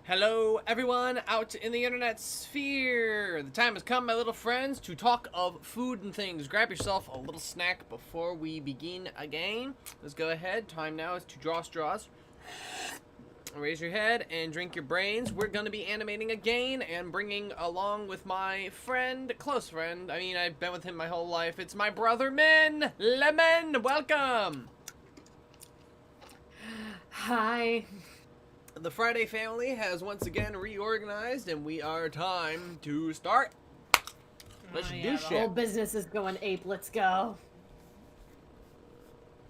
Hello, everyone out in the internet sphere. The time has come, my little friends, to talk of food and things. Grab yourself a little snack before we begin again. Let's go ahead. Time now is to draw straws. Raise your head and drink your brains. We're going to be animating again and bringing along with my friend, close friend. I mean, I've been with him my whole life. It's my brother, Min. Lemon, welcome. Hi. The Friday family has once again reorganized, and we are time to start. Let's do The shit. whole business is going ape. Let's go.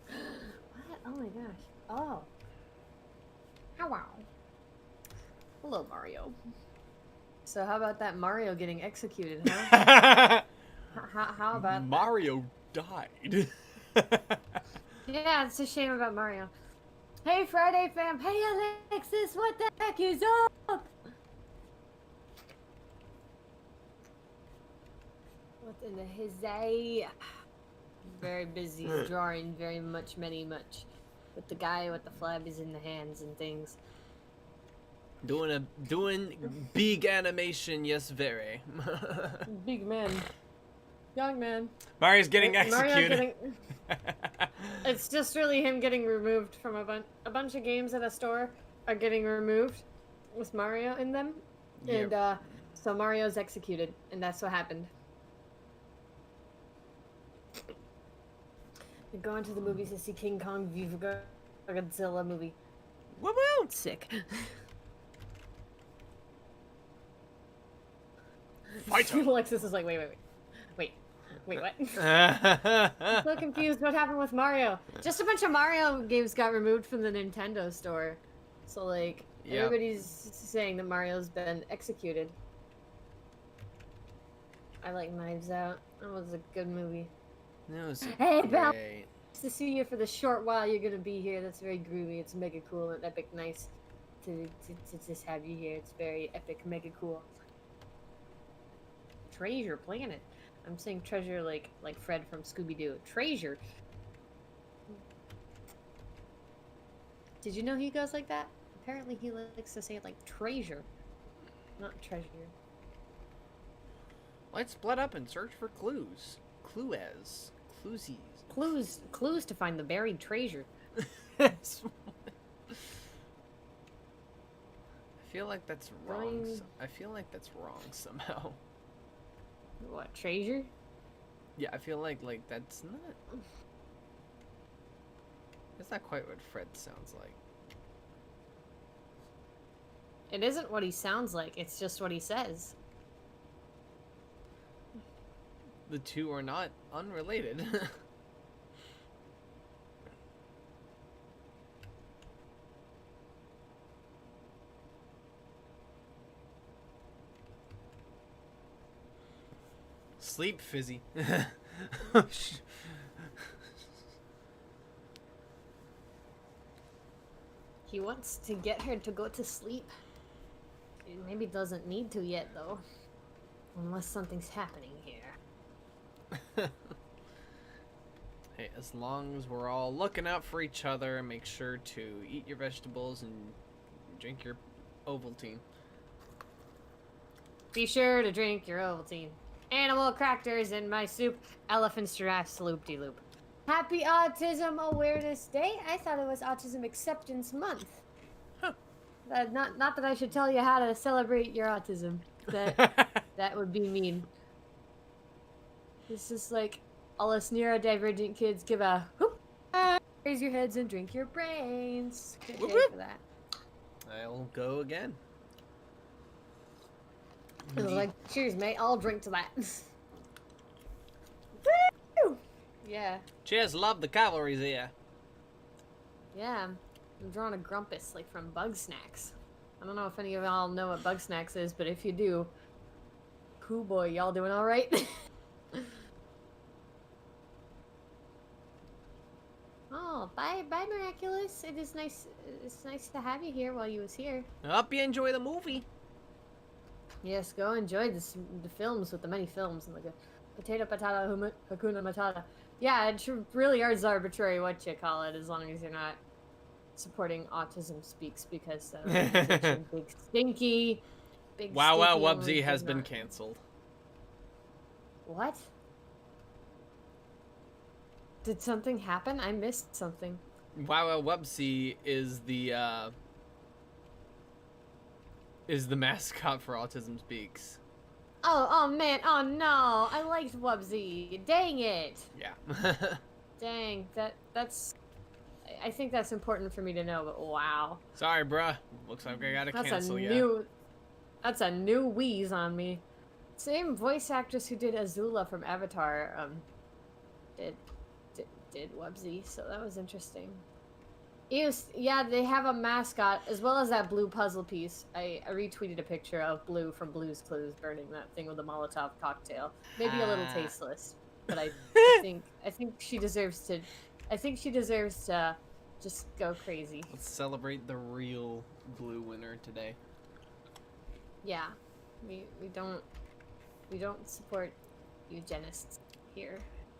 What? Oh my gosh. Oh. Hello. Hello, Mario. So how about that Mario getting executed, huh? how about Mario died? Yeah, it's a shame about Mario. Hey, Friday fam. Hey, Alexis, what the heck is up? What in the hizzy? Very busy drawing very much with the guy with the flabbies in the hands and things. doing big animation, yes, very. Big man. Young man. Mario's getting executed. It's just really him getting removed from a bunch of games at a store are getting removed with Mario in them. Yep. And so Mario's executed, and that's what happened. We're going to the movies to see King Kong Viva Godzilla movie. Woo! Sick. Fighter. Alexis is like, wait, what? I'm so confused. What happened with Mario? Just a bunch of Mario games got removed from the Nintendo store. So, like, Yep. Everybody's saying that Mario's been executed. I like Knives Out. That was a good movie. That was Hey, Belle. great. Nice to see you for the short while you're gonna be here. That's very groovy. It's mega cool and epic. Nice to just have you here. It's very epic, mega cool. Treasure Planet. I'm saying treasure like Fred from Scooby-Doo. Treasure. Did you know he goes like that? Apparently he likes to say it like treasure, not treasure. Let's split up and search for clues. Cluesies. Clues to find the buried treasure. I feel like that's wrong. Going- I feel like that's wrong somehow. What, treasure? Yeah, I feel like that's not quite what Fred sounds like. It isn't what he sounds like, it's just what he says. The two are not unrelated. Sleep, Fizzy. He wants to get her to go to sleep. He maybe doesn't need to yet, though. Unless something's happening here. Hey, as long as we're all looking out for each other, make sure to eat your vegetables and drink your Ovaltine. Be sure to drink your Ovaltine. Animal crackers in my soup. Elephant giraffes loop-de-loop. Happy Autism Awareness Day? I thought it was Autism Acceptance Month. Huh. Not that I should tell you how to celebrate your autism. That would be mean. It's just like all us neurodivergent kids give a whoop, raise your heads and drink your brains. Good Whoop, day whoop. for that. I'll go again. It was like, cheers, mate. I'll drink to that. Woo! Yeah. Cheers, love the cavalry's here. Yeah. I'm drawing a grumpus, like from Bug Snacks. I don't know if any of y'all know what Bug Snacks is, but if you do, cool boy, y'all doing alright? Oh, bye, Miraculous. It's nice to have you here while you was here. I hope you enjoy the movie. Yes, go enjoy the films with the many films and like a potato patata Hakuna Matata. Yeah, it really is arbitrary what you call it as long as you're not supporting Autism Speaks because the organization Big Stinky. Wow Wow only Wubsy has does been not- canceled. What? Did something happen? I missed something. Wow Wow Wubsy is the mascot for Autism Speaks. Oh man, oh no! I liked Wubsy. Dang it! Yeah. Dang, that's. I think that's important for me to know. But wow, Sorry, bruh. Looks like I gotta that's cancel a ya. new. That's a new wheeze on me. Same voice actress who did Azula from Avatar, did did Wubsy, so that was interesting. Yeah, they have a mascot as well as that blue puzzle piece. I retweeted a picture of Blue from Blue's Clues burning that thing with a Molotov cocktail. Maybe a little tasteless, but I think she deserves to. I think she deserves to just go crazy. Let's celebrate the real Blue winner today. Yeah, we don't support eugenists here.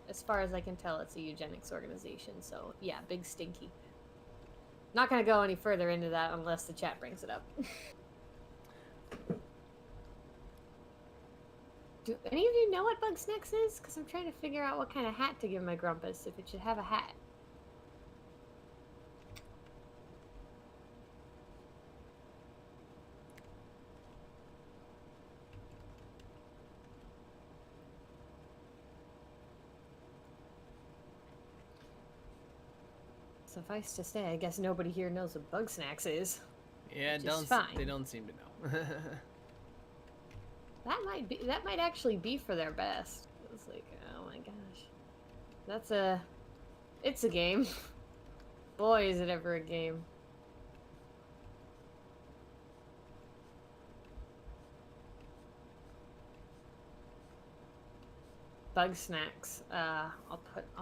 As far as I can tell, it's a eugenics organization. So yeah, Big Stinky. Not gonna go any further into that unless the chat brings it up. Do any of you know what Bugsnax is? Because I'm trying to figure out what kind of hat to give my Grumpus, if it should have a hat. Suffice to say, I guess nobody here knows what Bugsnax is. Yeah, they don't seem to know. That might actually be for their best. It's like, oh my gosh. It's a game. Boy, is it ever a game. Bugsnax. I'll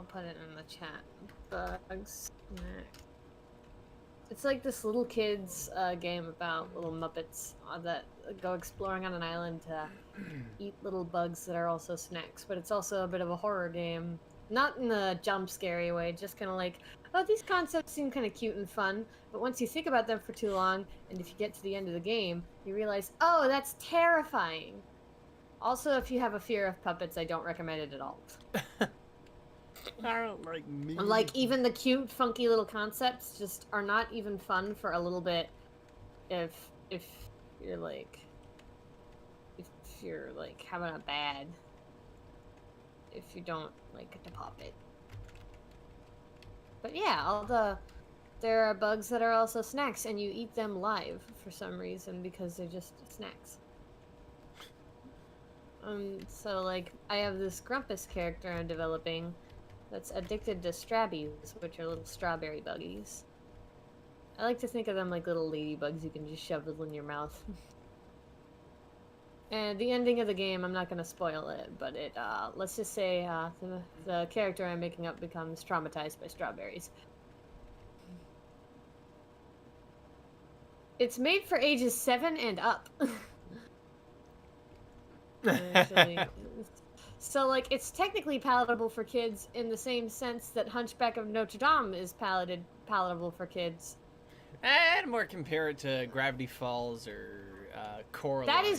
put it in the chat. Bugsnax. It's like this little kids game about little Muppets that go exploring on an island to eat little bugs that are also snacks. But it's also a bit of a horror game. Not in the jump scary way, just kind of like, oh, these concepts seem kind of cute and fun. But once you think about them for too long, and if you get to the end of the game, you realize, oh, that's terrifying. Also, if you have a fear of puppets, I don't recommend it at all. I don't like me. Like, even the cute, funky little concepts just are not even fun for a little bit if you're like... If you're, like, having a bad... If you don't like to pop it. But yeah, there are bugs that are also snacks, and you eat them live for some reason because they're just snacks. So, like, I have this Grumpus character I'm developing that's addicted to Strabbies, which are little strawberry buggies. I like to think of them like little ladybugs you can just shove in your mouth. And the ending of the game, I'm not going to spoil it, but it, let's just say, the character I'm making up becomes traumatized by strawberries. It's made for ages 7 and up. Actually. So, like, it's technically palatable for kids in the same sense that Hunchback of Notre Dame is palatable for kids. I'd more compare it to Gravity Falls or Coraline.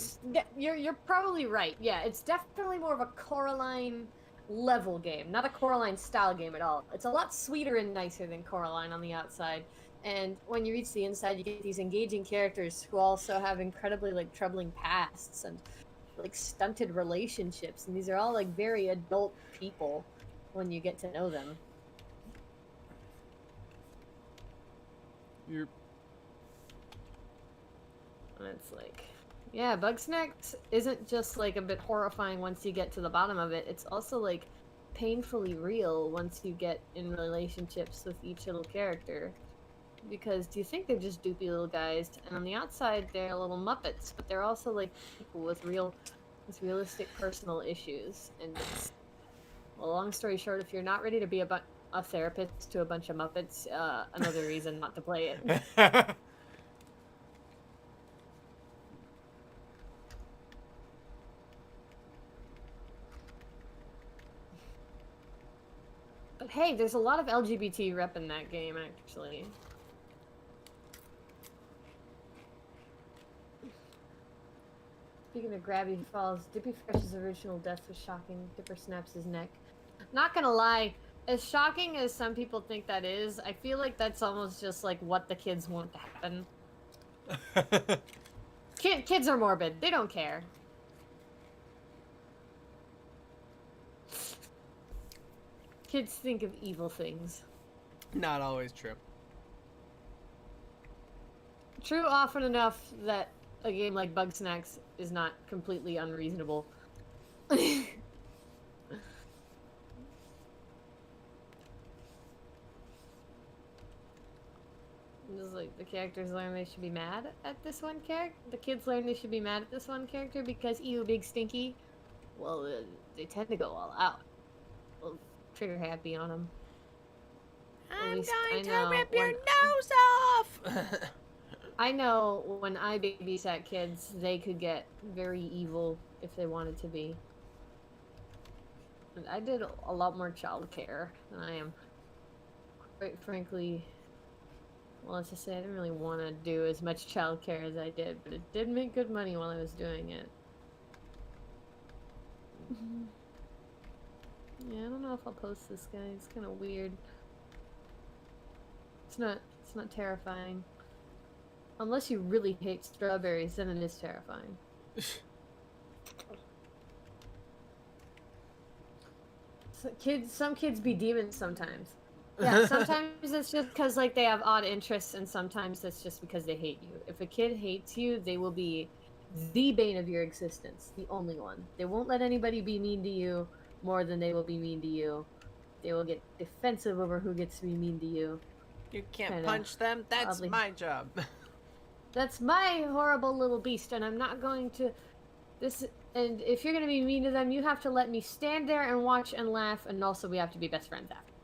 You're probably right. Yeah, it's definitely more of a Coraline level game, not a Coraline style game at all. It's a lot sweeter and nicer than Coraline on the outside. And when you reach the inside, you get these engaging characters who also have incredibly, like, troubling pasts and like stunted relationships, and these are all like very adult people when you get to know them. You're... And it's like, yeah, Bugsnax isn't just like a bit horrifying once you get to the bottom of it. It's also like painfully real once you get in relationships with each little character. Because do you think they're just doopy little guys, and on the outside they're little Muppets, but they're also like people with realistic personal issues. And it's, well, long story short, if you're not ready to be a therapist to a bunch of Muppets, another reason not to play it. But hey, there's a lot of LGBT rep in that game, actually. Speaking of Grabby, he falls. Dippy Fresh's original death was shocking. Dipper snaps his neck. Not gonna lie, as shocking as some people think that is, I feel like that's almost just like what the kids want to happen. Kids are morbid. They don't care. Kids think of evil things. Not always true. True often enough that a game like Bug Snacks is not completely unreasonable. Just like the characters learn they should be mad at this one character. The kids learn they should be mad at this one character because ew, big stinky. Well, they tend to go all out. Well, trigger happy on them. I'm going to rip your nose off! I know when I babysat kids, they could get very evil if they wanted to be. And I did a lot more child care than I am. Quite frankly, well, let's just say I didn't really want to do as much child care as I did, but it did make good money while I was doing it. Yeah, I don't know if I'll post this guy. It's kind of weird. It's not terrifying. Unless you really hate strawberries, then it is terrifying. Some kids be demons sometimes. Yeah, sometimes it's just because like they have odd interests, and sometimes it's just because they hate you. If a kid hates you, they will be the bane of your existence, the only one. They won't let anybody be mean to you more than they will be mean to you. They will get defensive over who gets to be mean to you. You can't punch them. That's oddly. my job. That's my horrible little beast, and I'm not going to... And if you're going to be mean to them, you have to let me stand there and watch and laugh, and also we have to be best friends after.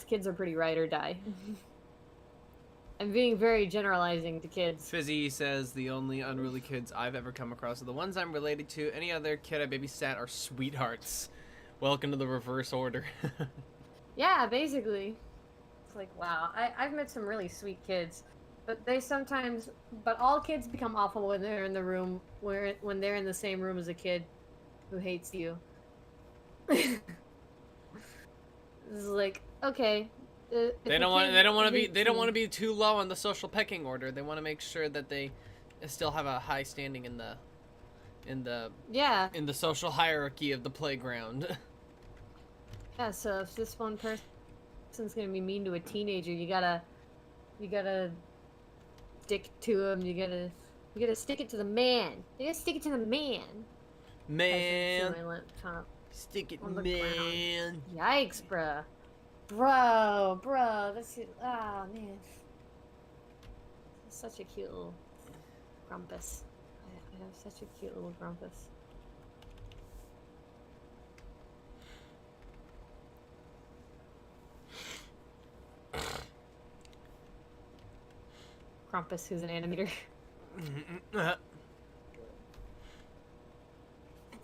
Kids are pretty ride or die. I'm being very generalizing to kids. Fizzy says the only unruly kids I've ever come across are the ones I'm related to. Any other kid I babysat are sweethearts. Welcome to the reverse order. Yeah, basically. It's like, wow. I've met some really sweet kids. But but all kids become awful when they're in the room, when they're in the same room as a kid who hates you. It's like, okay. They don't want to be too low on the social pecking order. They want to make sure that they still have a high standing in the social hierarchy of the playground. Yeah, so if this one person's gonna be mean to a teenager, you gotta stick to him. You gotta stick it to the man. You gotta stick it to the man. Man. My laptop. Stick it, on the man. Ground. Yikes, bruh. Bro, that's it. Ah, man. Such a cute little grumpus. I have such a cute little grumpus. Grumpus, who's an animator.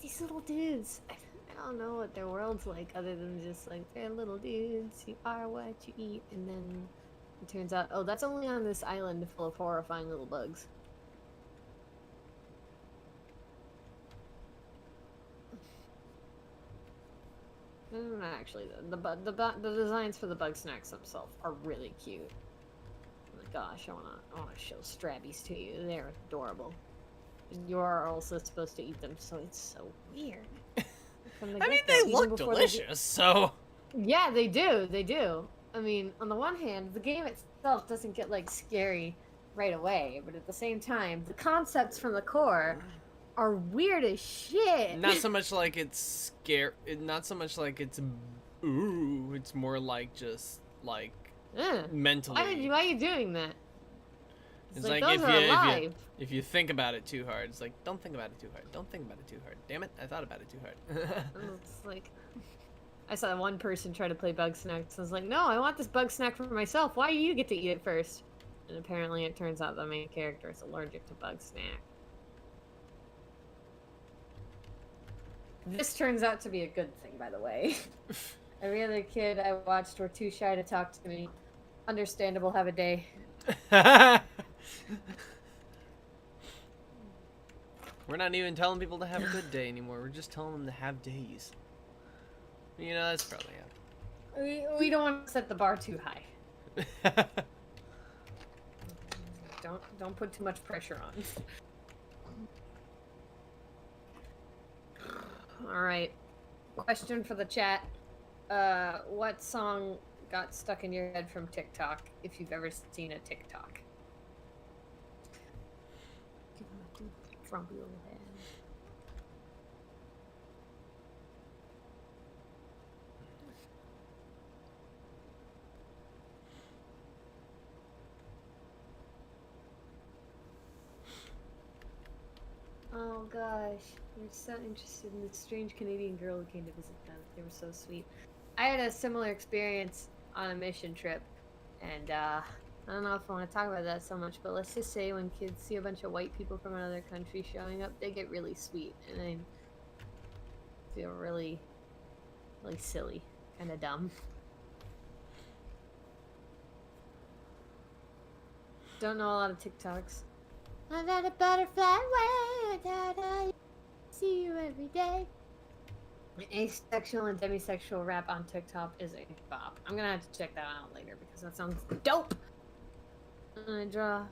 These little dudes. I don't know what their world's like other than just like they're little dudes. You are what you eat, and then it turns out, oh, that's only on this island full of horrifying little bugs. Actually, the designs for the bug snacks themselves are really cute. Oh my gosh, I wanna show Strabbies to you. They're adorable. You're also supposed to eat them, so it's so weird. I mean, they look delicious, so... Yeah, they do. I mean, on the one hand, the game itself doesn't get, like, scary right away, but at the same time, the concepts from the core are weird as shit. Not so much like it's not so much like it's ooh, it's more like just, like, mentally. Why are you doing that? It's like if you think about it too hard, it's like, don't think about it too hard. Don't think about it too hard. Damn it, I thought about it too hard. It's like, I saw one person try to play bug snacks. I was like, no, I want this bug snack for myself. Why do you get to eat it first? And apparently it turns out the main character is allergic to bug snack. This turns out to be a good thing, by the way. Every other kid I watched were too shy to talk to me. Understandable, have a day. We're not even telling people to have a good day anymore. We're just telling them to have days. You know, that's probably We don't want to set the bar too high. it. Don't put too much pressure on. All right. Question for the chat. What song got stuck in your head from TikTok, if you've ever seen a TikTok? Give him a grumpy old head. Oh gosh, we're so interested in this strange Canadian girl who came to visit them. They were so sweet. I had a similar experience on a mission trip, and I don't know if I want to talk about that so much, but let's just say when kids see a bunch of white people from another country showing up, they get really sweet, and I feel really, really silly, kind of dumb. Don't know a lot of TikToks. I'm at a butterfly way, I see you every day. Asexual and demisexual rap on TikTok is a bop. I'm gonna have to check that out later because that sounds dope. I draw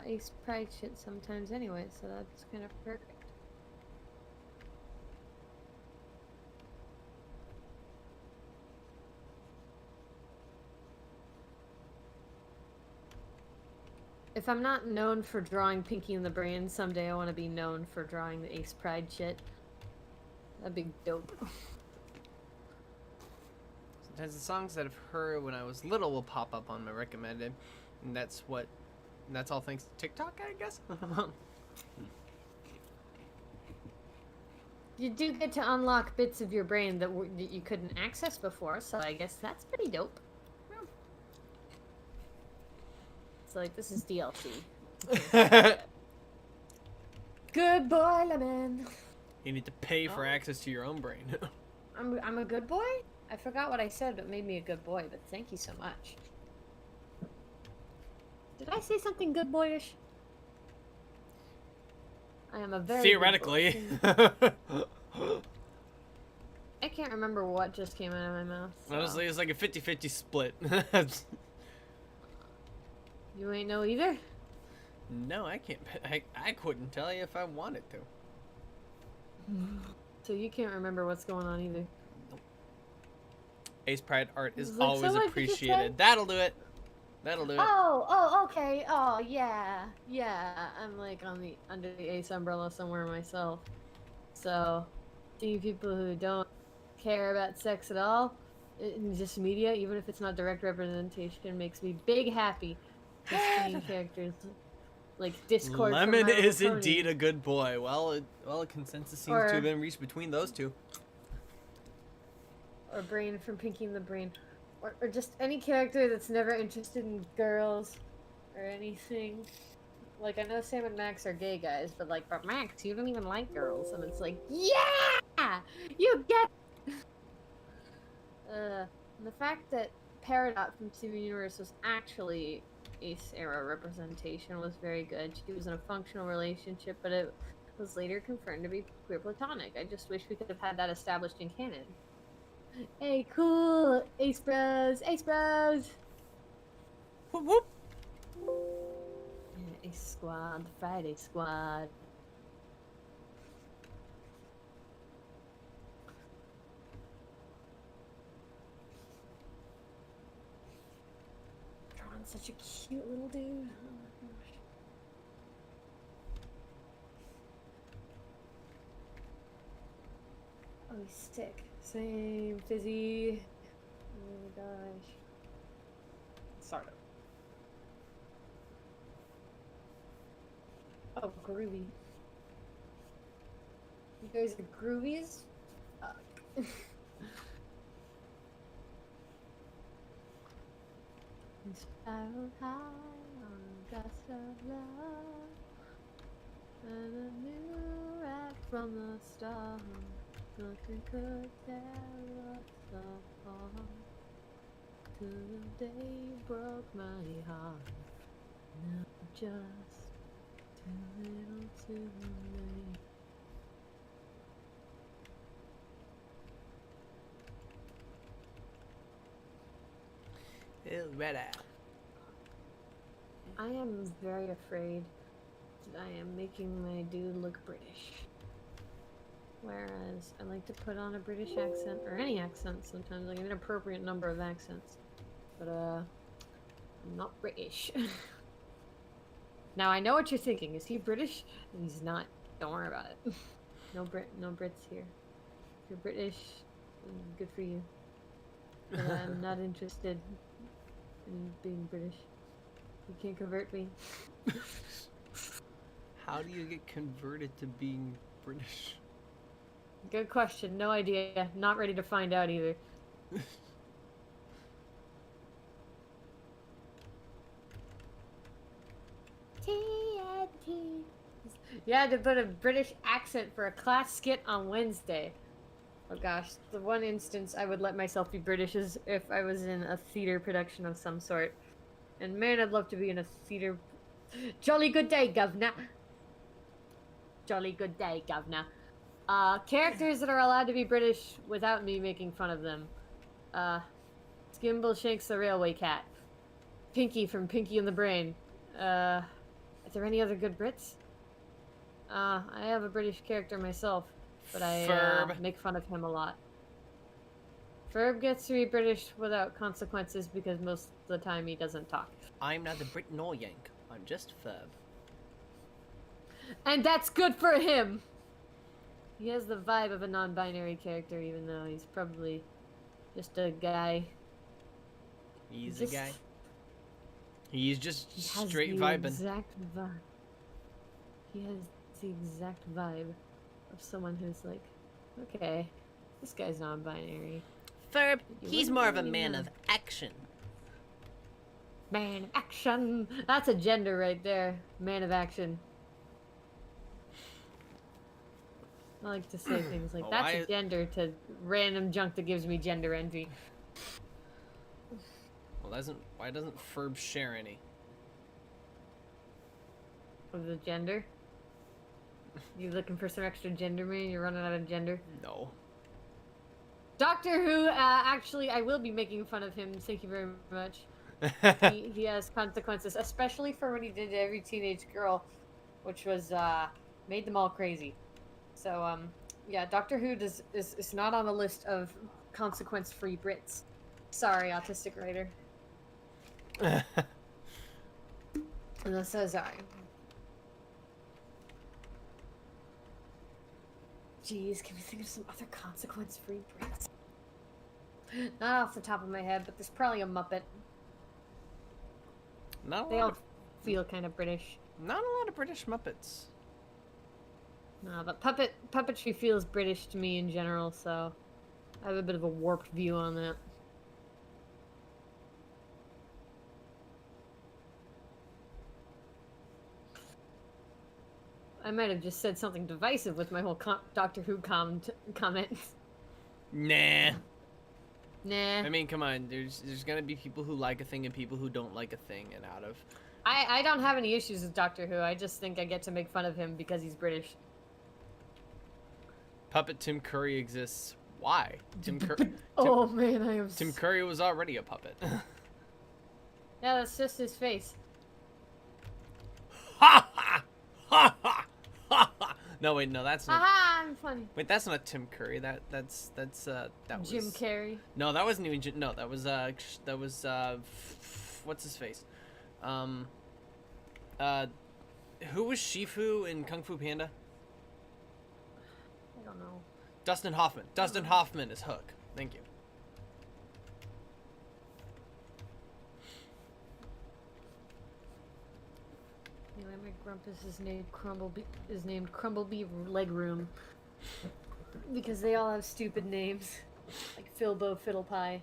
ace pride shit sometimes anyway, so that's kind of perfect. If I'm not known for drawing Pinky and the Brain, someday I want to be known for drawing the Ace Pride shit. That'd be dope. Sometimes the songs that I've heard when I was little will pop up on my recommended, and that's all thanks to TikTok, I guess. You do get to unlock bits of your brain that you couldn't access before, so I guess that's pretty dope. It's like, this is DLC. Good boy, Lemon. You need to pay for access to your own brain. I'm a good boy? I forgot what I said, but made me a good boy, but thank you so much. Did I say something good boyish? I am a very Theoretically. I can't remember what just came out of my mouth. So. Honestly, it's like a 50-50 split. You ain't know either? No, I can't. I couldn't tell you if I wanted to. So you can't remember what's going on either. Nope. Ace Pride art is Like, always so appreciated. That'll do it. That'll do it. Oh, okay. Oh, yeah. I'm like under the Ace umbrella somewhere myself. So, seeing people who don't care about sex at all in just media, even if it's not direct representation, makes me big happy. Just seeing characters like Discord. Lemon is indeed a good boy. Well, a consensus seems to have been reached between those two. Or Brain from Pinky and the Brain. Or just any character that's never interested in girls or anything. Like, I know Sam and Max are gay guys, but Max, you don't even like girls. And it's like, yeah! You get and the fact that Peridot from Steven Universe was actually Ace era representation was very good. She was in a functional relationship, but it was later confirmed to be queer platonic. I just wish we could have had that established in canon. Hey, cool! Ace Bros! Ace Bros! Whoop whoop! Yeah, Ace Squad, the Friday Squad. Drawing such a cute little dude. Oh my gosh. Oh, he's sick. Same, Fizzy. Oh my gosh. Sort of. Oh, groovy. You guys are groovies? Fuck. Spiral high on a gust of love, and a new rap from the start. Nothing could tear us apart. Till the day broke my heart. Now just Ready. I am very afraid that I am making my dude look British. Whereas I like to put on a British accent, or any accent sometimes, like an inappropriate number of accents. But, I'm not British. Now, I know what you're thinking. Is he British? He's not. Don't worry about it. No Brits here. If you're British, then good for you. But I'm not interested in being British. You can't convert me. How do you get converted to being British? Good question. No idea. Not ready to find out either. TNT. You had to put a British accent for a class skit on Wednesday. Oh gosh, the one instance I would let myself be British is if I was in a theater production of some sort. And man, I'd love to be in a theater. Jolly good day, governor. Jolly good day, governor. Characters that are allowed to be British without me making fun of them. Skimbleshanks the Railway Cat. Pinky from Pinky and the Brain. Are there any other good Brits? I have a British character myself, but I make fun of him a lot. Ferb gets to be British without consequences because most of the time he doesn't talk. I'm neither Brit nor Yank. I'm just Ferb. And that's good for him! He has the vibe of a non-binary character, even though he's probably just a guy. He's a guy. He's just He straight has the vibing. Exact vibe. He has the exact vibe of someone who's like, okay, this guy's non-binary. Ferb, You he's wouldn't more of a really man know. of action. Man of action! That's a gender right there. Man of action. I like to say things like, Oh, that's a gender to random junk that gives me gender envy. Well, why doesn't Ferb share any? Of the gender? You looking for some extra gender, man? You're running out of gender? No. Doctor Who, actually, I will be making fun of him. Thank you very much. He has consequences, especially for what he did to every teenage girl, which was, made them all crazy. So, yeah, Doctor Who is not on the list of consequence-free Brits. Sorry, autistic writer. And so sorry. Jeez, can we think of some other consequence-free Brits? Not off the top of my head, but there's probably a Muppet. They all feel kind of British. Not a lot of British Muppets. No, but puppetry feels British to me in general, so I have a bit of a warped view on that. I might have just said something divisive with my whole Doctor Who comment. Nah. Nah. I mean, come on. There's gonna be people who like a thing and people who don't like a thing, and out of. I don't have any issues with Doctor Who. I just think I get to make fun of him because he's British. Puppet Tim Curry exists. Why? Oh man, I am. Tim Curry was already a puppet. Yeah, that's just his face. Ha ha ha ha ha ha. No wait, no, that's not. Aha, I'm funny. Wait, that's not Tim Curry. That was Jim Carrey. No, that wasn't even Jim. No, that was what's his face? Who was Shifu in Kung Fu Panda? I don't know. Dustin Hoffman. Dustin Hoffman is Hook. Thank you. Anyway, my Grumpus is named Crumblebee Legroom because they all have stupid names, like Filbo Fiddlepie.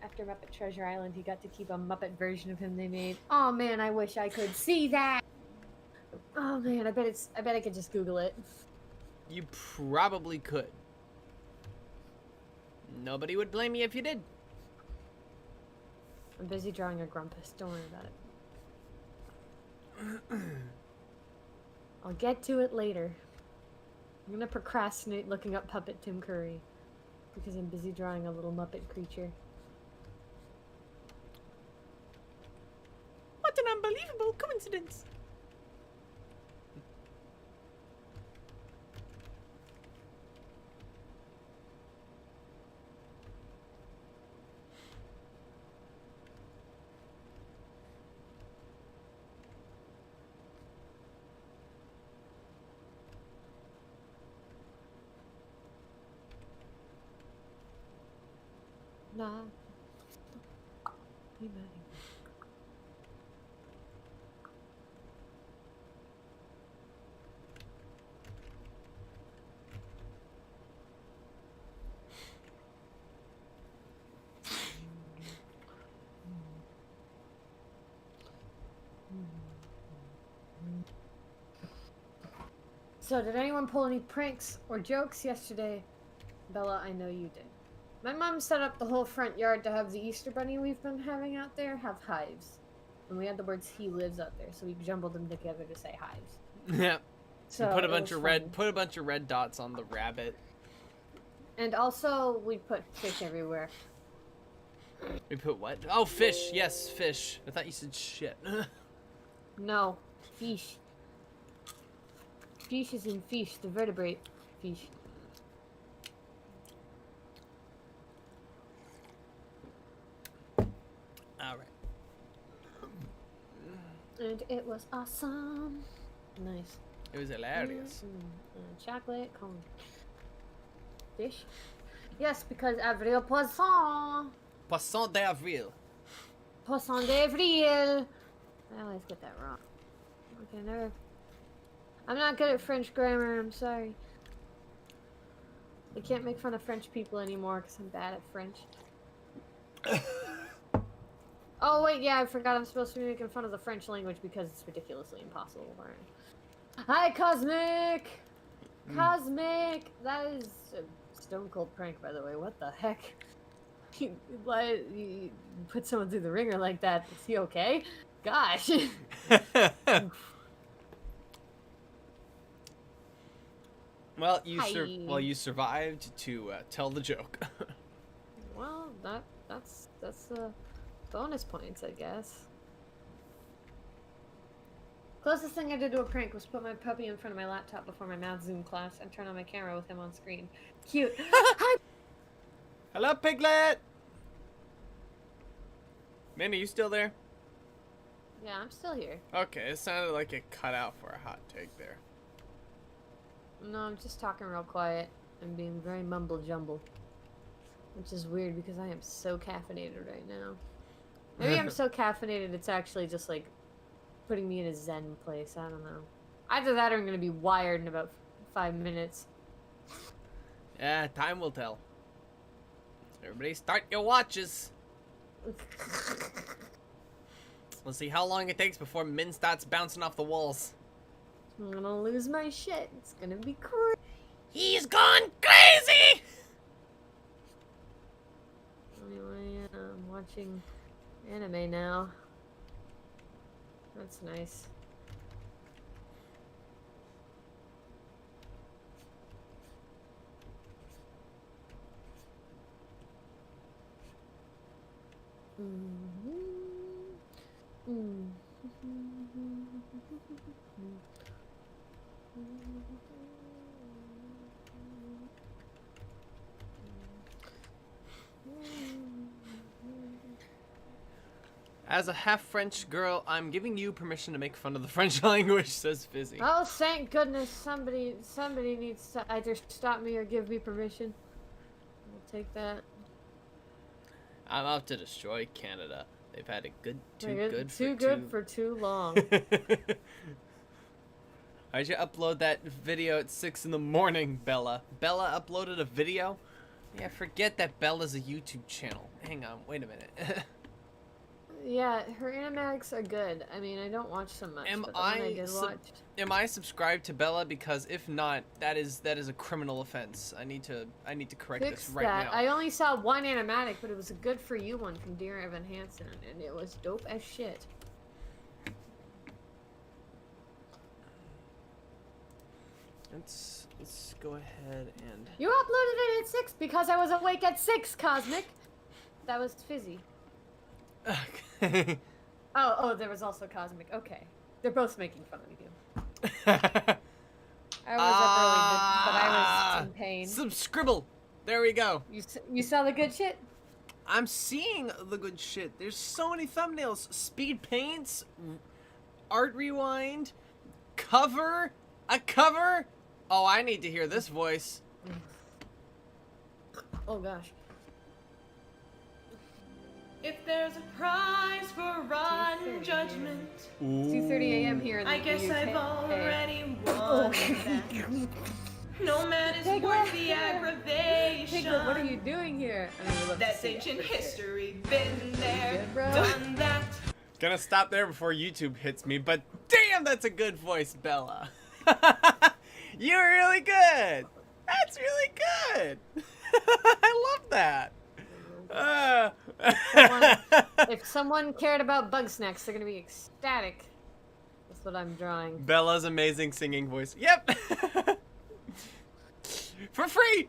After Muppet Treasure Island, he got to keep a Muppet version of him they made. Oh man, I wish I could see that. Oh man, I bet I could just Google it. You probably could. Nobody would blame you if you did. I'm busy drawing a Grumpus. Don't worry about it. I'll get to it later. I'm gonna procrastinate looking up Puppet Tim Curry because I'm busy drawing a little Muppet creature. What an unbelievable coincidence! Nah. So, did anyone pull any pranks or jokes yesterday? Bella, I know you did. My mom set up the whole front yard to have the Easter Bunny we've been having out there have hives. And we had the words "he lives" out there, so we jumbled them together to say hives. Yeah. So put a it bunch was of red fun. put a bunch of red dots on the rabbit. And also, we put fish everywhere. We put what? Oh, fish. Yes, fish. I thought you said shit. No, fish. Fish is in fish, the vertebrate fish. All right. And it was awesome. Nice. It was hilarious. Chocolate cone. Fish? Yes, because avril poisson. Poisson d'avril. Poisson d'avril. I always get that wrong. Okay, never. I'm not good at French grammar, I'm sorry. I can't make fun of French people anymore because I'm bad at French. Oh, wait, yeah, I forgot I'm supposed to be making fun of the French language because it's ridiculously impossible to learn. Hi, Cosmic! Cosmic! That is a stone cold prank, by the way. What the heck? Why you put someone through the ringer like that? Is he okay? Gosh. Well, you Hi. you survived to tell the joke. Well, that's bonus points, I guess. Closest thing I did to a prank was put my puppy in front of my laptop before my math Zoom class and turn on my camera with him on screen. Cute. Hi. Hello, Piglet. Minnie, you still there? Yeah, I'm still here. Okay, it sounded like it cut out for a hot take there. No, I'm just talking real quiet and being very mumble jumble. Which is weird because I am so caffeinated right now. Maybe I'm so caffeinated it's actually just like putting me in a zen place. I don't know. Either that or I'm going to be wired in about 5 minutes. Yeah, time will tell. Everybody start your watches. Let's see how long it takes before Min starts bouncing off the walls. I'm going to lose my shit. It's going to be crazy. He's gone crazy! Anyway, I'm watching anime now. That's nice. As a half-French girl, I'm giving you permission to make fun of the French language, says Fizzy. Oh, thank goodness somebody needs to either stop me or give me permission. I'll take that. I'm out to destroy Canada. They've had it good, too Too good good for too long. Why'd you upload that video at 6 in the morning, Bella? Bella uploaded a video? Yeah, forget that Bella's a YouTube channel. Hang on, wait a minute. Yeah, her animatics are good. I mean, I don't watch so much, but the one I did watch. Am I subscribed to Bella? Because if not, that is a criminal offense. I need to correct Fix this right that. now. I only saw one animatic, but it was a good for you one from Dear Evan Hansen, and it was dope as shit. let's go ahead and. You uploaded it at 6 because I was awake at 6, Cosmic. That was Fizzy. Okay. Oh, there was also Cosmic. Okay. They're both making fun of you. I was up early, but I was in pain. Subscribble. There we go. You saw the good shit? I'm seeing the good shit. There's so many thumbnails. Speed paints, art rewind, cover, a cover. Oh, I need to hear this voice. Oh gosh. If there's a prize for rotten judgment, It's 2:30 a.m. here in the I guess UK. I've already won that. No man is worth the aggravation. Piglet, what are you doing here? I mean, we love to That's see it. ancient history. Been there, Good, bro. done that. Gonna stop there before YouTube hits me, but damn, that's a good voice, Bella. You're really good. That's really good. I love that. If someone cared about bug snacks, they're gonna be ecstatic. That's what I'm drawing. Bella's amazing singing voice. Yep. For free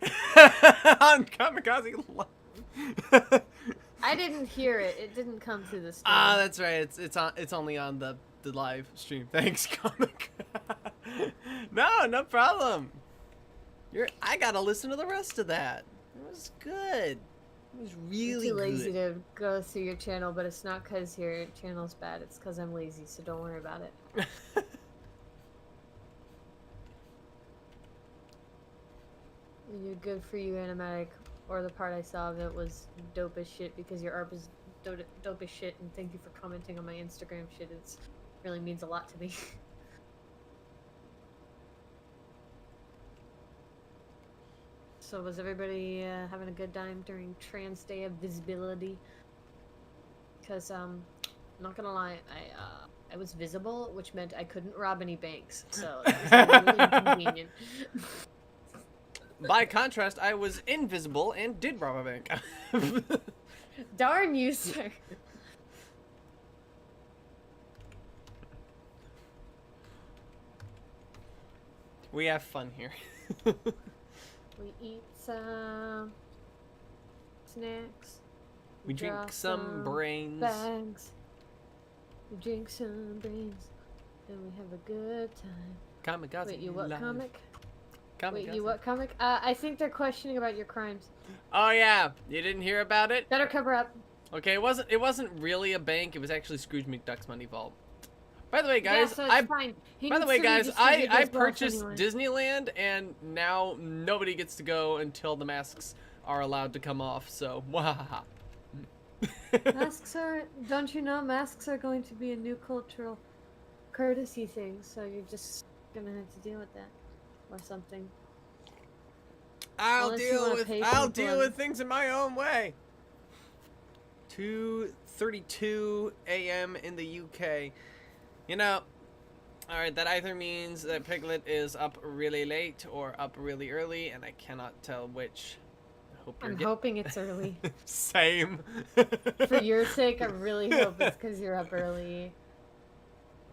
on Kamikaze Live. I didn't hear it. It didn't come through the stream. Ah, that's right. It's only on the live stream. Thanks, comic. No problem. I gotta listen to the rest of that. It was good. It was really I'm too lazy good. to go through your channel, but it's not because your channel's bad. It's because I'm lazy, so don't worry about it. You're good for you, animatic. Or the part I saw of it was dope as shit because your art was dope as shit, and thank you for commenting on my Instagram shit. It really means a lot to me. So was everybody having a good time during Trans Day of Visibility? Because not gonna lie, I was visible, which meant I couldn't rob any banks, so that was really inconvenient. By contrast, I was invisible and did rob a bank. Darn you, sir. We have fun here. We eat some snacks. We drink draw some brains. Bags. We drink some brains. And we have a good time. Kamikaze Wait, you what Live. comic? Kamikaze. Wait, you what comic? I think they're questioning about your crimes. Oh yeah, you didn't hear about it? Better cover up. Okay, it wasn't really a bank. It was actually Scrooge McDuck's money vault. By the way, Yeah, guys, so it's fine. by the way, guys, I purchased anyway. Disneyland, and now nobody gets to go until the masks are allowed to come off. So, wahaha. Masks are, don't you know, masks are going to be a new cultural courtesy thing, so you're just gonna have to deal with that. Or something. I'll Unless you deal wanna with pay I'll people deal and- with things in my own way. 2:32 a.m. in the UK. You know, alright, that either means that Piglet is up really late or up really early, and I cannot tell which. I hope you're I'm hoping it's early. Same. For your sake, I really hope it's because you're up early.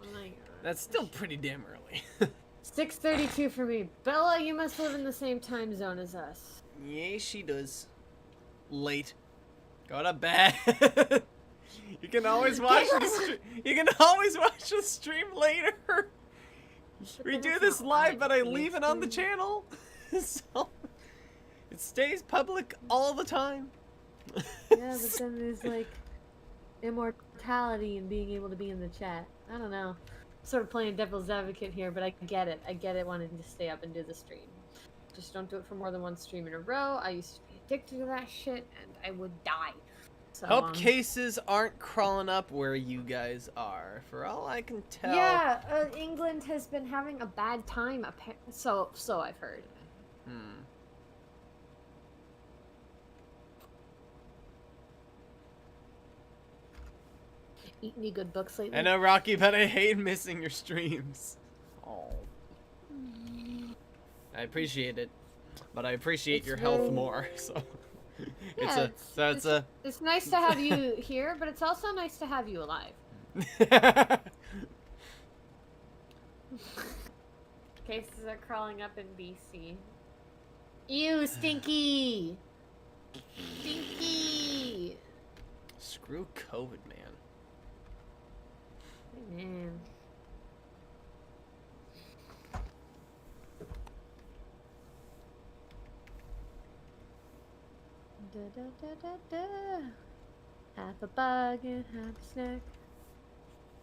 Oh my god. That's still pretty damn early. 6:32 for me. Bella, you must live in the same time zone as us. Yeah, she does. Late. Go to bed. You can always watch you can always watch the stream later. We then do it's this not live, live, but I it's leave it on the stream. channel. So it stays public all the time. Yeah, but then there's like immortality and being able to be in the chat. I don't know. Sort of playing devil's advocate here, but I get it. I get it wanting to stay up and do the stream. Just don't do it for more than one stream in a row. I used to be addicted to that shit, and I would die. So, Hope cases aren't crawling up where you guys are, for all I can tell. yeah, England has been having a bad time. So I've heard. Hmm. Eat any good books lately? I know, Rocky, but I hate missing your streams. Oh. I appreciate it, but I appreciate It's your health really- more. So Yeah, it's nice to have you here, but it's also nice to have you alive. cases are crawling up in BC. Ew, stinky! Stinky! Screw COVID, man. Man. Da da da da da. Half a bug and half a snack.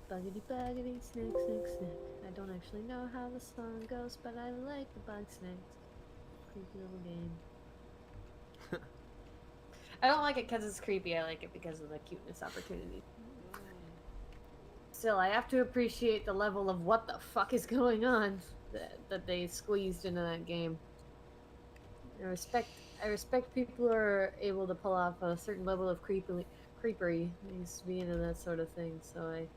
Buggity buggity, snack, snack, snack. I don't actually know how the song goes, but I like the bug snacks. Creepy little game. I don't like it because it's creepy. I like it because of the cuteness opportunity. Still, I have to appreciate the level of what the fuck is going on that they squeezed into that game. I respect people who are able to pull off a certain level of creepery. I used to be into that sort of thing, so I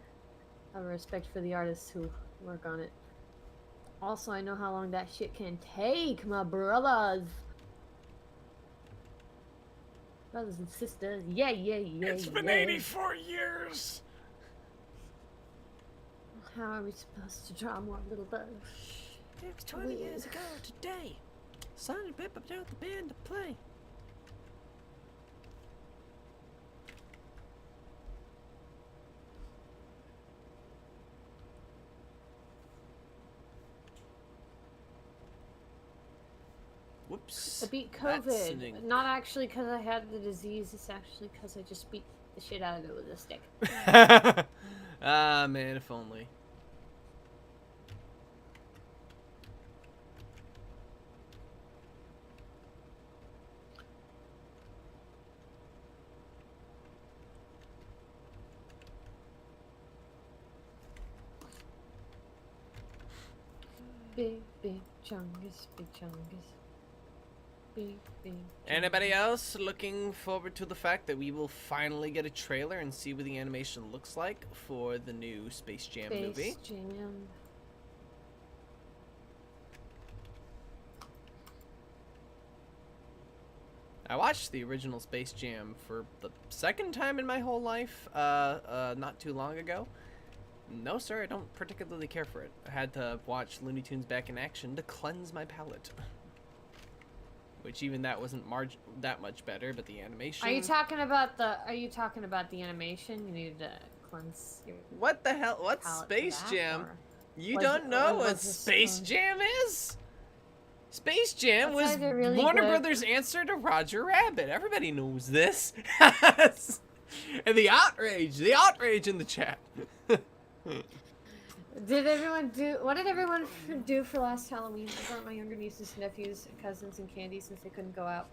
have a respect for the artists who work on it. Also, I know how long that shit can take, my brothers. Brothers and sisters, yeah. It's been 84 years! How are we supposed to draw more little bugs? It was 20 years ago today. Son and Pippa brought the band to play. Whoops. I beat That's an COVID. Not actually because I had the disease, it's actually because I just beat the shit out of it with a stick. Ah, man, if only. Big chungus, big chungus. Big Anybody else looking forward to the fact that we will finally get a trailer and see what the animation looks like for the new Space Jam movie? Space Jam. I watched the original Space Jam for the second time in my whole life, not too long ago. No, sir, I don't particularly care for it. I had to watch Looney Tunes back in action to cleanse my palate. Which even that wasn't that much better, but the animation. Are you talking about the animation? You needed to cleanse your What the hell? What's palate Space for that, Jam? or You was don't it- know or what was this Space supposed- Jam is? Space Jam That's was either really Warner good- Brothers' answer to Roger Rabbit. Everybody knows this. And the outrage in the chat. What did everyone do for last Halloween? I brought my younger nieces, nephews, and candy since they couldn't go out.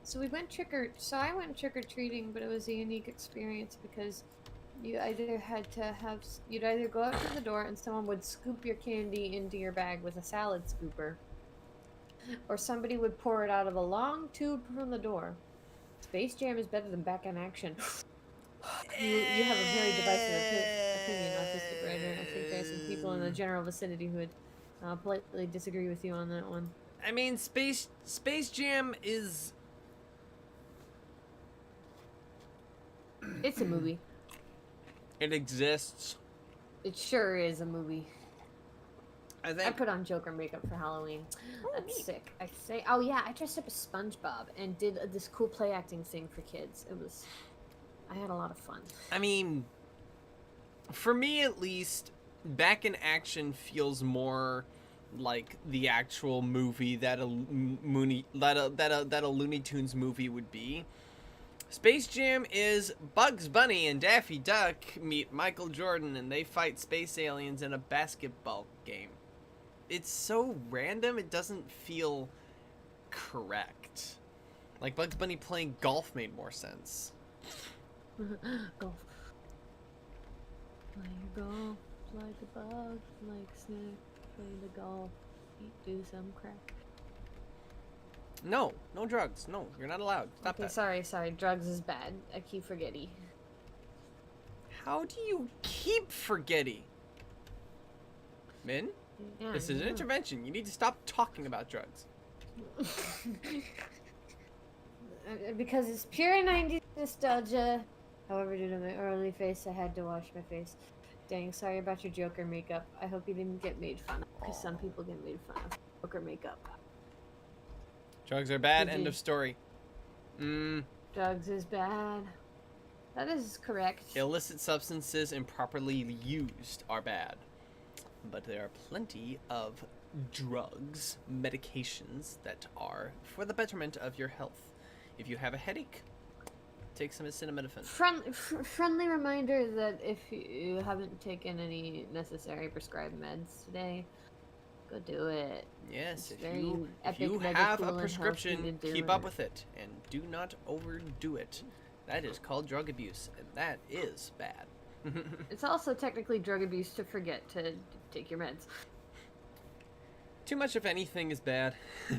So I went trick-or-treating, but it was a unique experience because you'd either go out to the door and someone would scoop your candy into your bag with a salad scooper, or somebody would pour it out of a long tube from the door. Space Jam is better than Back in Action. You have a very divisive opinion, autistic writer. I think there's some people in the general vicinity who would politely disagree with you on that one. I mean, Space Jam is... It's a movie. It exists. It sure is a movie. I I think... put on Joker makeup for Halloween. That's neat. sick. Oh yeah, I dressed up as SpongeBob and did this cool play acting thing for kids. I had a lot of fun. I mean, for me at least, Back in Action feels more like the actual movie that a Looney Tunes movie would be. Space Jam is Bugs Bunny and Daffy Duck meet Michael Jordan and they fight space aliens in a basketball game. It's so random, it doesn't feel correct. Like Bugs Bunny playing golf made more sense. Golf. Play your golf like a bug, like a snake. Play the golf, do some crack. No drugs. No, you're not allowed. Stop Okay, that. sorry. Drugs is bad. I keep forgetting. How do you keep forgetting? Min, Yeah, this is an intervention. You need to stop talking about drugs. Because it's pure 90s nostalgia. However, due to my early face, I had to wash my face. Dang, sorry about your Joker makeup. I hope you didn't get made fun of, because some people get made fun of Joker makeup. Drugs are bad. Did End you- of story. Drugs is bad. That is correct. Illicit substances improperly used are bad. But there are plenty of drugs, medications that are for the betterment of your health. If you have a headache, take some acetaminophen. Friendly reminder that if you haven't taken any necessary prescribed meds today, go do it. Yes, It's if very you epic, mega have cool a and prescription, healthy to do keep up it. with it and do not overdo it. That is called drug abuse, and that is bad. It's also technically drug abuse to forget to take your meds. Too much of anything is bad,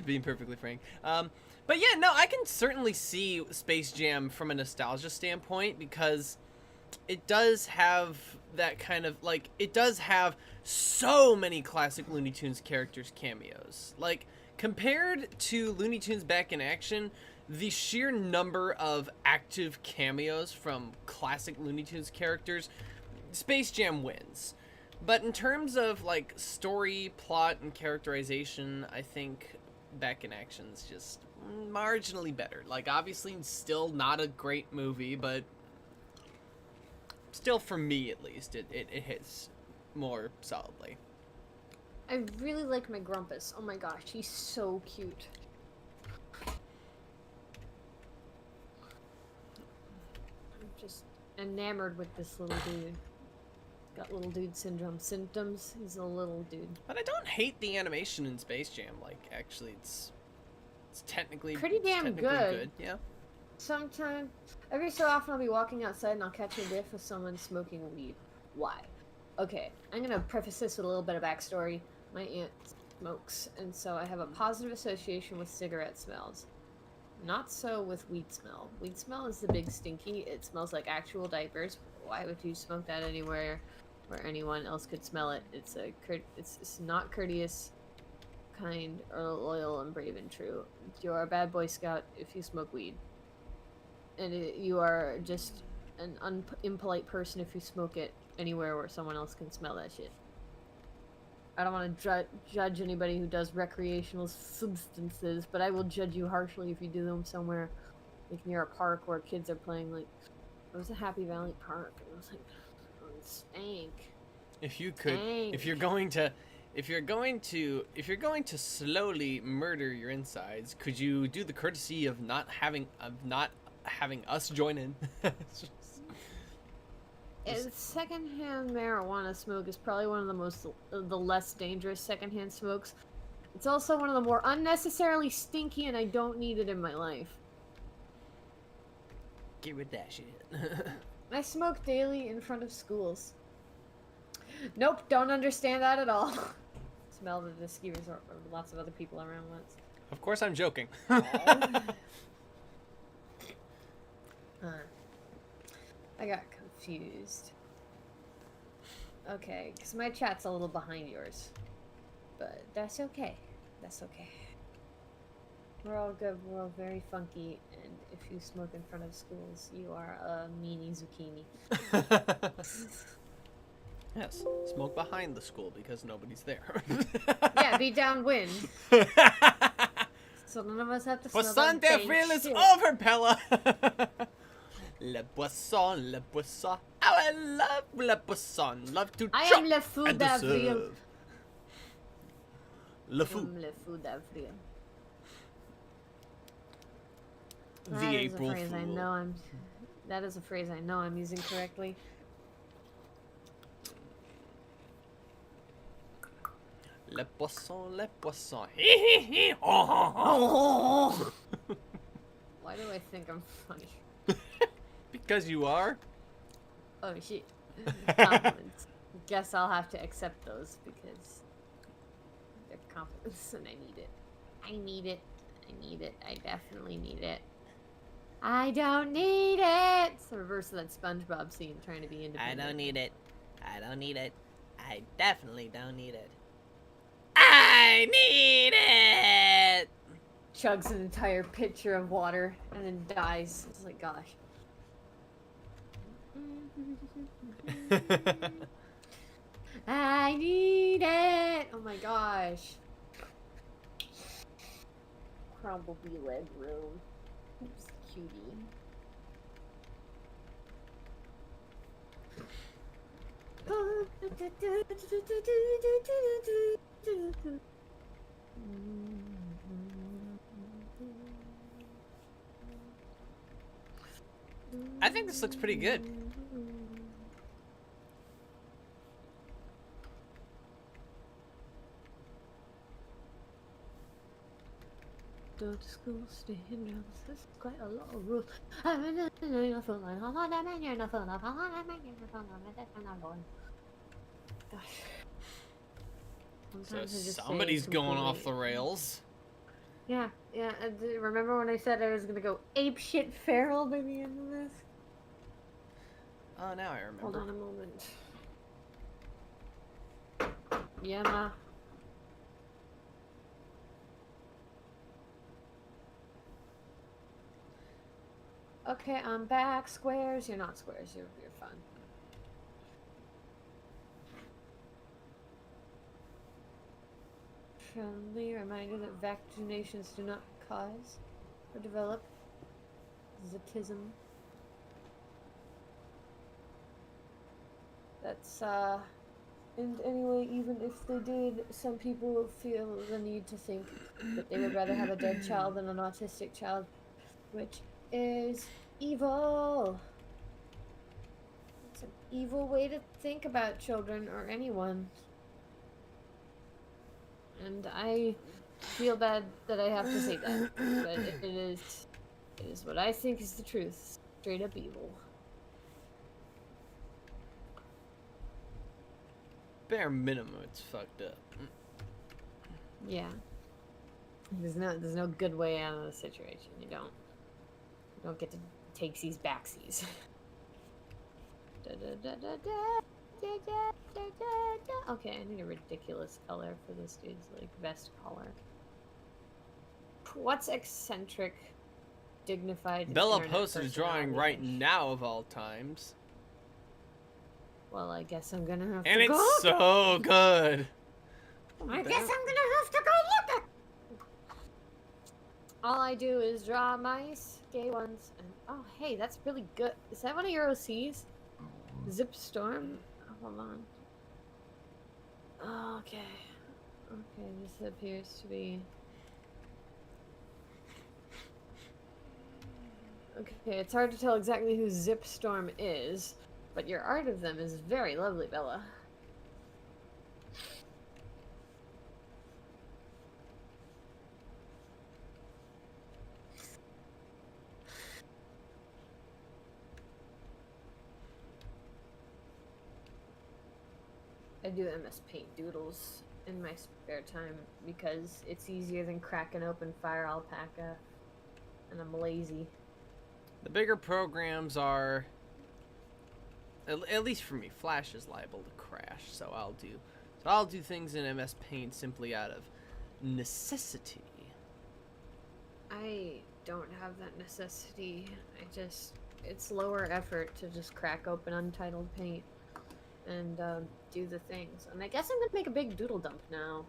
being perfectly frank. But yeah, no, I can certainly see Space Jam from a nostalgia standpoint because it does have that kind of, like, it does have so many classic Looney Tunes characters cameos. Like, compared to Looney Tunes Back in Action, the sheer number of active cameos from classic Looney Tunes characters, Space Jam wins. But in terms of, like, story, plot, and characterization, I think Back in Action's just marginally better. Like, obviously, still not a great movie, but still, for me at least, it hits more solidly. I really like my Grumpus. Oh my gosh, he's so cute. I'm just enamored with this little dude. Got little dude syndrome symptoms. He's a little dude. But I don't hate the animation in Space Jam. Like, actually, it's technically Pretty damn good. Yeah. Sometimes, every so often I'll be walking outside and I'll catch a whiff of someone smoking weed. Why? Okay, I'm gonna preface this with a little bit of backstory. My aunt smokes, and so I have a positive association with cigarette smells. Not so with weed smell. Weed smell is the big stinky. It smells like actual diapers. Why would you smoke that anywhere where anyone else could smell it? It's not courteous, kind, or loyal and brave and true. You are a bad Boy Scout if you smoke weed. And you are just an impolite person if you smoke it anywhere where someone else can smell that shit. I don't want to judge anybody who does recreational substances, but I will judge you harshly if you do them somewhere, like near a park where kids are playing. Like, it was a Happy Valley Park, and it was like, oh, it stank. If you could, if you're going to slowly murder your insides, could you do the courtesy of not having us join in? Secondhand marijuana smoke is probably one of the less dangerous secondhand smokes. It's also one of the more unnecessarily stinky, and I don't need it in my life. Get rid of that shit. I smoke daily in front of schools. Nope, don't understand that at all. Smell the ski resort with lots of other people around once. Of course, I'm joking. I got confused. Okay, because my chat's a little behind yours. But that's okay. That's okay. We're all good. We're all very funky. And if you smoke in front of schools, you are a meanie zucchini. Yes, smoke behind the school because nobody's there. Yeah, be downwind. So none of us have to smell Poisson that d'avril is shit. over, Bella. Le poisson, le poisson. Oh, I love le poisson. Love to I chop am le fou and to d'avril. serve. Le fou. Le fou d'avril. The That is April a phrase I Fool. know I'm. That is a phrase I know I'm using correctly. Le poisson, le poisson. Hee hee hee. Ho ho ho. Why do I think I'm funny? Because you are. Oh shit. Compliments. Guess I'll have to accept those because they're compliments and I need it. I need it. I need it. I definitely need it. I don't need it! It's the reverse of that SpongeBob scene trying to be I independent. don't need it. I don't need it. I definitely don't need it. I need it! Chugs an entire pitcher of water and then dies. It's like, gosh. Crumblebee leg room. Oops, cutie. I think this looks pretty good. Go to school, stay in this is quite a lot of rules. Gosh. So Sometimes I just say somebody's going off the completely- rails. Yeah, yeah. Remember when I said I was gonna go ape shit feral by the end of this? Oh, now I remember. Hold on a moment. Yeah, ma. Okay, I'm back. Squares. You're not squares. You're fun. Friendly reminder that vaccinations do not cause or develop autism. That's and anyway, even if they did, some people feel the need to think that they would rather have a dead child than an autistic child, which is evil. It's an evil way to think about children or anyone. And I feel bad that I have to say that, but it is what I think is the truth. Straight up evil. Bare minimum, it's fucked up. Yeah. There's no good way out of the situation. You don't get to takesies backsies. Okay, I need a ridiculous color for this dude's like vest collar. What's eccentric, dignified? Bella internet posted a drawing right personality? now of all times. Well, I guess I'm gonna have And to it's go. so good. I guess I'm gonna have to go look at. All I do is draw mice, gay ones, and oh hey, that's really good. Is that one of your OCs? Zip Storm? Oh, hold on. Oh, okay. Okay, this appears to be. Okay, it's hard to tell exactly who Zip Storm is, but your art of them is very lovely, Bella. I do MS Paint doodles in my spare time because it's easier than cracking open Fire Alpaca, and I'm lazy. The bigger programs are, at least for me, Flash is liable to crash, so I'll do things in MS Paint simply out of necessity. I don't have that necessity. It's lower effort to just crack open Untitled Paint and do the things. And I guess I'm gonna make a big doodle dump now.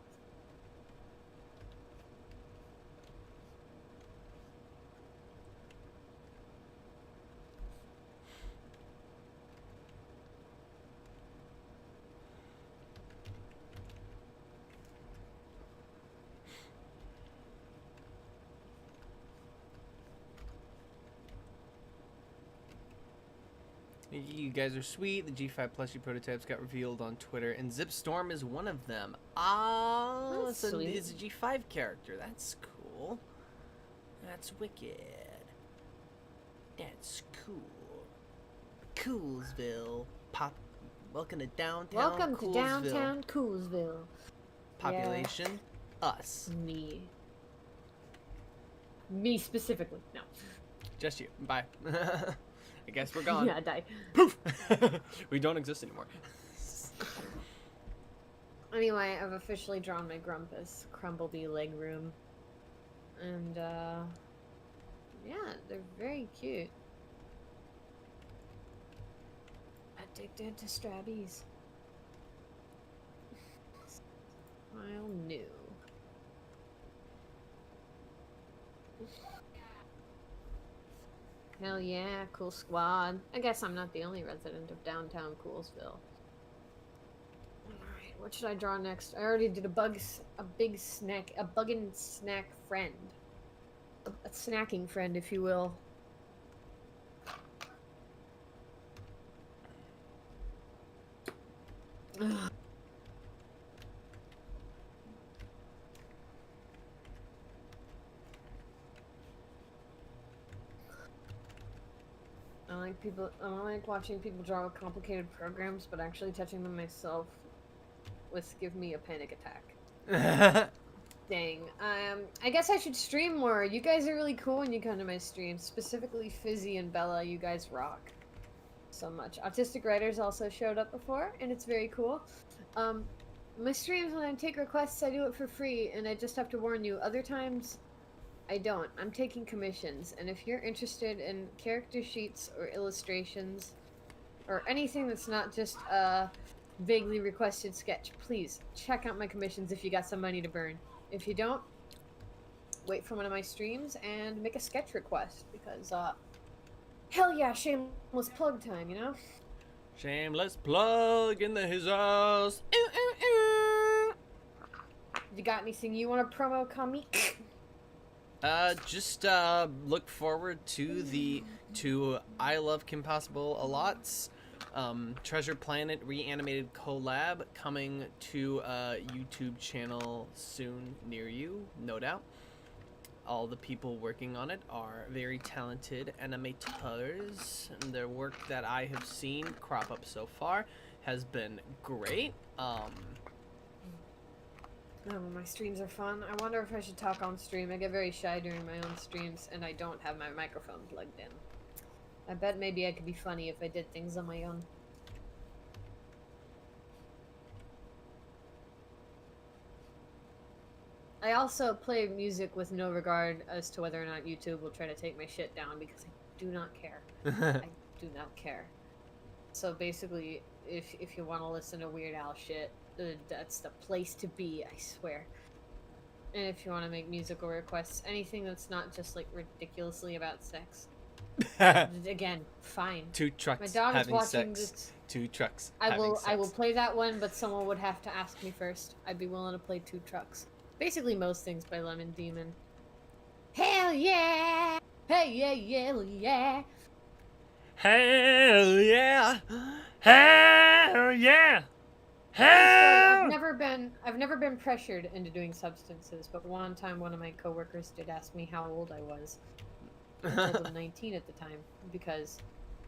You guys are sweet. The G5 plushie prototypes got revealed on Twitter, and Zipstorm is one of them. Ah, That's so sweet. it's a G5 character. That's cool. That's wicked. That's cool. Coolsville. Welcome to downtown Welcome to Coolsville. downtown Coolsville. Population, us. Me. Me specifically. No. Just you. Bye. I guess we're gone. Yeah, die. Poof! We don't exist anymore. Anyway, I've officially drawn my Grumpus Crumblebee leg room. And, yeah, they're very cute. Addicted to Strabbies. Smile new. Hell yeah, cool squad. I guess I'm not the only resident of downtown Coolsville. Alright, what should I draw next? I already did a bug and snack friend. A snacking friend, if you will. Ugh. I like watching people draw complicated programs, but actually touching them myself would give me a panic attack. Dang. I guess I should stream more. You guys are really cool when you come to my streams. Specifically Fizzy and Bella, you guys rock so much. Autistic Writers also showed up before, and it's very cool. My streams, when I take requests, I do it for free, and I just have to warn you, other times I don't. I'm taking commissions, and if you're interested in character sheets or illustrations or anything that's not just a vaguely requested sketch, please check out my commissions if you got some money to burn. If you don't, wait for one of my streams and make a sketch request, because hell yeah, shameless plug time, you know? Shameless plug in the his house. You got anything you want to promo, comic? Just look forward to I Love Kim Possible a Lot's Treasure Planet reanimated collab coming to a YouTube channel soon near you, no doubt. All the people working on it are very talented animators, and their work that I have seen crop up so far has been great. Oh, my streams are fun. I wonder if I should talk on stream. I get very shy during my own streams, and I don't have my microphone plugged in. I bet maybe I could be funny if I did things on my own. I also play music with no regard as to whether or not YouTube will try to take my shit down, because I do not care. I do not care. So basically, if you want to listen to Weird Al shit, that's the place to be, I swear. And if you want to make musical requests, anything that's not just like ridiculously about sex, again, fine. Two trucks My dog is having watching sex. this. Two trucks. I will sex. play that one, but someone would have to ask me first. I'd be willing to play Two Trucks. Basically most things by Lemon Demon. Hell yeah! Hey yeah yeah yeah! Hell yeah! Hell yeah! Hell! I've never been pressured into doing substances, but one time one of my coworkers did ask me how old I was. I told him 19 at the time, because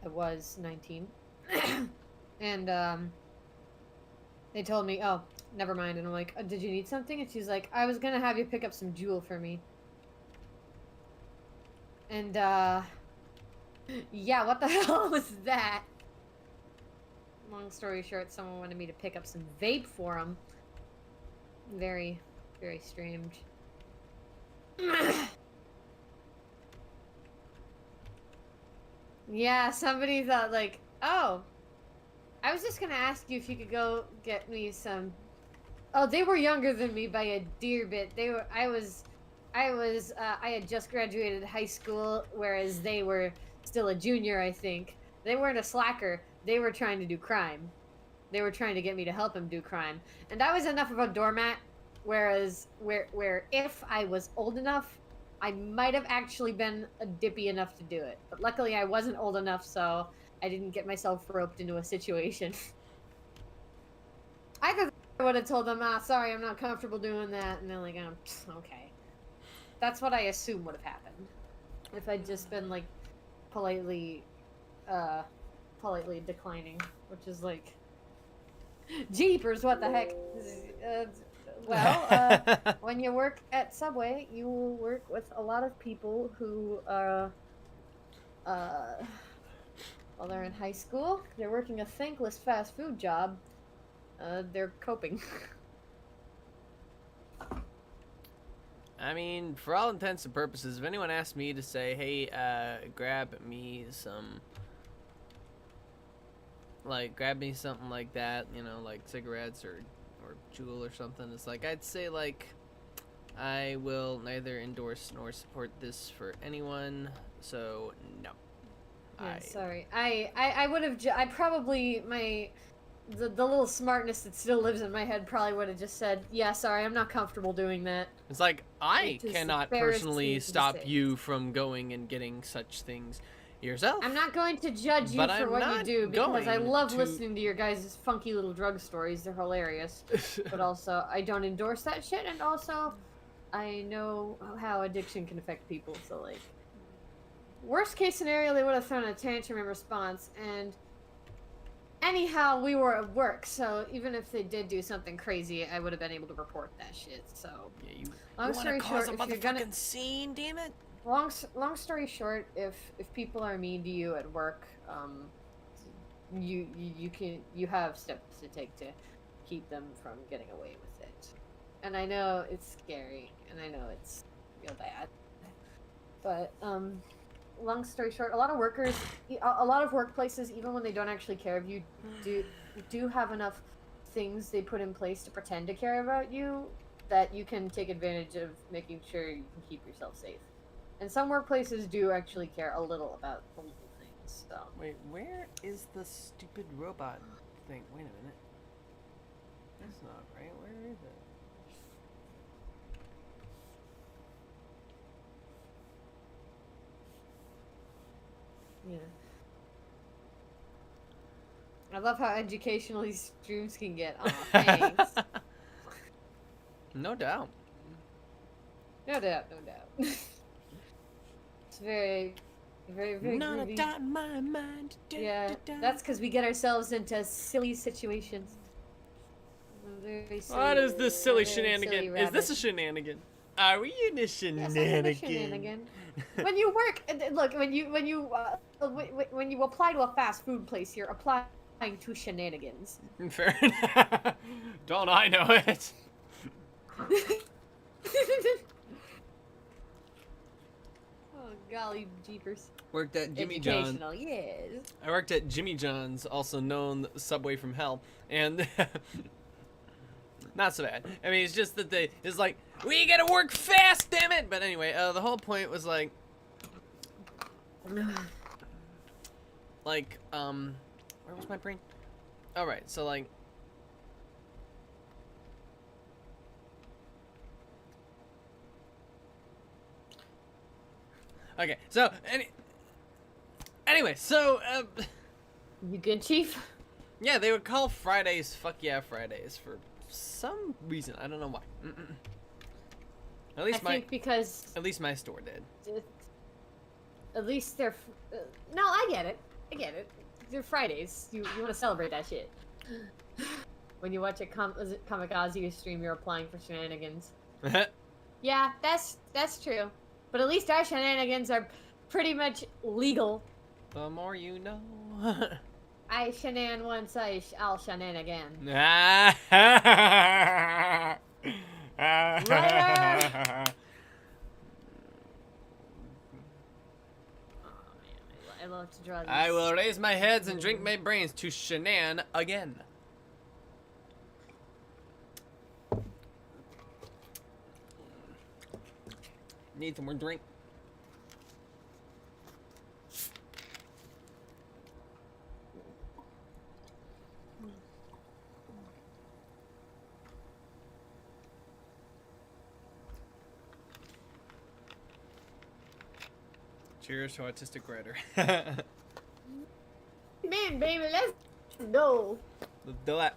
I was 19. And they told me, oh, never mind. And I'm like, oh, did you need something? And she's like, I was gonna have you pick up some Jewel for me. And yeah, what the hell was that? Long story short, someone wanted me to pick up some vape for them. Very, very strange. Yeah, somebody thought like, oh, I was just gonna ask you if you could go get me some. Oh, they were younger than me by a dear bit. I had just graduated high school, whereas they were still a junior, I think. They weren't a slacker. They were trying to do crime. They were trying to get me to help them do crime. And I was enough of a doormat, whereas where if I was old enough, I might have actually been dippy enough to do it. But luckily I wasn't old enough, so I didn't get myself roped into a situation. I would have told them, sorry, I'm not comfortable doing that. And they're like, okay. That's what I assume would have happened. If I'd just been, like, politely declining. Which is like, jeepers, what the heck? When you work at Subway, you will work with a lot of people who while they're in high school, they're working a thankless fast food job. They're coping. I mean, for all intents and purposes, if anyone asked me to say, hey, grab me something like that, you know, like cigarettes or Juul or something, it's like, I'd say, like, I will neither endorse nor support this for anyone, so no. Yeah, sorry. I would have. I probably the little smartness that still lives in my head probably would have just said, "Yeah, sorry, I'm not comfortable doing that." It's like I just cannot embarrassed personally me to stop say. you from going and getting such things yourself. I'm not going to judge you But for I'm what you not do because I going love to- listening to your guys' funky little drug stories. They're hilarious. But also, I don't endorse that shit, and also, I know how addiction can affect people. So like, worst case scenario, they would have thrown a tantrum in response, and anyhow, we were at work, so even if they did do something crazy, I would have been able to report that shit. So, Yeah, you long wanna story cause short, a if you're gonna motherfucking scene, damn it. long story short, if people are mean to you at work, you have steps to take to keep them from getting away with it. And I know it's scary, and I know it's real bad, but long story short, a lot of workplaces, even when they don't actually care if you do have enough things they put in place to pretend to care about you that you can take advantage of making sure you can keep yourself safe. And some workplaces do actually care a little about the little things. So Wait, where is the stupid robot thing? Wait a minute. That's not right. Where is it? yeah. I love how educational these streams can get. Aw, thanks. No doubt. No doubt, no doubt. It's very, very, very Not a groovy. doubt in my mind. Yeah, that's because we get ourselves into silly situations. Very silly, What is this silly very shenanigan? silly Is this a rabbit. shenanigan? Are we in a Yes, I'm in a shenanigan? shenanigan. When you work, look, when you apply to a fast food place, you're applying to shenanigans. Fair enough. Don't I know it? Oh golly jeepers! Worked at Jimmy John's. Educational, yes. I worked at Jimmy John's, also known Subway from Hell, and not so bad. I mean, it's just that it's like, we gotta work fast, damn it! But anyway, the whole point was like, where was my brain? All right, so like, okay, so anyway, so You good, Chief? yeah, they would call Fridays "Fuck Yeah Fridays" for some reason. I don't know why. At least I think because at least my store did. at least they're. No, I get it. I get it. They're Fridays. You want to celebrate that shit. When you watch a Kamikaze stream, you're applying for shenanigans. Yeah, that's true. But at least our shenanigans are pretty much legal. The more you know. I shenan once, I'll shenan again. I love to draw these. I will raise my heads and drink my brains to shenan again. Need some more drink. Cheers to Autistic Writer. Man, baby, let's go. Let's do it.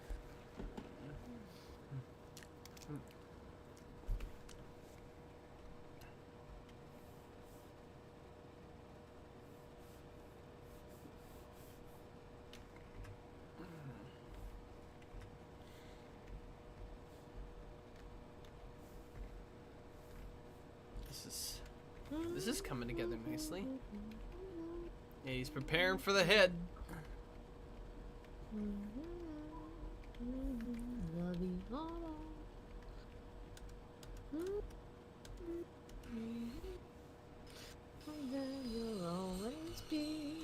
This is coming together nicely. Yeah, he's preparing for the hit. You'll always be,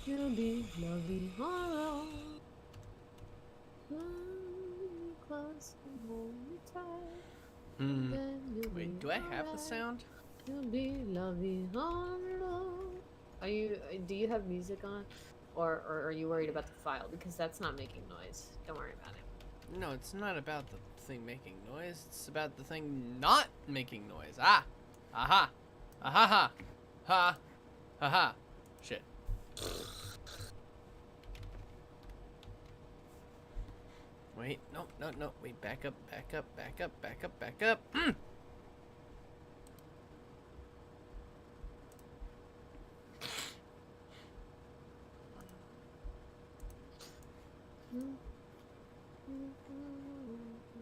you'll be lovely all close and hold me tight. Wait, do I have the sound? Are you? Do you have music on, or are you worried about the file? Because that's not making noise. Don't worry about it. No, it's not about the thing making noise. It's about the thing not making noise. Ah! Aha! Aha ha! Ha! Ha ha! Shit. Wait, no, no, no. Wait, back up, back up, back up, back up, back up.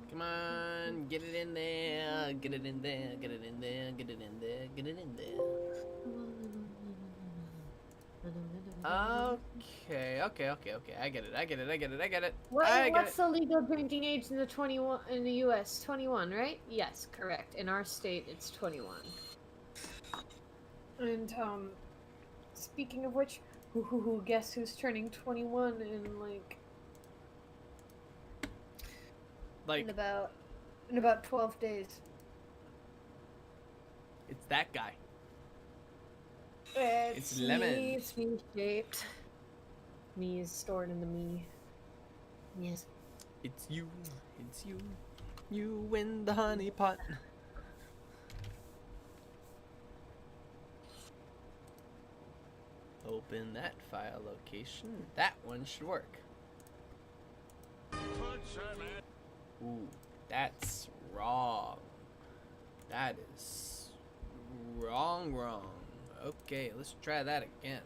Come on, get it in there, get it in there, get it in there, get it in there, get it in there. Okay, okay, okay, okay. I get it. I get it. I get it. I get it. What's the legal drinking age in the U.S.? 21, right? Yes, correct. In our state, it's 21. And speaking of which, guess who's turning 21 in about 12 days? It's that guy. It's Lemon. Me, it's me shaped. Me is stored in the me. Yes. It's you. It's you. You win the honey pot. Open that file location. That one should work. Ooh, that's wrong. That is wrong. Okay, let's try that again.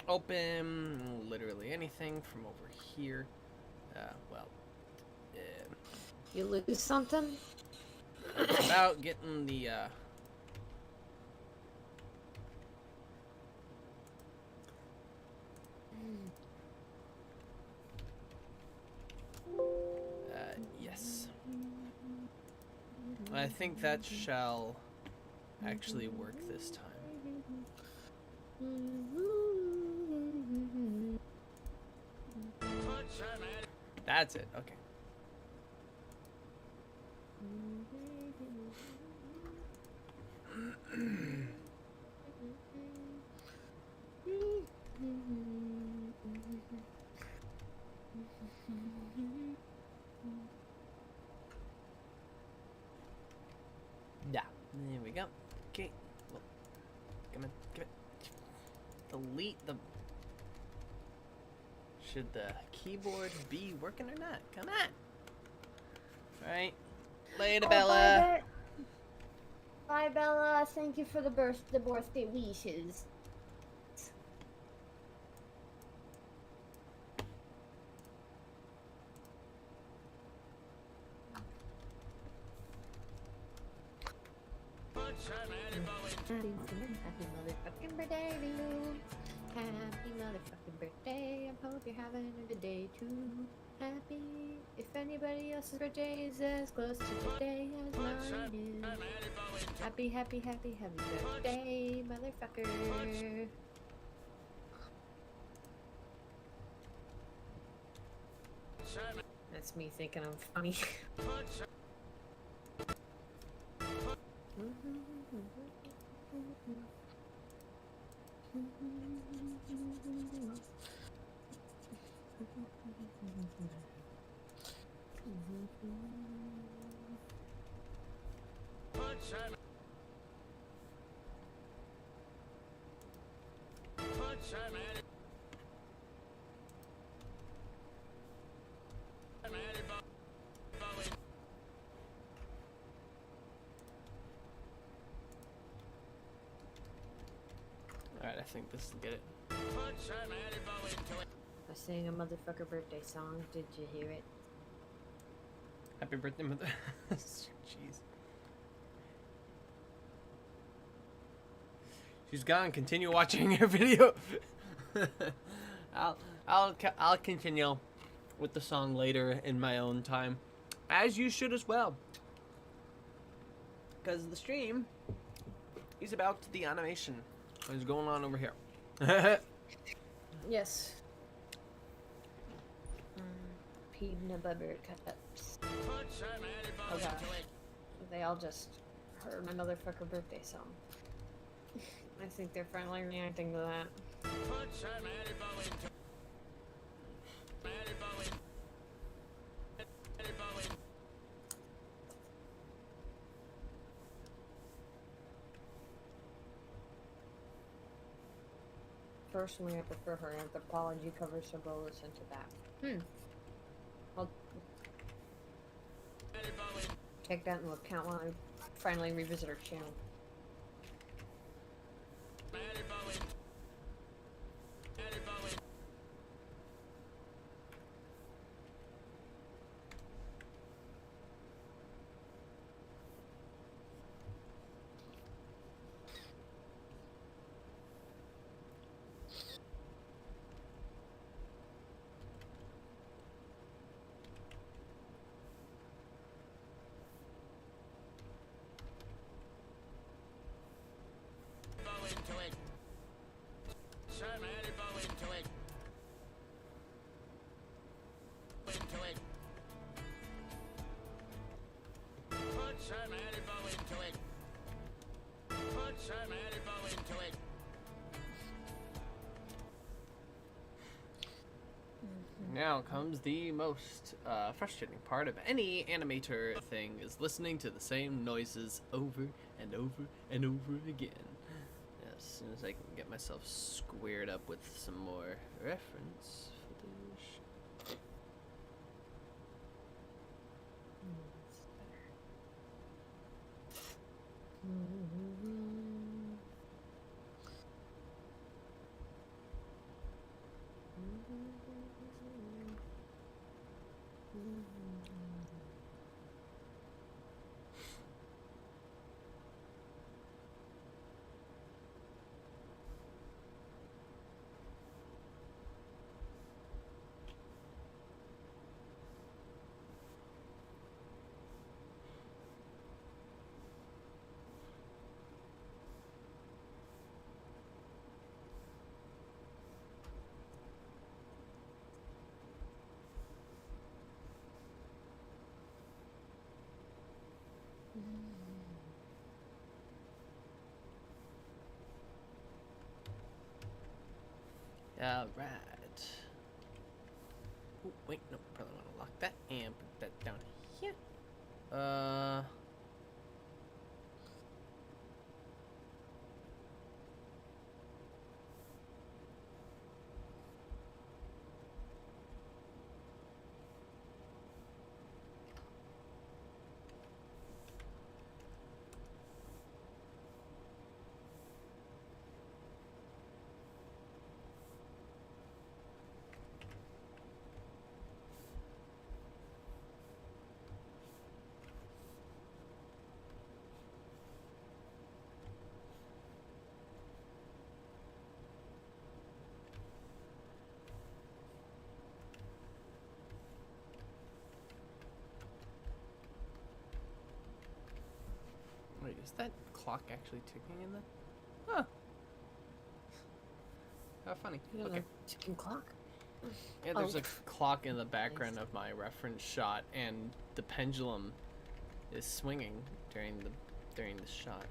Open literally anything from over here. You lose something? It's about getting the yes. I think that shall actually work this time. That's it. Okay. Yeah, there we go. Okay, well, come on, give it. Delete the. Should the keyboard be working or not? Come on. All right, later, Bella. Bye, Bella. Thank you for the birthday wishes. Happy motherfucking birthday to you. Happy motherfucking birthday. I hope you're having a good day too. Happy. If anybody else's birthday is as close to today as mine is. Happy birthday, motherfucker. That's me thinking I'm funny. Alright, I think this will get it. I sang a motherfucker birthday song. Did you hear it? Happy birthday, mother. Jeez. She's gone. Continue watching her video. I'll continue with the song later in my own time, as you should as well, because the stream is about the animation that is going on over here. Yes. peanut butter cups. Okay. They all just heard my motherfucker birthday song. I think they're finally reacting to that. Personally, I prefer her anthropology cover, so go listen to that. I'll take that into account when I finally revisit her channel. Now comes the most frustrating part of any animator thing, is listening to the same noises over and over and over again. As soon as I can get myself squared up with some more reference footage. Alright. Oh, wait, no, probably want to lock that and put that down here. Wait, is that clock actually ticking in there? Huh. How funny. Okay. Ticking clock. Yeah, there's a clock in the background of my reference shot, and the pendulum is swinging during the shot.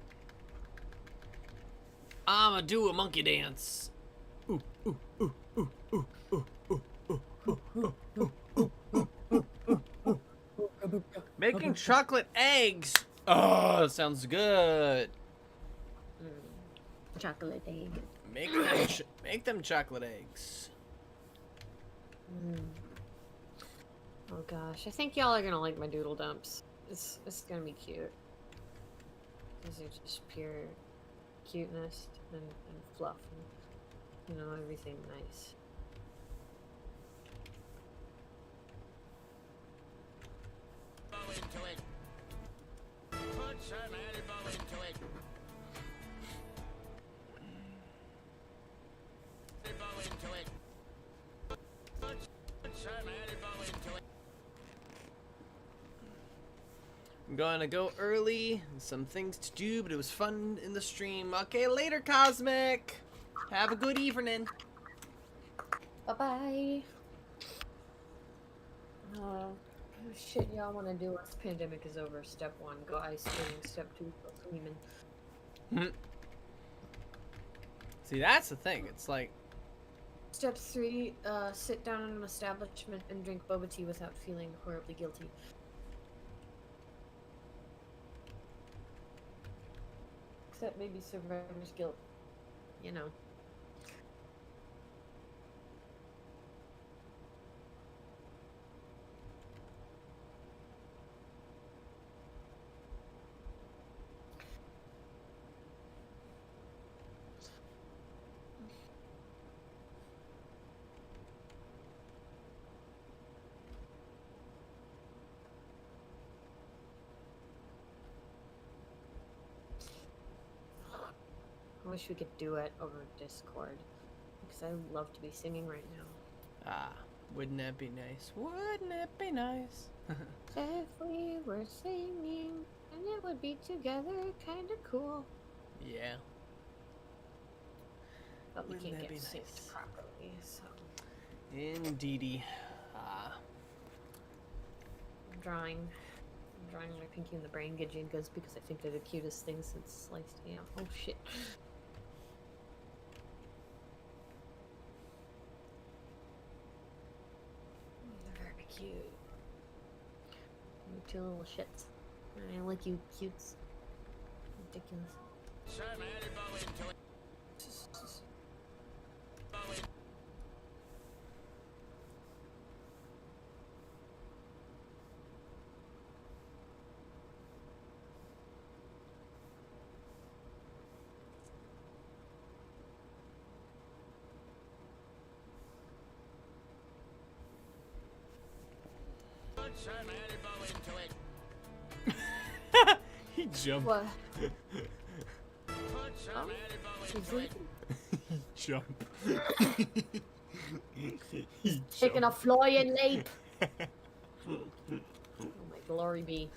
I'ma do a monkey dance. Ooh, ooh, ooh, ooh, ooh, ooh, ooh, ooh, ooh, ooh, ooh, ooh, ooh, ooh, ooh. Making chocolate eggs. Oh, that sounds good. Chocolate egg. Make them chocolate eggs. Oh gosh, I think y'all are gonna like my doodle dumps. It's gonna be cute. These are just pure cuteness and fluff and, you know, everything nice. I'm gonna go early. Some things to do, but it was fun in the stream. Okay, later, Cosmic. Have a good evening. Bye-bye. Shit y'all want to do once the pandemic is over. Step 1, go ice skating. Step 2, go swimming. See, that's the thing. It's like, Step 3, sit down in an establishment and drink boba tea without feeling horribly guilty. Except maybe survivor's guilt. You know. I wish we could do it over Discord. Because I love to be singing right now. wouldn't that be nice? Wouldn't it be nice? If we were singing, and it would be together, kinda cool. Yeah. But we Wouldn't can't that get be synced nice? properly, so... Indeedy. I'm drawing my Pinky and the Brain Gajinkas because I think they're the cutest things since sliced ham. Oh shit. They're very cute. You two little shits. I like you cutes. Ridiculous. He jumped. What? Oh, he's leaving. He jumped. He Taking a jumped. flying leap. Oh my glory be.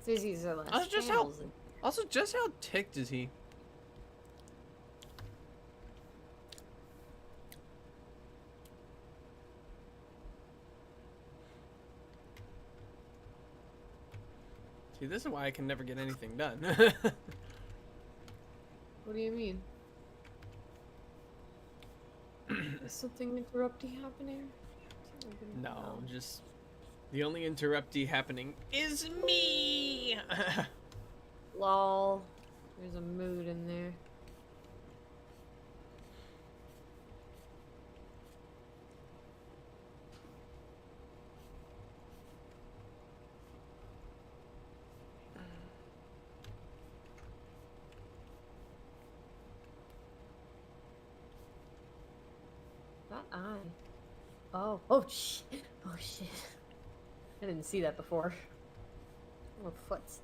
Fizzies are less Also, just how candles and- also just how ticked is he? See, this is why I can never get anything done. What do you mean? Is something interrupty happening? No, just the only interruptee happening is me. Lol. There's a mood in there. That eye. Oh. Oh shit. Oh shit. I didn't see that before. Oh, foots.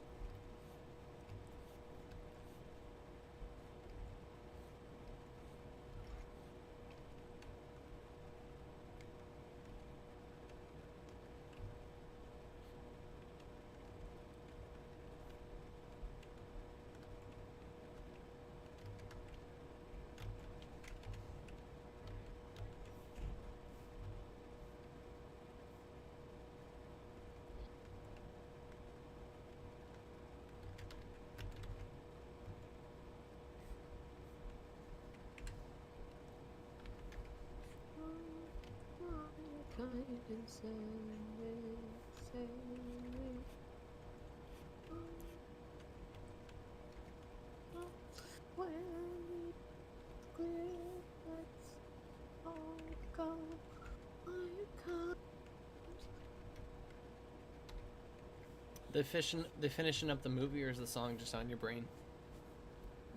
They finishing up the movie, or is the song just on your brain?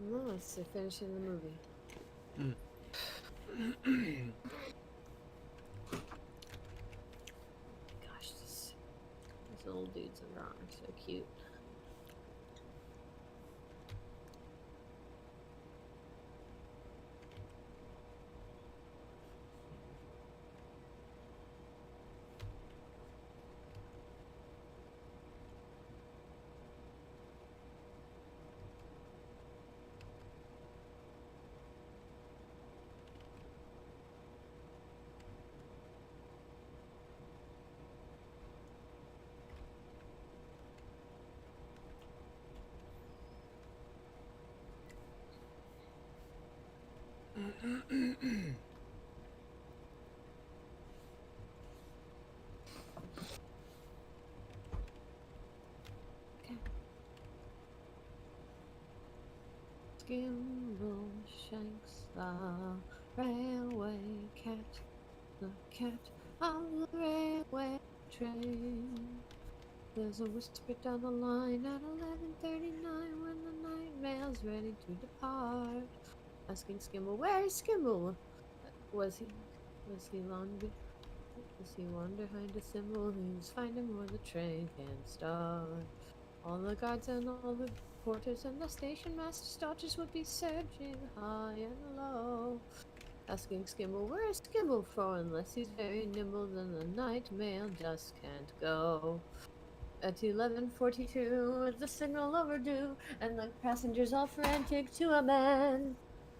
No, it's finishing the movie. Gosh, these little dudes I'm drawing are so cute. Skimble Shanks, the railway cat, the cat of the railway train. There's a whisper down the line at 11:39 when the night mail's ready to depart. Asking Skimble, where is Skimble? Was he long? Does he wander behind a symbol? Who's find him where the train can start? All the guards and all the porters and the station master's daughters would be searching high and low, asking Skimble, where is Skimble? For unless he's very nimble, then the night mail just can't go. At 11:42, the signal overdue, and the passengers all frantic to a man.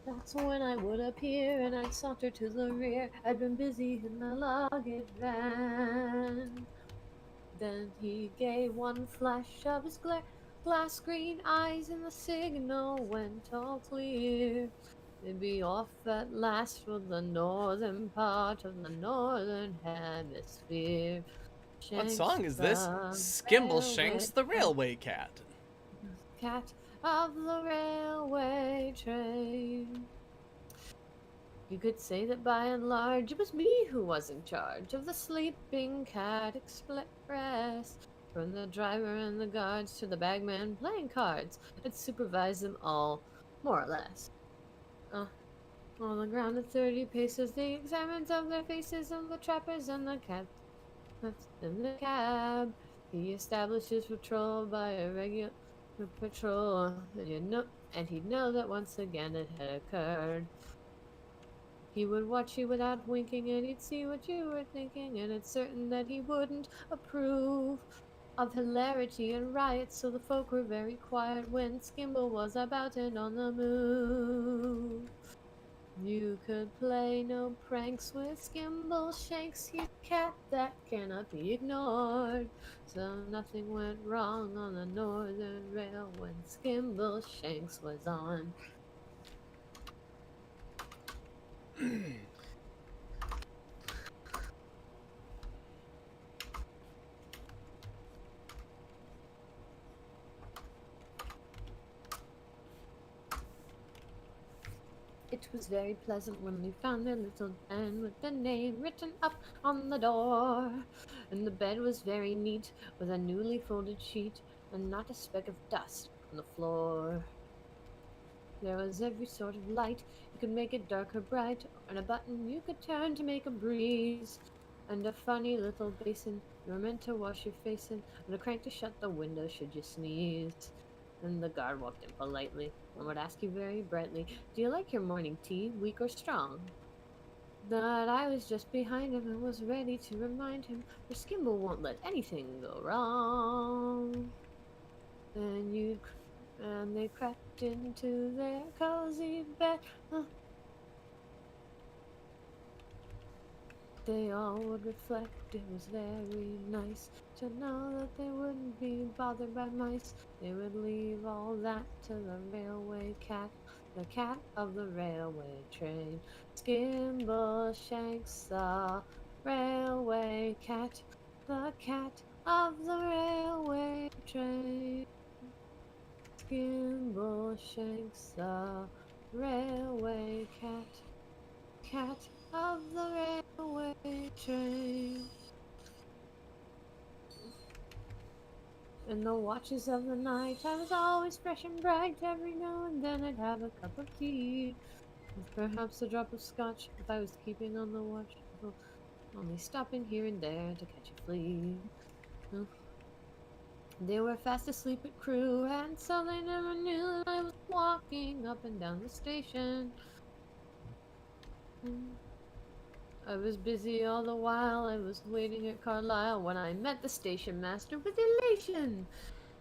That's when I would appear, and I'd saunter to the rear. I'd been busy in the luggage van. Then he gave one flash of his glass green eyes, and the signal went all clear. They'd be off at last for the northern part of the northern hemisphere. What song is this? Skimble Shanks the Railway Cat. Cat of the railway train. You could say that by and large it was me who was in charge of the sleeping cat express. From the driver and the guards to the bagman playing cards, I'd supervise them all, more or less. On the ground at 30 paces, the examines of their faces and the trappers and the cats in the cab. He established his patrol by a regular patrol, and he'd know that once again it had occurred. He would watch you without winking, and he'd see what you were thinking, and it's certain that he wouldn't approve of hilarity and riots, so the folk were very quiet when Skimble was about and on the move. You could play no pranks with Skimble Shanks, he's a cat that cannot be ignored. So nothing went wrong on the Northern Rail when Skimble Shanks was on. It was very pleasant when we found their little den with the name written up on the door. And the bed was very neat with a newly folded sheet and not a speck of dust on the floor. There was every sort of light. You could make it dark or bright, and a button you could turn to make a breeze. And a funny little basin you were meant to wash your face in, and a crank to shut the window should you sneeze. And the guard walked in politely and would ask you very brightly, do you like your morning tea, weak or strong? That I was just behind him and was ready to remind him, for Skimble won't let anything go wrong. And they crept into their cozy bed. They all would reflect it was very nice to know that they wouldn't be bothered by mice. They would leave all that to the railway cat, the cat of the railway train. Skimble Shanks, the railway cat, the cat of the railway train. Skimble Shanks, the railway cat, cat of the railway train. In the watches of the night, I was always fresh and bright. Every now and then I'd have a cup of tea, with perhaps a drop of scotch if I was keeping on the watch, only stopping here and there to catch a flea. They were fast asleep at crew, and so they never knew that I was walking up and down the station. I was busy all the while. I was waiting at Carlisle when I met the station master with elation.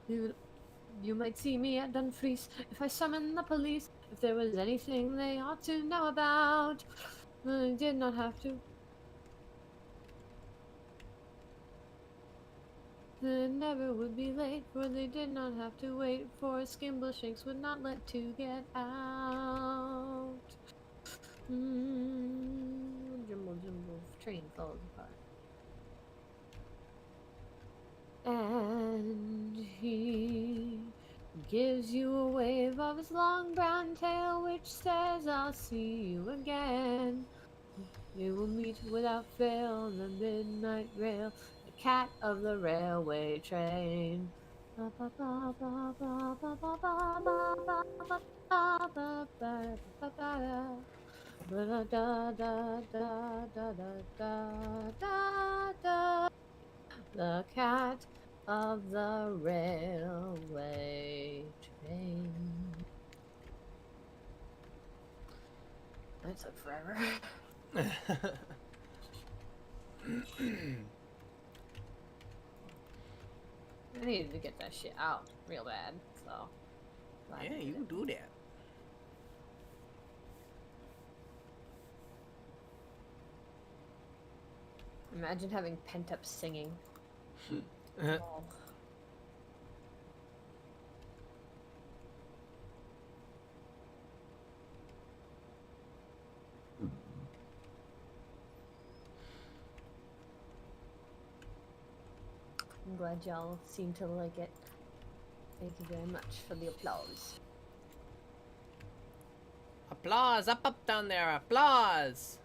You might see me at Dumfries if I summoned the police, if there was anything they ought to know about. I did not have to. They never would be late, for they did not have to wait, for Skimble Shanks would not let two get out. train falls apart. And he gives you a wave of his long brown tail, which says, I'll see you again. We will meet without fail on the midnight rail, the cat of the railway train. The cat of the railway train. That took forever. I needed to get that shit out real bad, so. Yeah, you can do that. Imagine having pent up singing. Uh-huh. Oh. I'm glad y'all seem to like it. Thank you very much for the applause. Applause, up, down there, applause.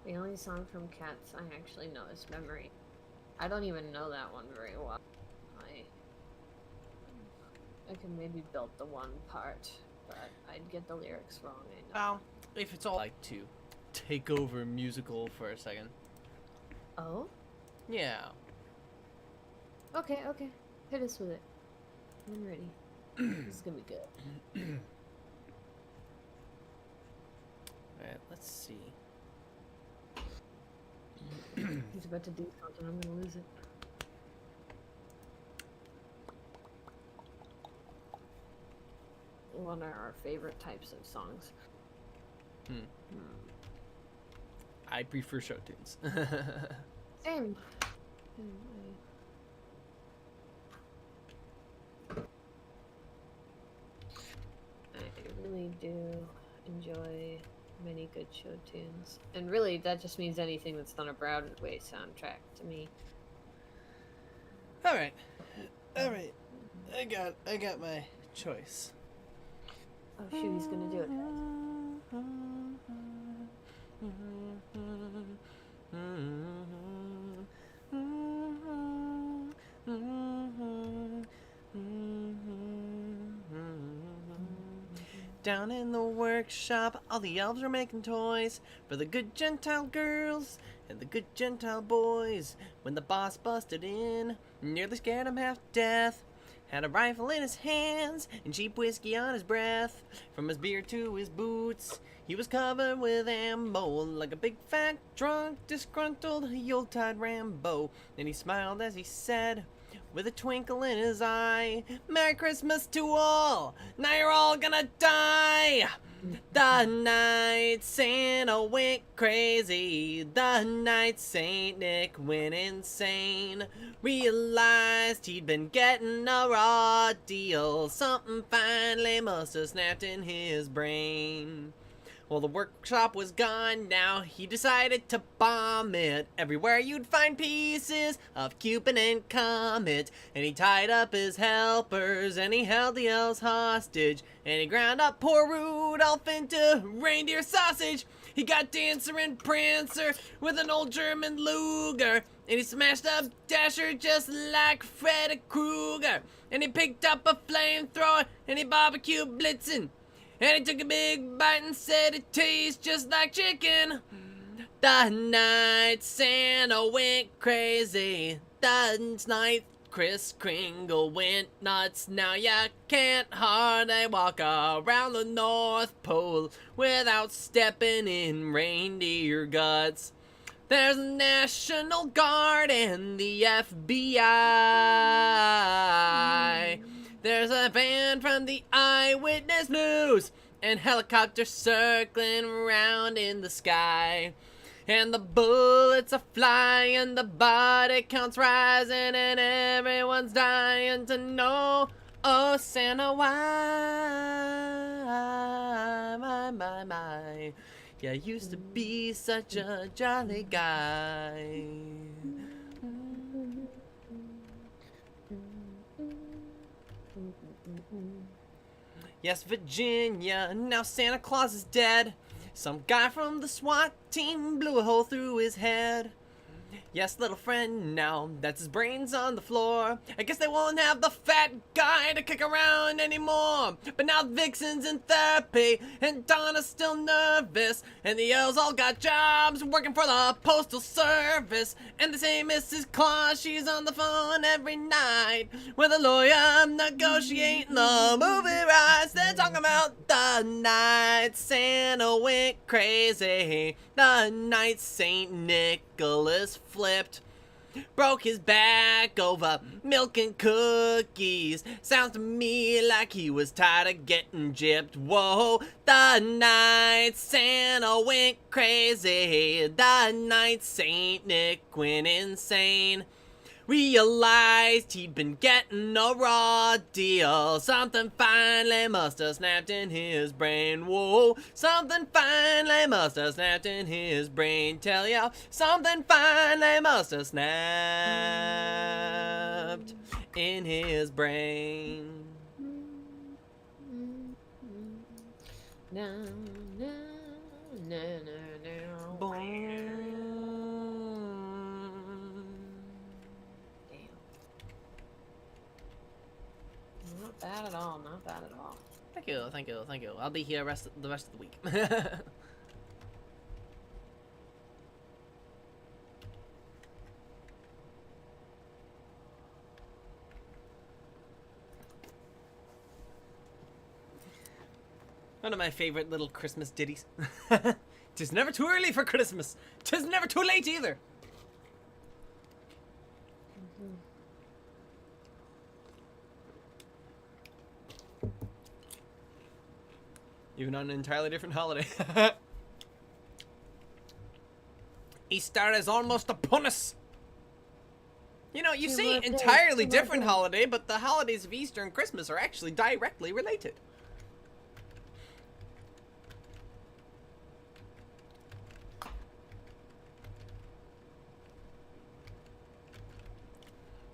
The only song from Cats I actually know is Memory. I don't even know that one very well. I can maybe build the one part, but I'd get the lyrics wrong, I know. Well, if it's all like to take over musical for a second. Oh? Yeah. Okay, okay. Hit us with it. I'm ready. This is gonna be good. Alright, let's see. He's about to do something, I'm gonna lose it. One of our favorite types of songs. I prefer show tunes. Same. I really do enjoy many good show tunes. And really, that just means anything that's on a Broadway soundtrack to me. Alright. Alright. I got my choice. Oh shoot, he's gonna do it. Down in the workshop, all the elves were making toys for the good Gentile girls and the good Gentile boys. When the boss busted in, nearly scared him half to death. Had a rifle in his hands and cheap whiskey on his breath. From his beard to his boots, he was covered with ammo, like a big fat drunk, disgruntled Yuletide Rambo. And he smiled as he said, with a twinkle in his eye, Merry Christmas to all, now you're all gonna die. The night Santa went crazy, the night Saint Nick went insane. Realized he'd been getting a raw deal, something finally must have snapped in his brain. Well, the workshop was gone now, he decided to bomb it. Everywhere you'd find pieces of Cupid and Comet. And he tied up his helpers, and he held the elves hostage. And he ground up poor Rudolph into reindeer sausage. He got Dancer and Prancer with an old German Luger. And he smashed up Dasher just like Freddy Krueger. And he picked up a flamethrower, and he barbecued Blitzen. And he took a big bite and said it tastes just like chicken. The night Santa went crazy. The night Kris Kringle went nuts. Now you can't hardly walk around the North Pole without stepping in reindeer guts. There's a National Guard and the FBI. There's a band from the Eyewitness News and helicopters circling around in the sky. And the bullets are flying, the body count's rising, and everyone's dying to know, oh Santa, why, my, you used to be such a jolly guy. Yes, Virginia, now Santa Claus is dead. Some guy from the SWAT team blew a hole through his head. Yes, little friend, now that's his brains on the floor. I guess they won't have the fat guy to kick around anymore. But now Vixen's in therapy, and Donna's still nervous. And the elves all got jobs working for the Postal Service. And the same Mrs. Claus, she's on the phone every night with a lawyer negotiating the movie rights. They're talking about the night Santa went crazy, the night St. Nicholas flipped, broke his back over milk and cookies. Sounds to me like he was tired of getting gypped. Whoa, the night Santa went crazy, the night Saint Nick went insane. Realized he'd been getting a raw deal. Something finally must have snapped in his brain. Whoa, something finally must have snapped in his brain. Tell ya, something finally must have snapped in his brain. No, no, no, no, no. Boom. Not bad at all, not bad at all. Thank you, thank you, thank you. I'll be here the rest of the week. One of my favorite little Christmas ditties. 'Tis never too early for Christmas. 'Tis never too late either. Even on an entirely different holiday. Easter is almost upon us. You know, you say entirely different holiday, but the holidays of Easter and Christmas are actually directly related.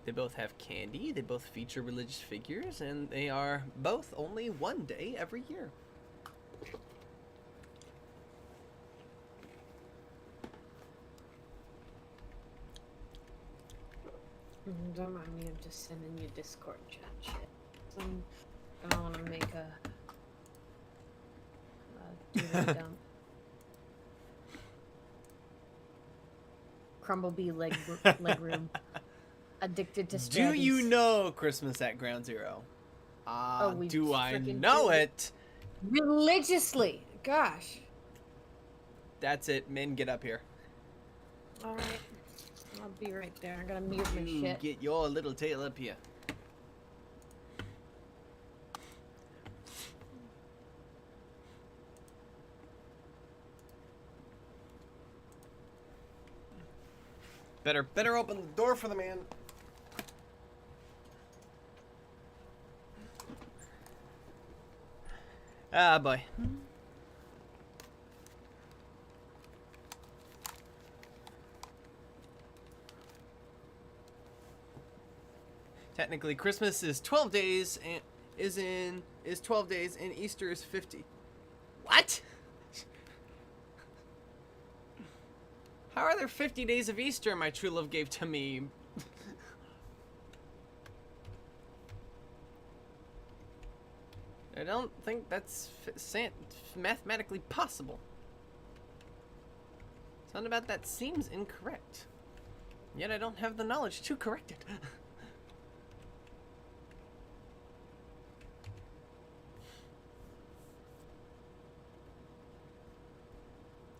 They both have candy, they both feature religious figures, and they are both only one day every year. Don't mind me, I'm just sending you Discord chat shit. So I'm gonna wanna make a doodle dump. Crumblebee leg room. Addicted to Do you know Christmas at Ground Zero? Do I know it? Religiously. Gosh. That's it. Men, get up here. Alright. I'll be right there. I gotta mute my shit. Get your little tail up here. Better open the door for the man. Ah, boy. Technically, Christmas is 12 days and is 12 days and Easter is 50. What? How are there 50 days of Easter my true love gave to me? I don't think that's mathematically possible. Something about that seems incorrect. Yet I don't have the knowledge to correct it.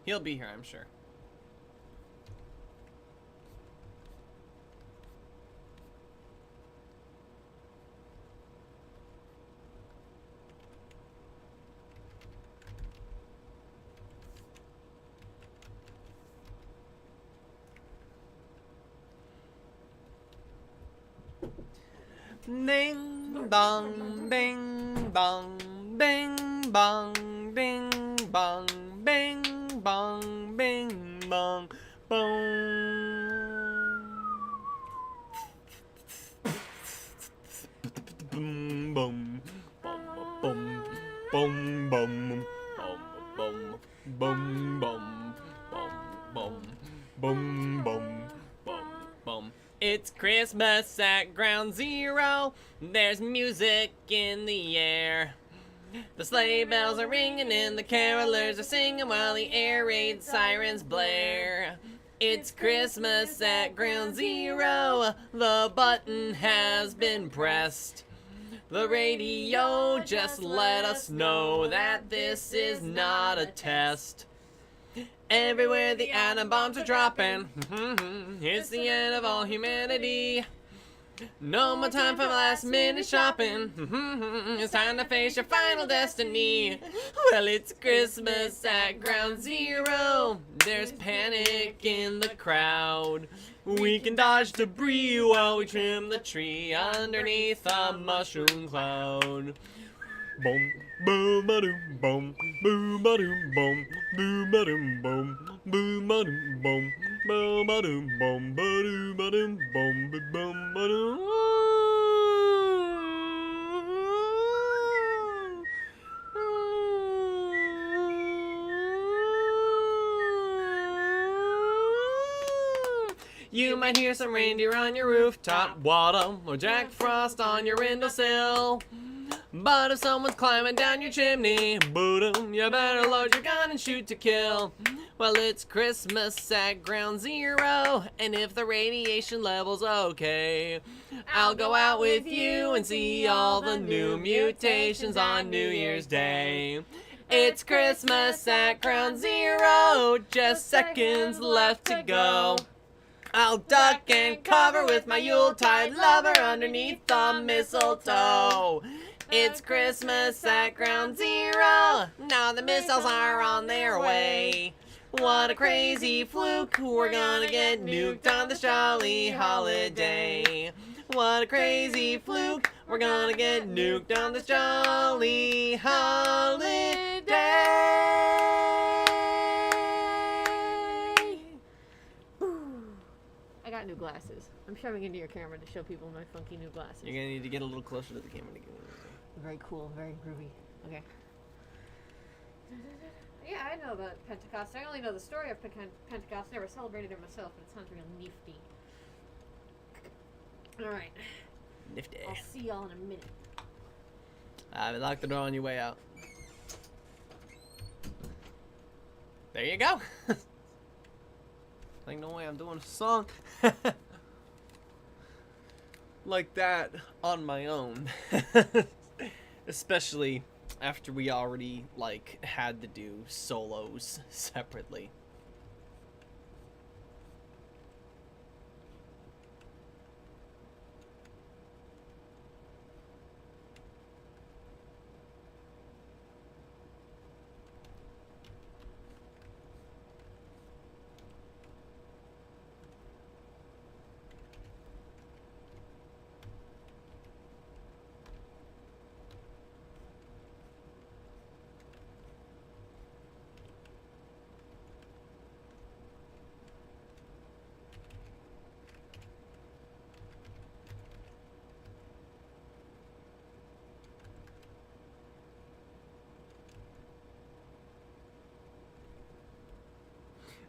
He'll be here, I'm sure. Ding dong, ding dong, ding bong, ding bong, bing bong, bing bong, boom, boom, boom, boom, boom, boom, boom, boom, boom, boom, boom, boom, boom, boom. It's Christmas at Ground Zero. There's music in the air. The sleigh bells are ringing and the carolers are singing while the air raid sirens blare. It's Christmas at Ground Zero. The button has been pressed. The radio just let us know that this is not a test. Everywhere the atom bombs are dropping, it's the end of all humanity. No more time for last minute shopping, it's time to face your final destiny. Well, it's Christmas at Ground Zero. There's panic in the crowd. We can dodge debris while we trim the tree underneath a mushroom cloud. Boom, boom, ba-doom, boom, boom, ba-doom, boom, boom, ba-doom, boom, boom, ba-doom, boom, boom, ba-doom, boom, ba-doom, ba-doom, boom, boom, ba-doom. You might hear some reindeer on your rooftop, Waddle, or Jack Frost on your windowsill. But if someone's climbing down your chimney, boom, you better load your gun and shoot to kill. Well, it's Christmas at Ground Zero, and if the radiation level's okay, I'll go out with you and see all the new mutations on New Year's Day. It's Christmas at Ground Zero, just seconds left to go. I'll duck and cover with my Yuletide lover underneath the mistletoe. It's Christmas at Ground Zero. Now the missiles are on their way. What a crazy fluke. We're gonna get nuked on this jolly holiday. What a crazy fluke. We're gonna get nuked on this jolly holiday. I got new glasses. I'm shoving into your camera to show people my funky new glasses. You're gonna need to get a little closer to the camera to get it. Very cool, very groovy. Okay. Yeah, I know about Pentecost. I only know the story of Pentecost. Never celebrated it myself, but it sounds real nifty. Alright. Nifty. I'll see y'all in a minute. Lock the door on your way out. There you go. Like, no way I'm doing a song like that on my own. Especially after we already, like, had to do solos separately.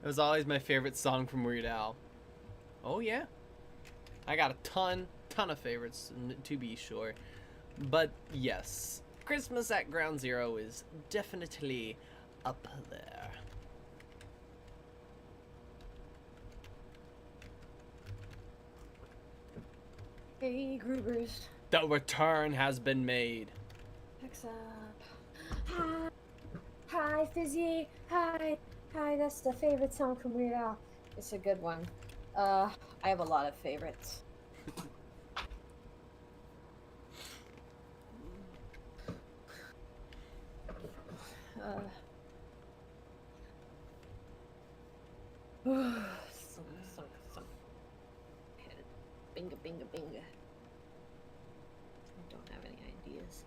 It was always my favorite song from Weird Al. Oh yeah, I got a ton of favorites, to be sure. But yes, Christmas at Ground Zero is definitely up there. Hey, Groovers. The return has been made. Picks up. Hi, Fizzy. Hi. Hi, that's the favorite song from Weird Al. It's a good one. I have a lot of favorites. Uh, some. Binga, binga, binga. I don't have any ideas.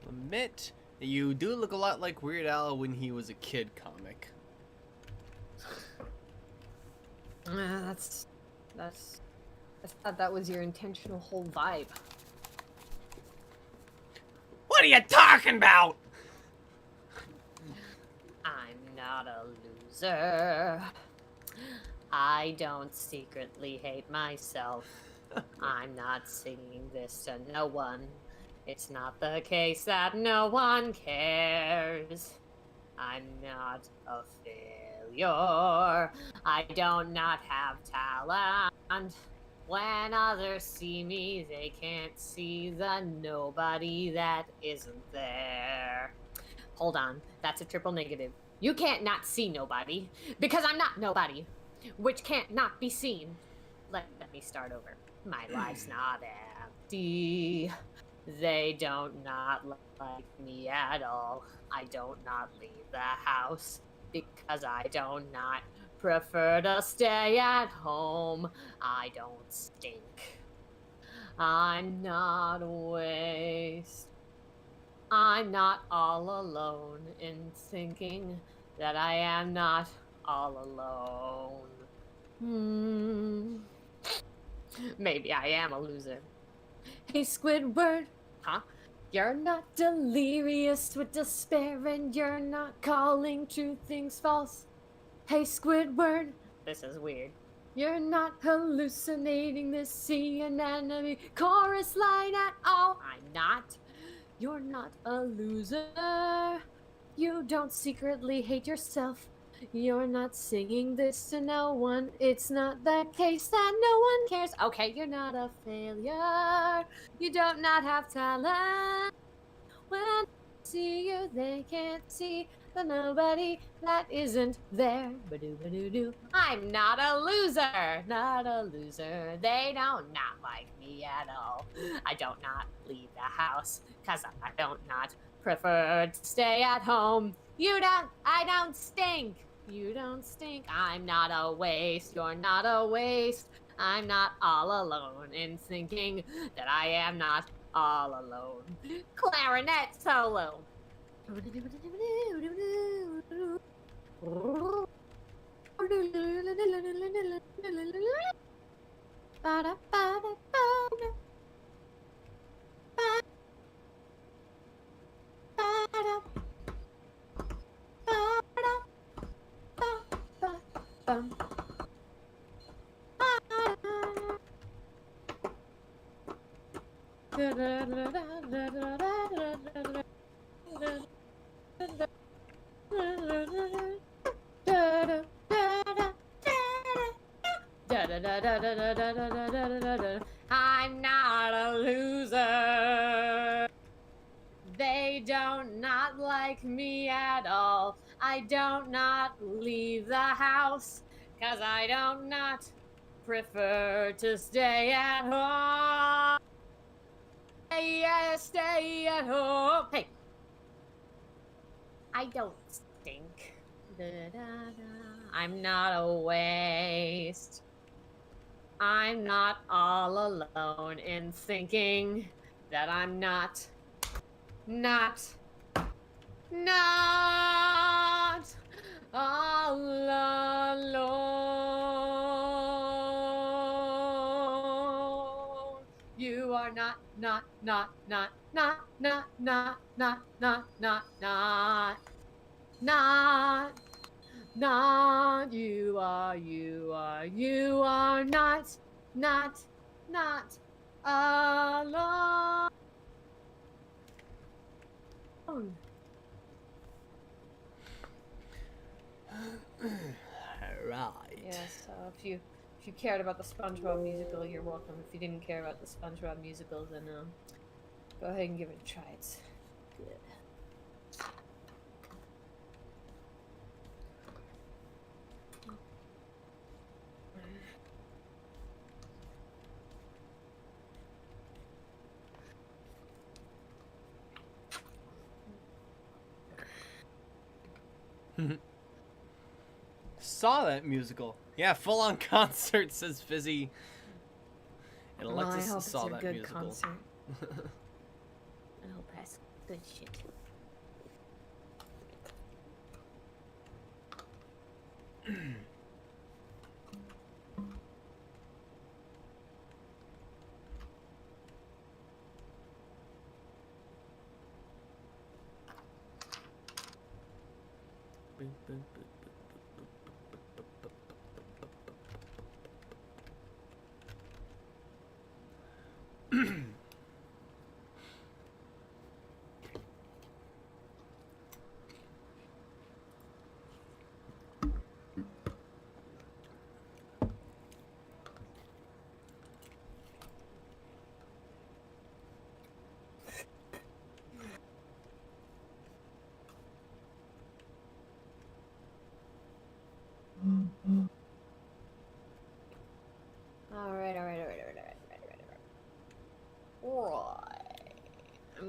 Admit that you do look a lot like Weird Al when he was a kid comic. That's. I thought that was your intentional whole vibe. What are you talking about? I'm not a loser. I don't secretly hate myself. I'm not singing this to no one. It's not the case that no one cares. I'm not a failure. I don't not have talent. When others see me, they can't see the nobody that isn't there. Hold on, that's a triple negative. You can't not see nobody, because I'm not nobody, which can't not be seen. Let me start over. My life's not empty. They don't not like me at all. I don't not leave the house, because I don't not prefer to stay at home. I don't stink. I'm not a waste. I'm not all alone in thinking that I am not all alone. Maybe I am a loser. Hey, Squidward, huh? You're not delirious with despair, and you're not calling true things false. Hey, Squidward, this is weird. You're not hallucinating this sea anemone chorus line at all. I'm not. You're not a loser. You don't secretly hate yourself. You're not singing this to no one. It's not the case that no one cares. Okay, you're not a failure. You don't not have talent. When I see you, they can't see the nobody that isn't there. Ba-doo-ba-doo-doo. I'm not a loser. Not a loser. They don't not like me at all. I don't not leave the house, 'cause I don't not prefer to stay at home. I don't stink. You don't stink. I'm not a waste. You're not a waste. I'm not all alone in thinking that I am not all alone. Clarinet solo. I'm not a loser. They don't not like me at all. I don't not leave the house, 'cause I don't not prefer to stay at home. Yeah, stay at home. Hey, I don't stink. I'm not a waste. I'm not all alone in thinking that I'm not all alone. You are not, you are not, Alone. Right. Yeah, so if you cared about the SpongeBob musical, you're welcome. If you didn't care about the SpongeBob musical, then go ahead and give it a try. It's good. Saw that musical. Yeah, full on concert, says Fizzy. And Well, I Alexis hope saw it's a that good musical. concert. I hope that's good shit.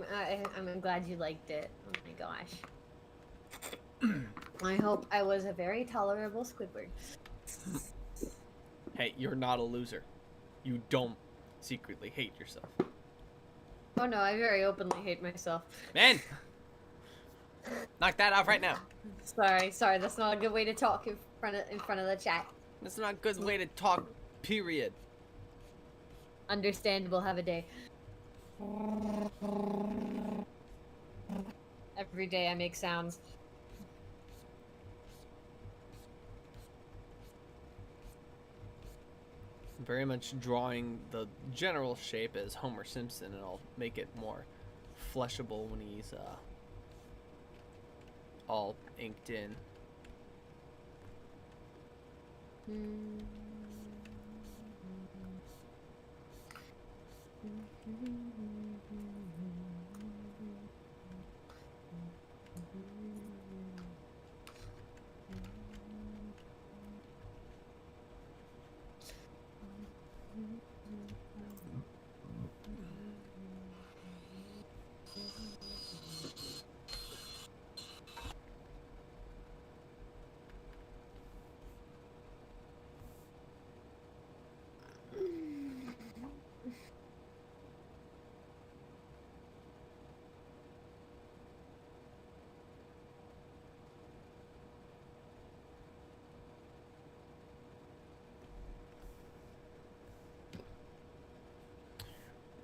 Alright. I'm glad you liked it. Oh my gosh. I hope I was a very tolerable Squidward. Hey, you're not a loser. You don't secretly hate yourself. Oh no, I very openly hate myself. Man! Knock that off right now. Sorry, that's not a good way to talk in front of the chat. That's not a good way to talk, period. Understandable, have a day. Every day I make sounds. Very much drawing the general shape as Homer Simpson, and I'll make it more fleshable when he's all inked in.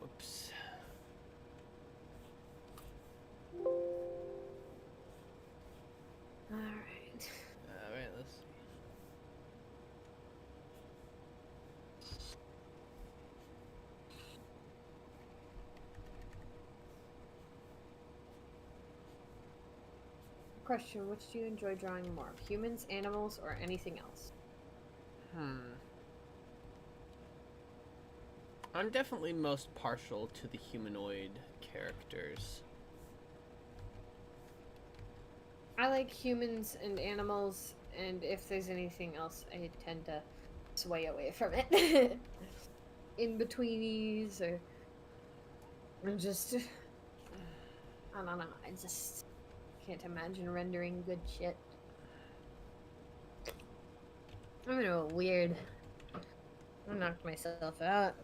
Whoops. Alright. Alright, let's see. Question, which do you enjoy drawing more? Humans, animals, or anything else? I'm definitely most partial to the humanoid characters. I like humans and animals, and if there's anything else, I tend to sway away from it. In-betweenies, or just... I don't know, I just can't imagine rendering good shit. I'm in a weird... I knocked myself out.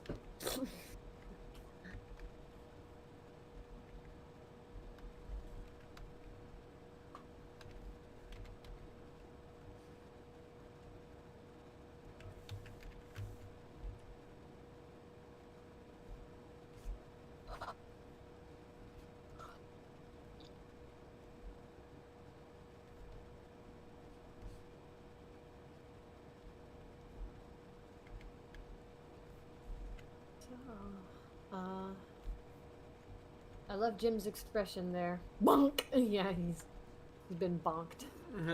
I love Jim's expression there. Bonk! Yeah, he's been bonked. I'm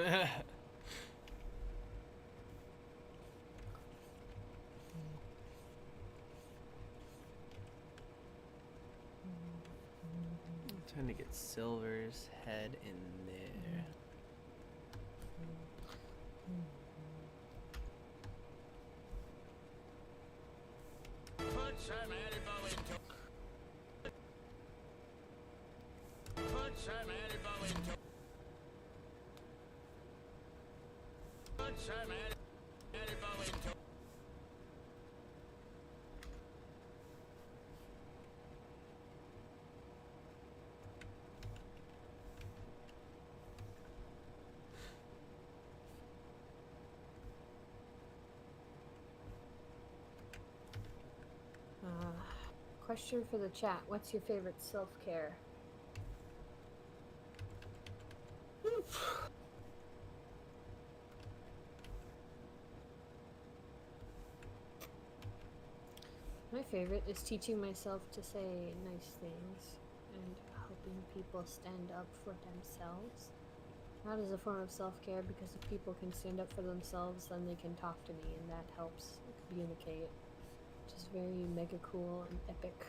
trying to get Silver's head in there. Put some elbow into it. Put some elbow into it. Put some elbow into it. Question for the chat. What's your favorite self-care? My favorite is teaching myself to say nice things and helping people stand up for themselves. That is a form of self-care because if people can stand up for themselves, then they can talk to me, and that helps communicate. Which is very mega cool and epic.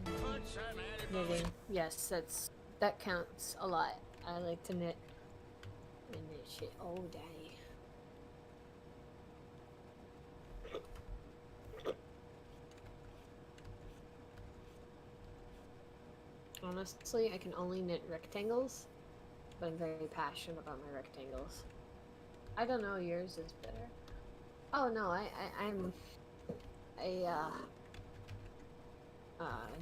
Put some elbow Knitting. Yes, that counts a lot. I like to knit and knit shit all day. Honestly, I can only knit rectangles, but I'm very passionate about my rectangles. I don't know, yours is better. Oh no,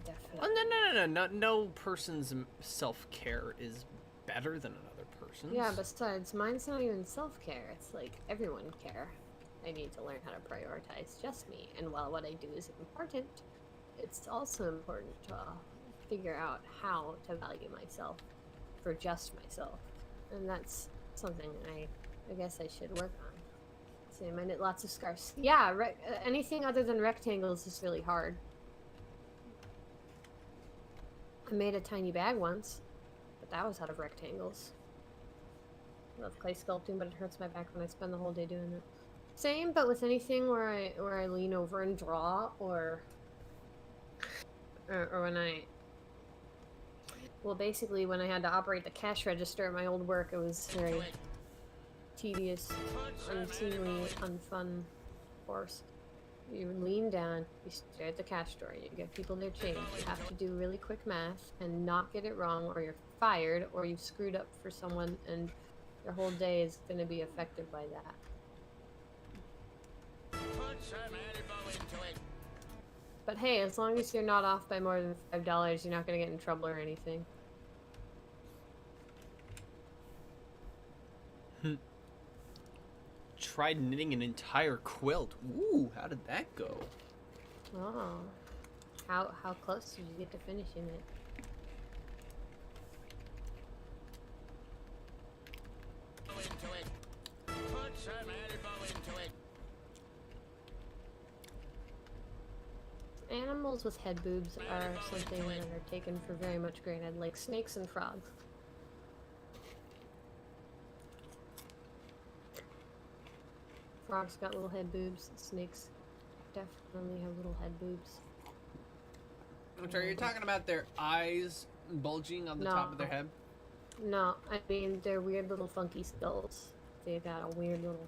definitely. Oh, no person's self-care is better than another person's. Yeah, besides, mine's not even self-care. It's like everyone care. I need to learn how to prioritize just me. And while what I do is important, it's also important to figure out how to value myself for just myself. And that's something I guess I should work on. Same, I knit lots of scarves. Yeah, anything other than rectangles is really hard. I made a tiny bag once, but that was out of rectangles. I love clay sculpting, but it hurts my back when I spend the whole day doing it. Same, but with anything where I lean over and draw, or when I, well, basically when I had to operate the cash register at my old work, it was very tedious, unseemly, unfun course. You lean down, you stare at the cash drawer, you give people their change. You have to do really quick math and not get it wrong, or you're fired, or you've screwed up for someone, and your whole day is going to be affected by that. Put some elbow into it. But hey, as long as you're not off by more than $5, you're not going to get in trouble or anything. Tried knitting an entire quilt. Ooh, how did that go? Oh. How close did you get to finishing it? Into it. Put some elbow into it. Animals with head boobs are something that are taken for very much granted, like snakes and frogs. Frogs got little head boobs. Snakes definitely have little head boobs. Which are you talking about their eyes bulging on the top of their head? No, I mean they're weird little funky skulls. They got a weird little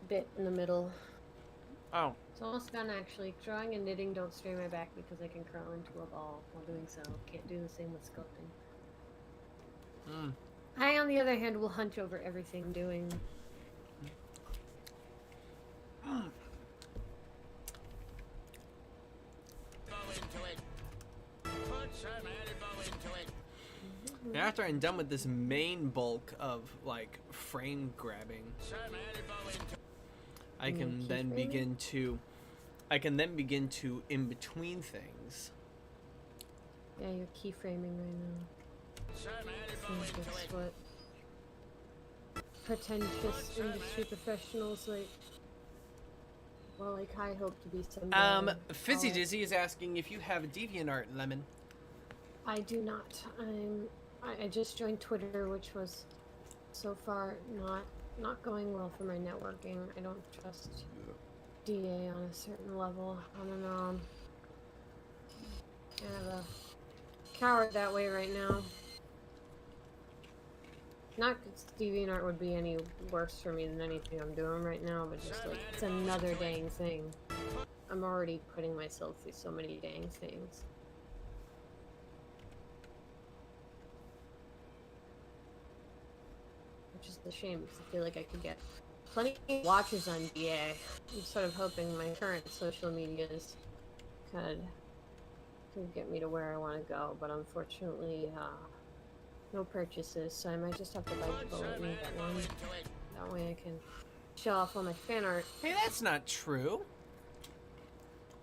bit in the middle. Oh. It's almost done actually. Drawing and knitting don't strain my back because I can curl into a ball while doing so. Can't do the same with sculpting. I, on the other hand, will hunch over everything doing. And after I'm done with this main bulk of like frame grabbing, I can then begin to in between things. Yeah, you're keyframing right now. some I animal think into that's it. what pretentious industry professionals like. Well, like I hope to be someday. Fizzy I'll- Dizzy is asking if you have a DeviantArt, Lemon. I do not. I just joined Twitter, which was so far not going well for my networking. I don't trust DA on a certain level. I don't know. I'm kind of a coward that way right now. Not that DeviantArt would be any worse for me than anything I'm doing right now, but just like it's another dang thing. I'm already putting myself through so many dang things. Which is a shame because I feel like I could get plenty of watchers on DA. I'm sort of hoping my current social medias could get me to where I want to go, but unfortunately, no purchases, so I might just have to bite the bullet and get one. That way I can show off all my fan art. Hey, that's not true.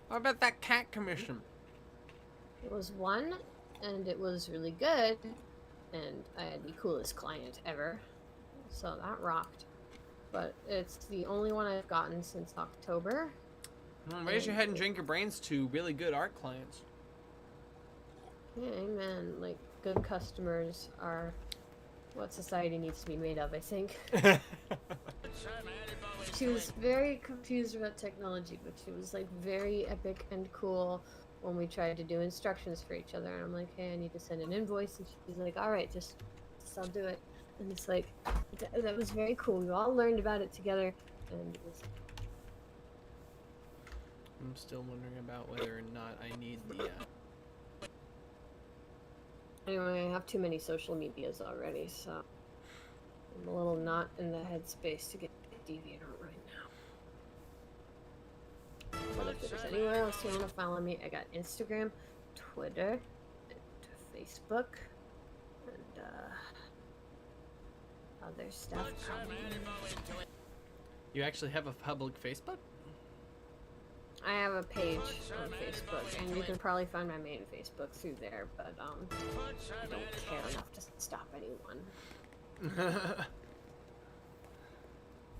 What about that cat commission? It was one, and it was really good, and I had the coolest client ever, so that rocked. But it's the only one I've gotten since October. Well, raise your head and drink your brains to really good art clients. Yeah, amen. Like, good customers are what society needs to be made of, I think. She was very confused about technology, but she was like very epic and cool when we tried to do instructions for each other. And I'm like, hey, I need to send an invoice. And she's like, all right, just I'll do it. And it's like, that was very cool. We all learned about it together. And it was... I'm still wondering about whether or not I need the, Anyway, I have too many social medias already, so I'm a little not in the headspace to get DeviantArt right now. But if there's anywhere else you want to follow me, I got Instagram, Twitter, and Facebook, and other stuff. Probably. You actually have a public Facebook? I have a page on Facebook, and you can probably find my main Facebook through there, but I don't care enough to stop anyone.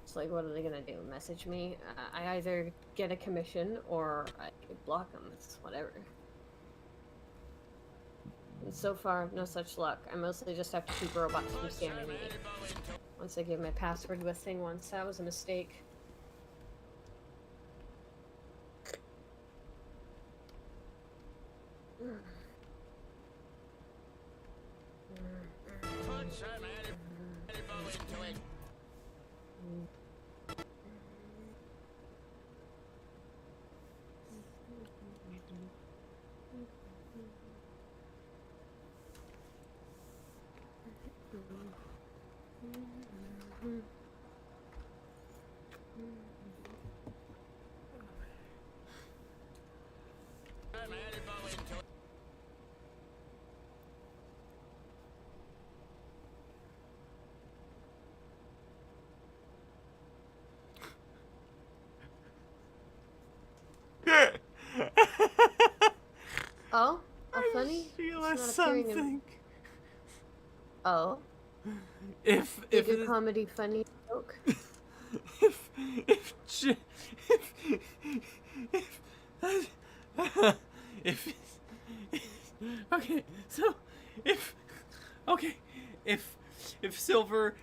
It's like, what are they gonna do? Message me? I either get a commission or I block them. It's whatever. And so far, no such luck. I mostly just have to keep robots from scamming me. Once I give my password to a thing once, that was a mistake. Put some animal into it. Some animal into it. Oh? Oh, funny? It's not appearing in- Oh? If Is it a comedy funny joke? if if okay, so if Silver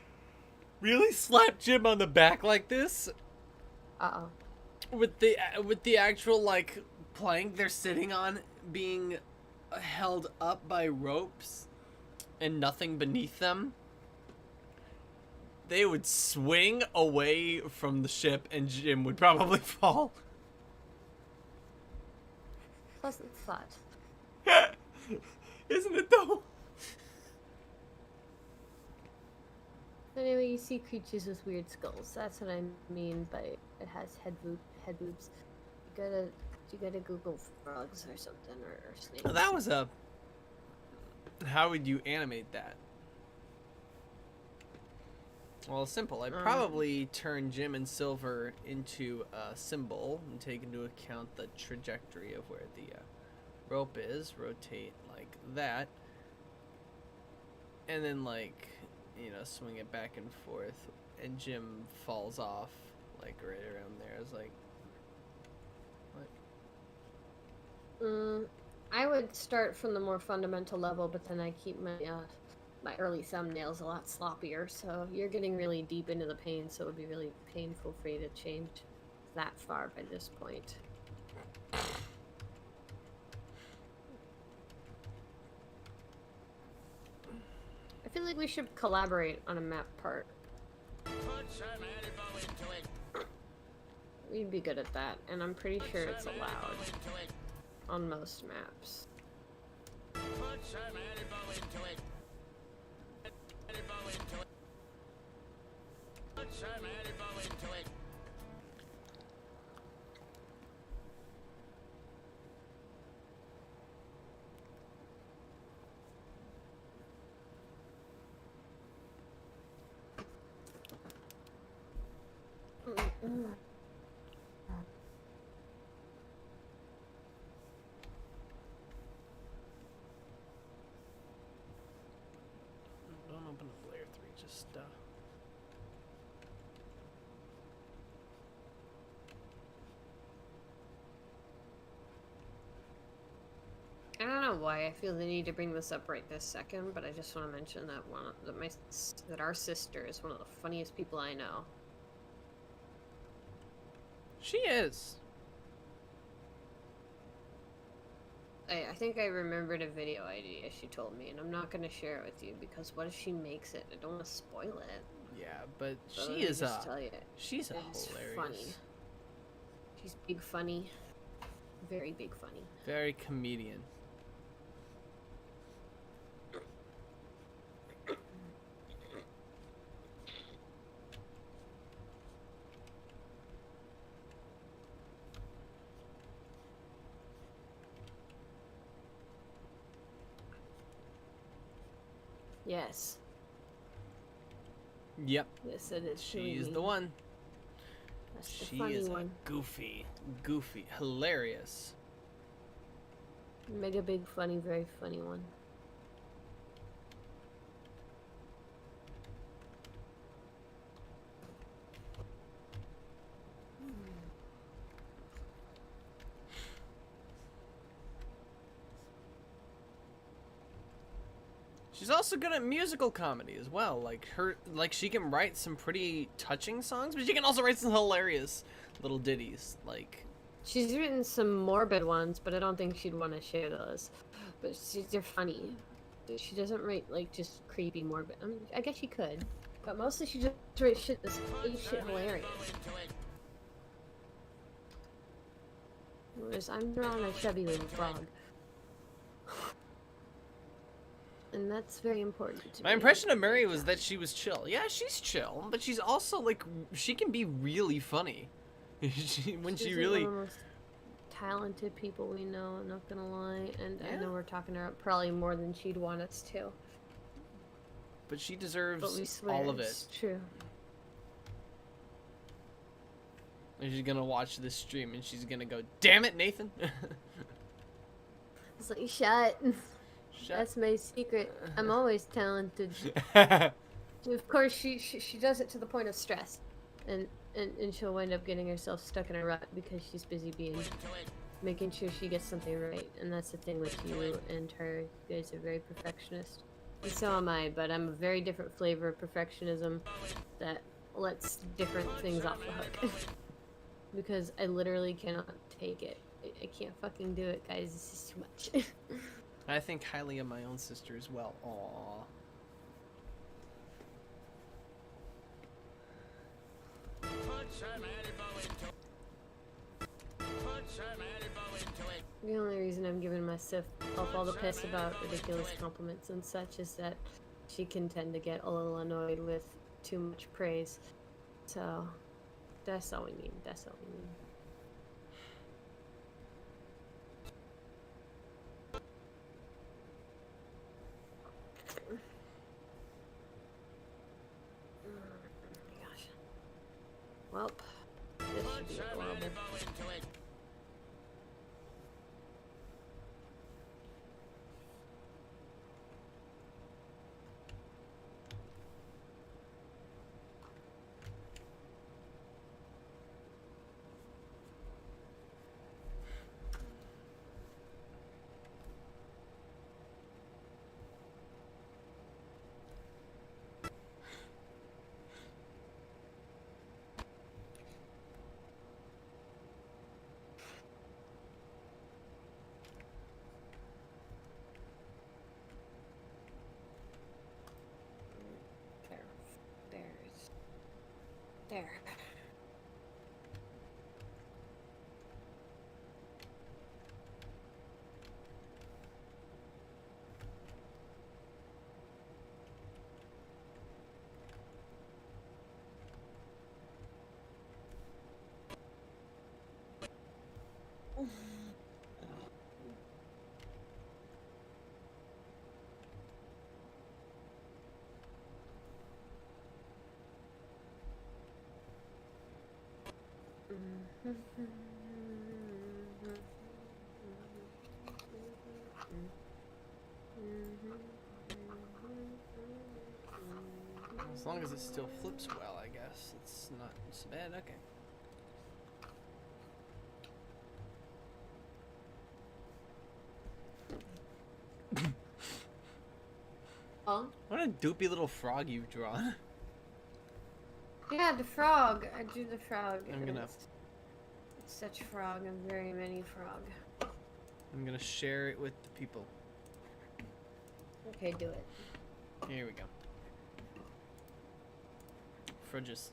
really slapped Jim on the back like this Uh-oh. with the actual like plank they're sitting on being held up by ropes and nothing beneath them, they would swing away from the ship and Jim would probably fall. Pleasant thought. Isn't it though? Anyway, you see creatures with weird skulls. That's what I mean by it has head boobs. You gotta Google frogs or something or snakes. Well, that was a... How would you animate that? Well, simple. I'd probably turn Jim and Silver into a symbol and take into account the trajectory of where the rope is. Rotate like that. and then like, you know, swing it back and forth, and Jim falls off like right around there. I was like, what? I would start from the more fundamental level, but then I keep my my early thumbnails a lot sloppier. So you're getting really deep into the pain, so it would be really painful for you to change that far by this point. I feel like we should collaborate on a map part. Put some elbow into it. We'd be good at that, and I'm pretty sure it's Some allowed elbow into it. on most maps. Put some elbow into it. Elbow into it. Put some elbow into it. Don't open up layer 3, just I don't know why I feel the need to bring this up right this second, but I just want to mention that that our sister is one of the funniest people I know. she is. I think I remembered a video idea she told me, and I'm not going to share it with you because what if she makes it? I don't want to spoil it. Yeah, but So let she me is just tell you, she's it's hilarious. funny. She's big funny. Very big funny. Very comedian. Yes. Yep. Yes, it is. She's the one. That's the She funny is one. a goofy, hilarious. Mega big funny, very funny one. She's also good at musical comedy as well. Like she can write some pretty touching songs, but she can also write some hilarious little ditties. Like She's written some morbid ones, but I don't think she'd want to share those. But they're funny. She doesn't write like just creepy morbid. I mean, I guess she could, but mostly she just writes shit that's shit hilarious. Whereas I'm drawing a chubby little frog. And that's very important to my me. impression of Mary was that she was chill. Yeah, she's chill, but she's also like she can be really funny. when She's she like really one of the most talented people we know, I'm not gonna lie. And I Yeah. know we're talking to her probably more than she'd want us to. but she But deserves we swear all of it. it's true. And she's gonna watch this stream and she's gonna go, "Damn it, Nathan!" It's like, shut. Shut. That's my secret. I'm always talented. Of course, she does it to the point of stress. And she'll wind up getting herself stuck in a rut because she's busy making sure she gets something right. And that's the thing with you and her. You guys are very perfectionist. And so am I, but I'm a very different flavor of perfectionism that lets different things off the hook. Because I literally cannot take it. I can't fucking do it, guys. This is too much. I think highly of my own sister as well. Aww. Put some elbow into it. Put some elbow into it. The only reason I'm giving myself all the piss about ridiculous compliments and such is that she can tend to get a little annoyed with too much praise. So, that's all we need. That's all we need. Oh my gosh. Well, this should Put be some horrible. elbow into it. There. As long as it still flips well, I guess. It's not so bad. Okay. Huh? What a doopy little frog you've drawn. Yeah, the frog. I drew the frog. I'm gonna It's such frog, a very many frog. share it with the people. Okay, do it. Here we go. Fridges.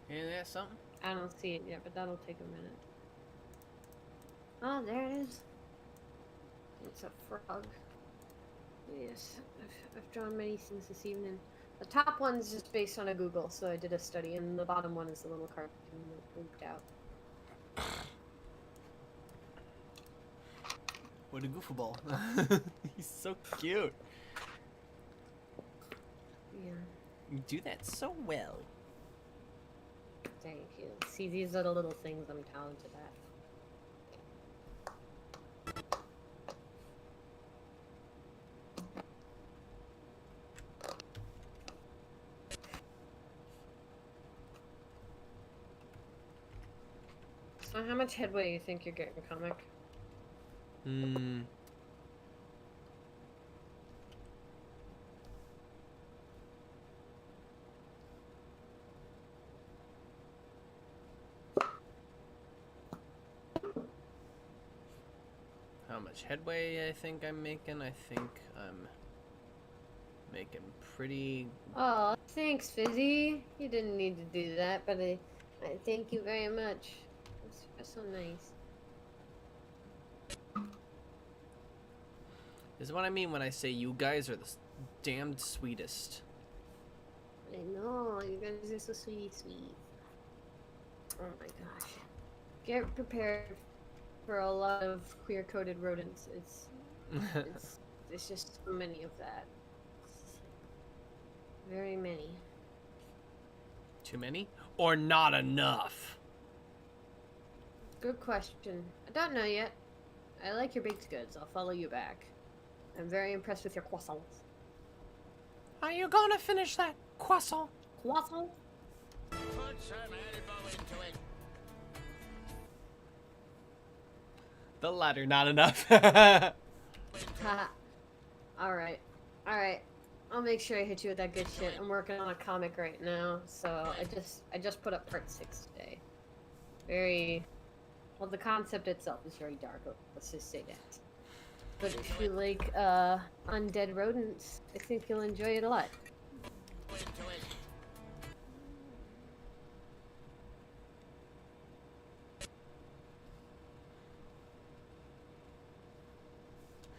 Is that something? I don't see it yet, but that'll take a minute. Oh, there it is. It's a frog. Yes, I've drawn many things this evening. The top one's just based on a Google, so I did a study, and the bottom one is a little cartoon that pooped out. What a goofball. He's so cute. Yeah, You do that so well. thank you. See, these are the little things I'm talented at. So how much headway do you think you're getting, comic? Hmm. How much headway I think I'm making? I think I'm making pretty... Oh, thanks, Fizzy. You didn't need to do that, but I thank you very much. That's so nice. This is what I mean when I say you guys are the damned sweetest. I know, you guys are so sweet. Oh my gosh. Get prepared for a lot of queer-coded rodents. It's just so many of that. Very many. Too many? Or not enough? Good question. I don't know yet. I like your baked goods. I'll follow you back. I'm very impressed with your croissants. Are you gonna finish that croissant? Croissant? Put some elbow into it. The latter, not enough. Haha. Alright. Alright. I'll make sure I hit you with that good shit. I'm working on a comic right now, so I just put up part 6 today. Very... Well, the concept itself is very dark, let's just say that. But if you like, undead rodents, I think you'll enjoy it a lot. Into it.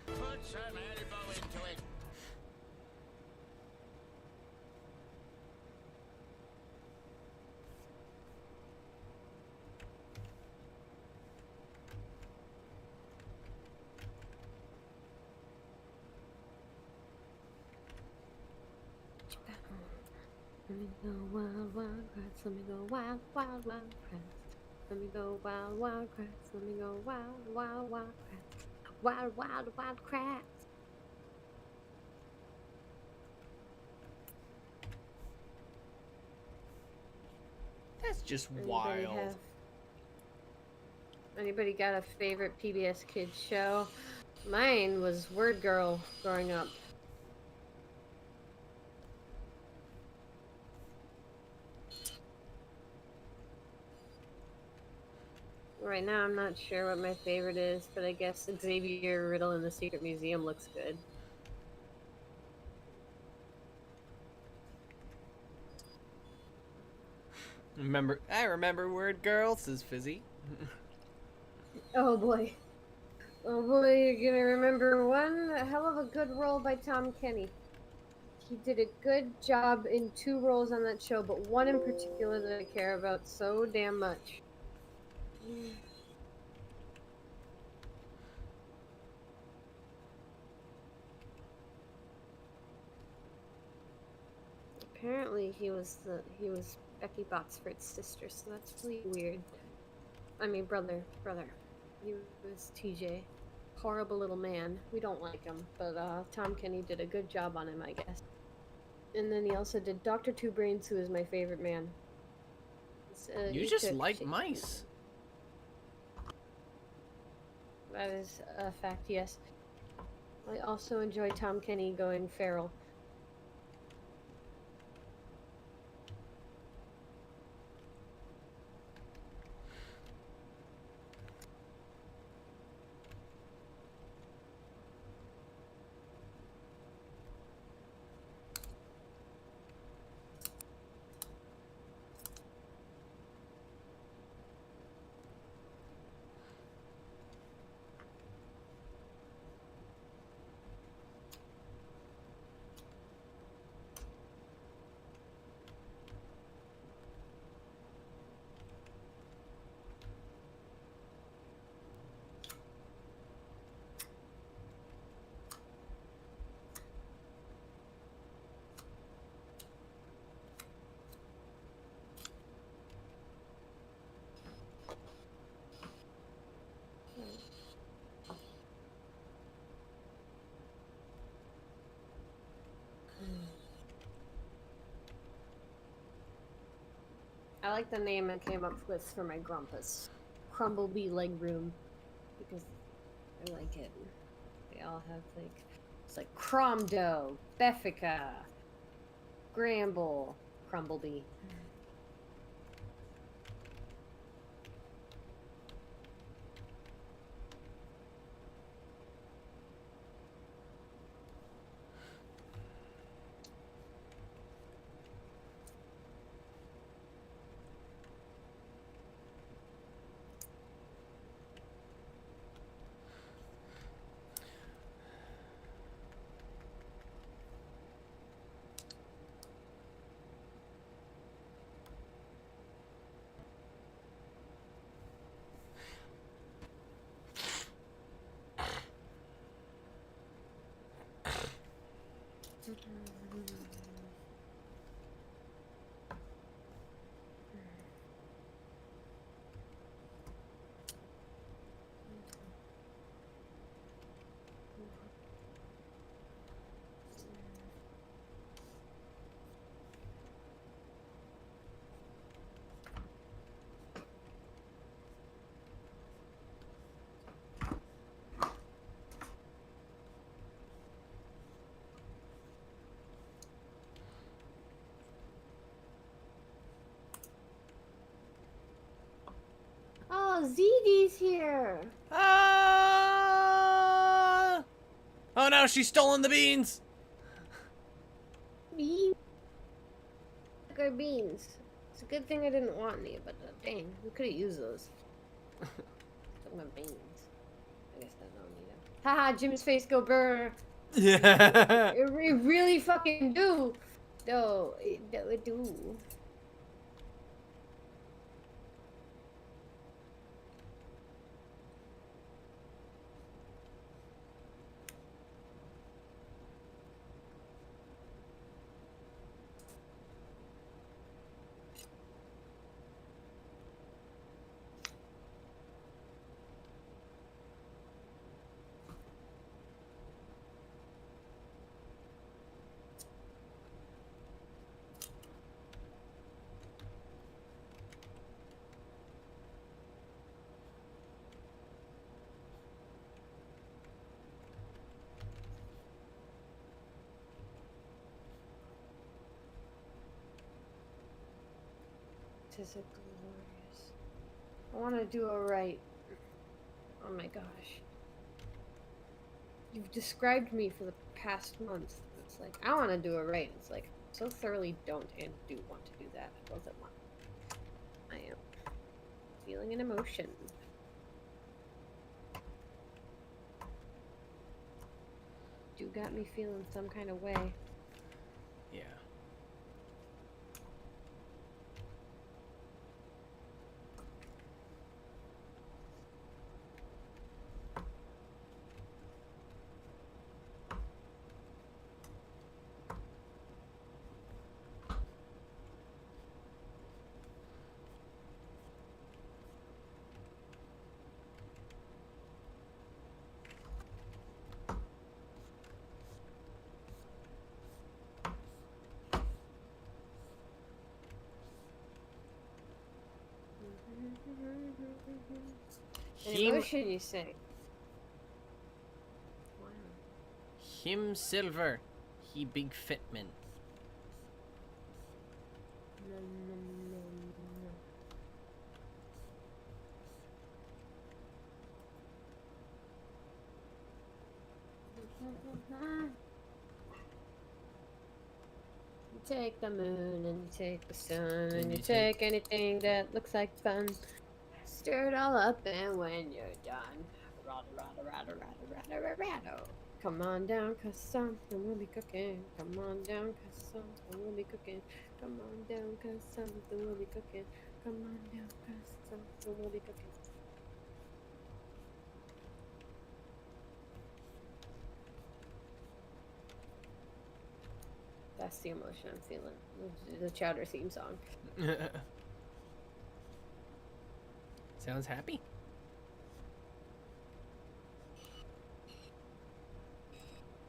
Put some elbow into it. Let me go wild, wild grass. Let me go wild, wild, wild grass. Let me go wild, wild grass. Let me go wild, wild, wild grass. Wild, wild, wild grass. That's just Anybody wild. Anybody got a favorite PBS Kids show? Mine was Word Girl growing up. Right now, I'm not sure what my favorite is, but I guess Xavier Riddle in the Secret Museum looks good. I remember word girl, says Fizzy. Oh boy. Oh boy, you're gonna remember one hell of a good role by Tom Kenny. He did a good job in 2 roles on that show, but one in particular that I care about so damn much. Apparently he was Becky Botsford's sister, so that's really weird. I mean brother. He was TJ. Horrible little man. We don't like him, but Tom Kenny did a good job on him, I guess. And then he also did Dr. Two Brains, who is my favorite man. You he just took like shit. mice. That is a fact, yes. I also enjoy Tom Kenny going feral. I like the name I came up with for my Grumpus. Crumblebee Legroom. Because I like it. They all have like... It's like Cromdo, Beffica, Gramble, Crumblebee. Oh, ZD's here! Ah! Oh no, she's stolen the beans! Beans? Our beans. It's a good thing I didn't want any, but dang, we could have used those. Some of beans. I guess I don't need them. Haha, Jim's face go burr. Yeah. It really fucking do. No, it do. Tis a glorious. I want to do it right. Oh my gosh. You've described me for the past month. It's like, I want to do it right. It's like, so thoroughly don't and do want to do that both at once. I am feeling an emotion. You got me feeling some kind of way. Yeah. An Him, emotion, you say? Wow. him silver. He big fit man. No, no, no, no. You take the moon and you take the sun and you take anything that looks like fun. Stir it all up and when you're done, rado. Come on down, cause something will be cooking. Come on down, cause something will be cooking. Come on down, cause something will be cooking. Come on down, cause something will be cooking. That's the emotion I'm feeling. The Chowder theme song. Sounds happy.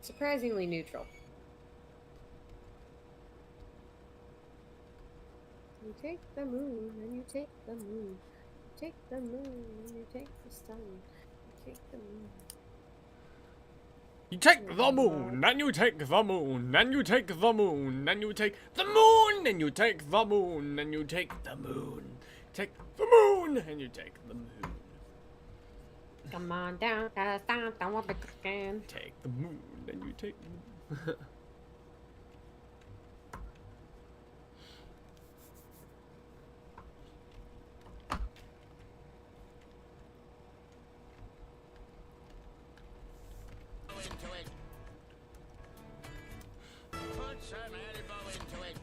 Surprisingly neutral. You take the moon and you take the moon. You take the moon and you take the sun. You take the moon. You take the moon, and you take the moon, and you take the moon, and you take the moon, and you take the moon, and you take the moon. Take the moon, and you take the moon. Come on down, cause something will be cooking. Take the moon, and you take the moon. Into it. Put some elbow into it.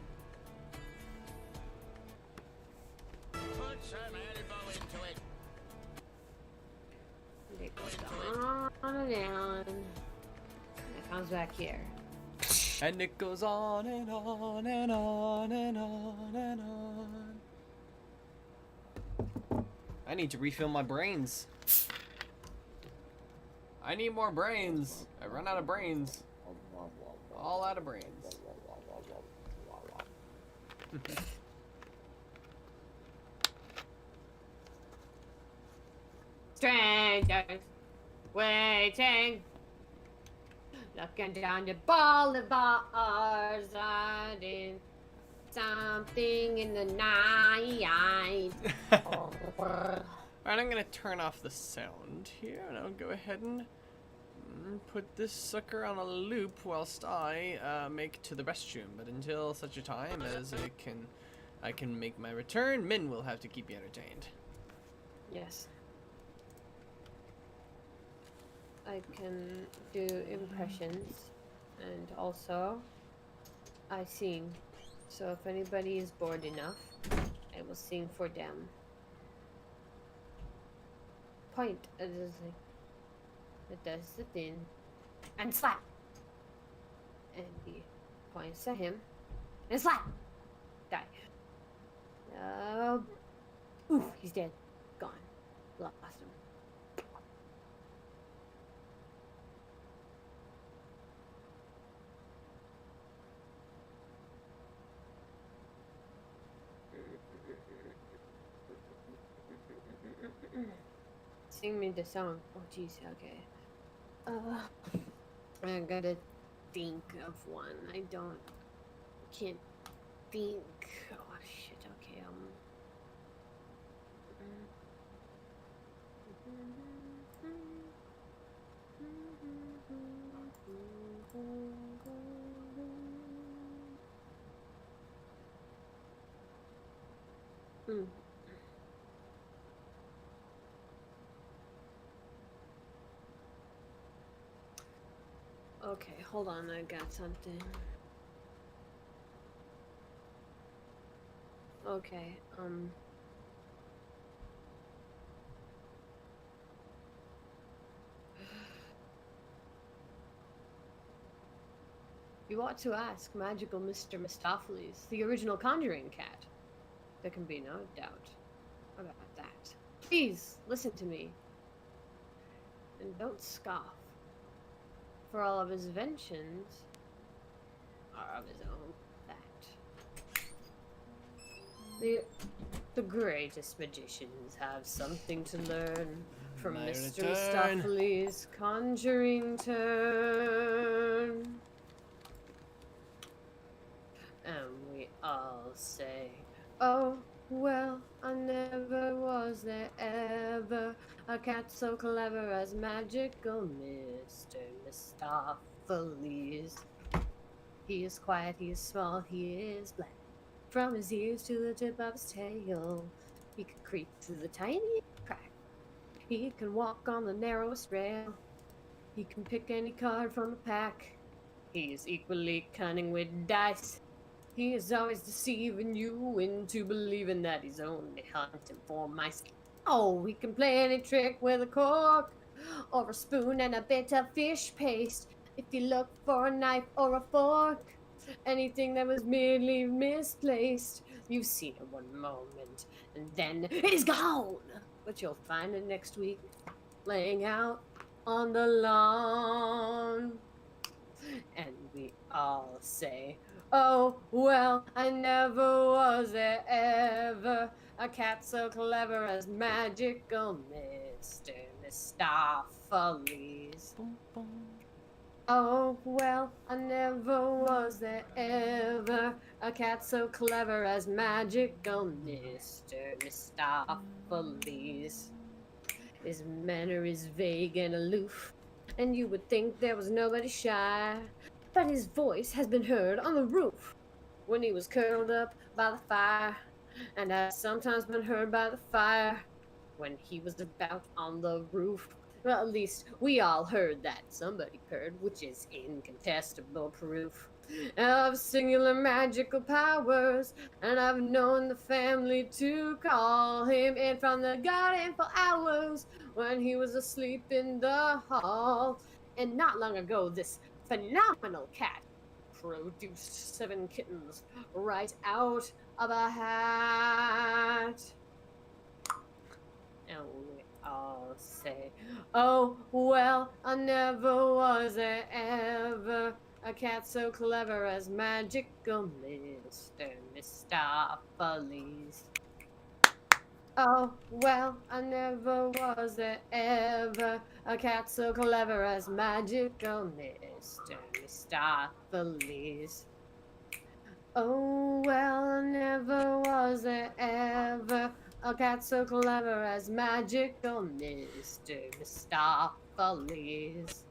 Put some elbow into it. It goes on and on. It comes back here. And it goes on and on and on and on and on. I need to refill my brains. I need more brains. I run out of brains. All out of brains. Strangers waiting, looking down the boulevards, hiding something in the night. Alright, I'm gonna turn off the sound here, and I'll go ahead and put this sucker on a loop whilst I make to the restroom. But until such a time as I can make my return, Min will have to keep you entertained. Yes. I can do impressions, and also I sing. So if anybody is bored enough, I will sing for them. Point at the thing. It does the thing. And slap! And he points at him. And slap! Die. Oof, he's dead. Gone. Lost him. Sing me the song. Oh jeez, okay. I gotta think of one. Can't think. Oh shit, okay, Okay, hold on, I got something. Okay, you ought to ask magical Mr. Mistopheles, the original conjuring cat. There can be no doubt about that. Please, listen to me. And don't scoff. For all of his inventions are of his own fact. The greatest magicians have something to learn from My Mr. turn. Mistopheles' conjuring turn. And we all say, oh, well, I never was there ever a cat so clever as magical Mr. Mistopheles. He is quiet, he is small, he is black. From his ears to the tip of his tail, he can creep through the tiniest crack. He can walk on the narrowest rail. He can pick any card from the pack. He is equally cunning with dice. He is always deceiving you into believing that he's only hunting for mice. Oh, he can play any trick with a cork, or a spoon and a bit of fish paste. If you look for a knife or a fork, anything that was merely misplaced, you've seen it one moment, and then it's gone. But you'll find it next week, laying out on the lawn. And we all say, oh, well, I never was there ever a cat so clever as magical Mr. Mistopheles. Oh, well, I never was there ever a cat so clever as magical Mr. Mistopheles. His manner is vague and aloof, and you would think there was nobody shy, but his voice has been heard on the roof when he was curled up by the fire, and has sometimes been heard by the fire when he was about on the roof. Well, at least we all heard that somebody heard, which is incontestable proof of singular magical powers, and I've known the family to call him in from the garden for hours when he was asleep in the hall. And not long ago, this phenomenal cat produced 7 kittens right out of a hat. And we all say, oh, well, I never was there ever a cat so clever as magical Mr. Mistopheles. Oh, well, I never was there ever a cat so clever as magical Mr. Mistopheles. Oh, well, I never was there ever a cat so clever as magical Mr. Mistopheles.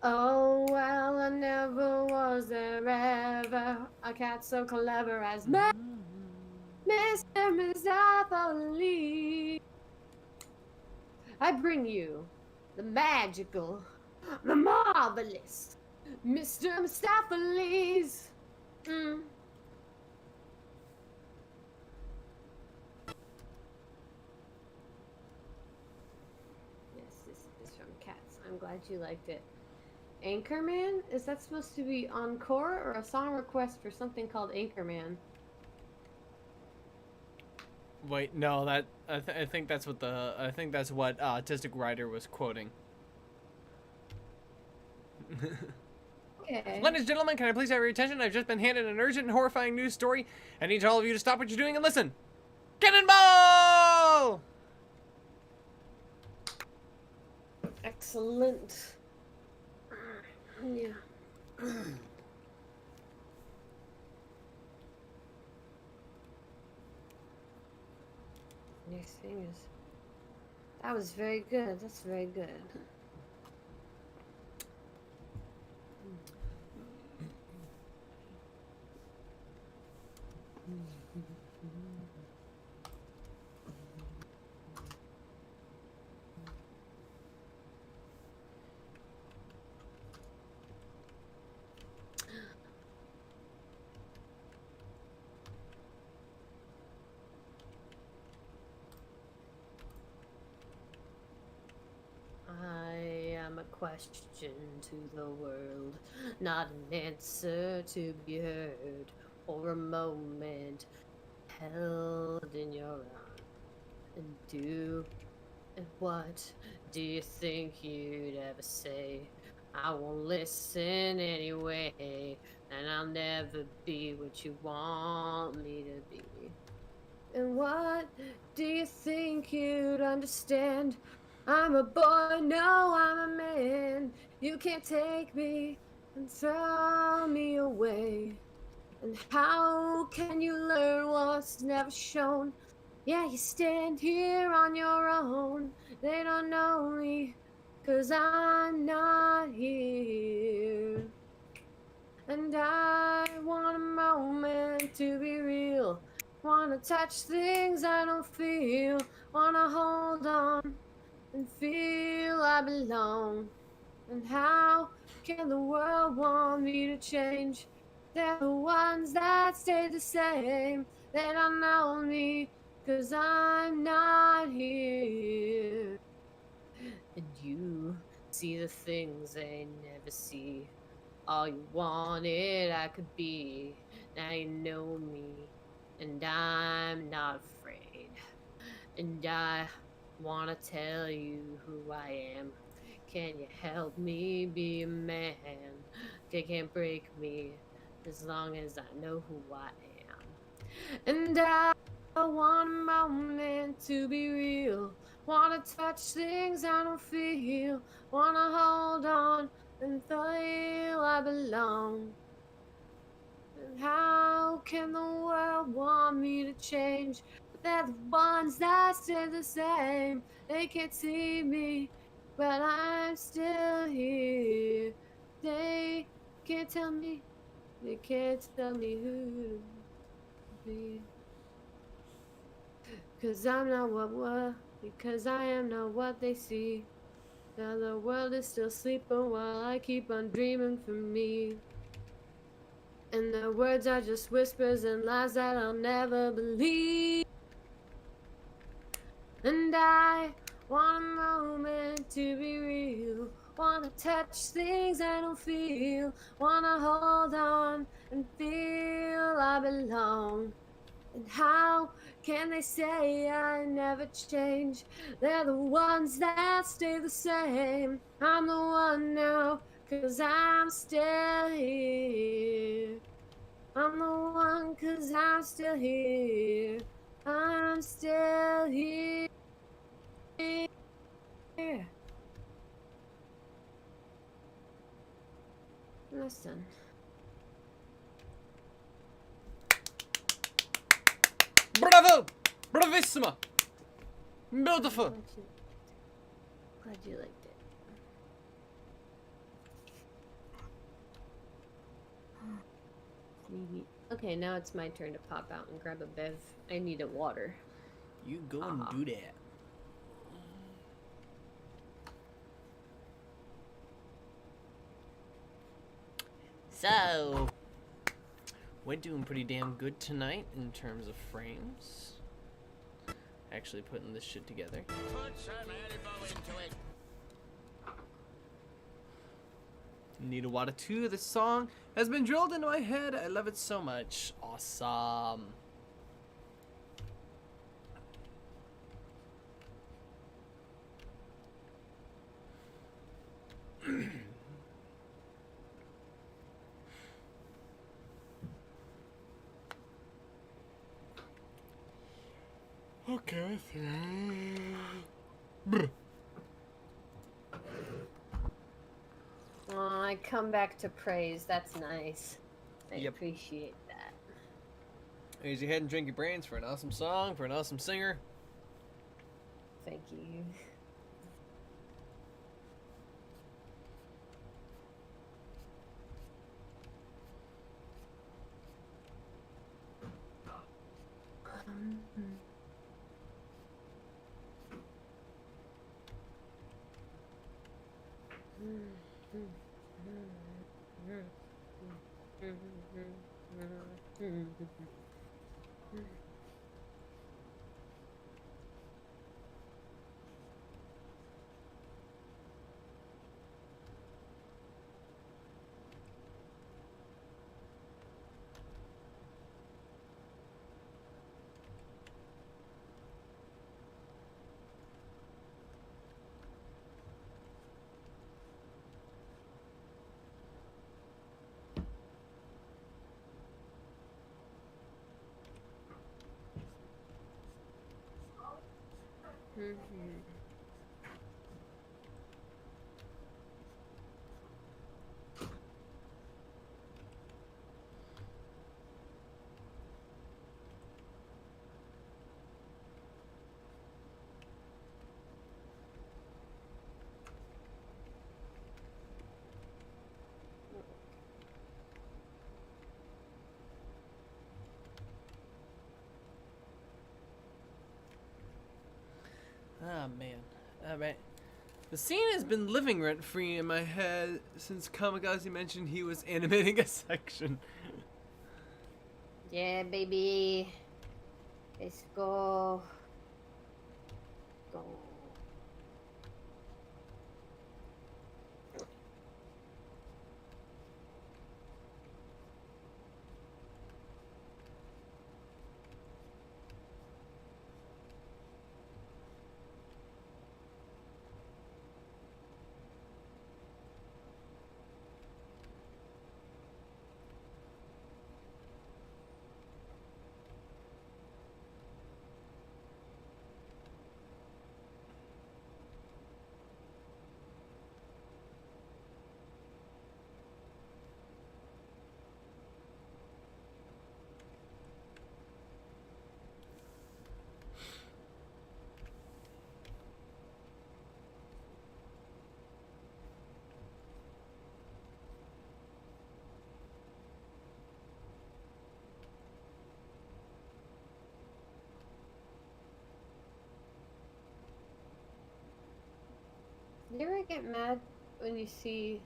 Oh, well, I never was there ever a cat so clever as Mr. Mistopheles. I bring you the magical, the marvelous Mr. Mistopheles. Yes, this is from Cats. I'm glad you liked it. Anchorman? Is that supposed to be encore or a song request for something called Anchorman? Wait, no, that I think that's what Autistic Writer was quoting. Okay. Ladies and gentlemen, can I please have your attention? I've just been handed an urgent and horrifying news story. I need all of you to stop what you're doing and listen. Cannonball! Excellent. Yeah. Next thing is, that was very good. That's very good. question to the world, not an answer to be heard, or a moment held in your arms. And what do you think you'd ever say? I won't listen anyway, and I'll never be what you want me to be. And what do you think you'd understand? I'm a boy, no, I'm a man. You can't take me and throw me away. And how can you learn what's never shown? Yeah, you stand here on your own. They don't know me, 'cause I'm not here. And I want a moment to be real. Wanna touch things I don't feel. Wanna hold on and feel I belong. And how can the world want me to change? They're the ones that stay the same. They don't know me, 'cause I'm not here. And you see the things they never see. All you wanted I could be. Now you know me, and I'm not afraid. And I wanna tell you who I am. Can you help me be a man? They can't break me as long as I know who I am. And I want a moment to be real. Wanna touch things I don't feel. Wanna hold on and feel I belong. And how can the world want me to change? They're the ones that stay the same. They can't see me, but I'm still here. They can't tell me, they can't tell me who to be. 'Cause I'm not because I am not what they see. Now the world is still sleeping while I keep on dreaming for me. And the words are just whispers and lies that I'll never believe. And I want a moment to be real. Wanna touch things I don't feel. Wanna hold on and feel I belong. And how can they say I never change? They're the ones that stay the same. I'm the one now, 'cause I'm still here. I'm the one 'cause I'm still here. I'm still here. Listen. Bravo! Bravissima! Beautiful! Glad you liked it. Okay, now it's my turn to pop out and grab a bev. I need a water. You go and do that. So, we're doing pretty damn good tonight in terms of frames. Actually putting this shit together. Put some elbow into it. Need a Water 2. This song has been drilled into my head. I love it so much. Awesome. Okay. Oh, I come back to praise. That's nice. I Yep. appreciate that. Here's your head and drink your brains for an awesome song, for an awesome singer. Thank you. Ah, man. Alright. The scene has been living rent free in my head since Kamikaze mentioned he was animating a section. Yeah, baby. Let's go. Go. You ever get mad when you see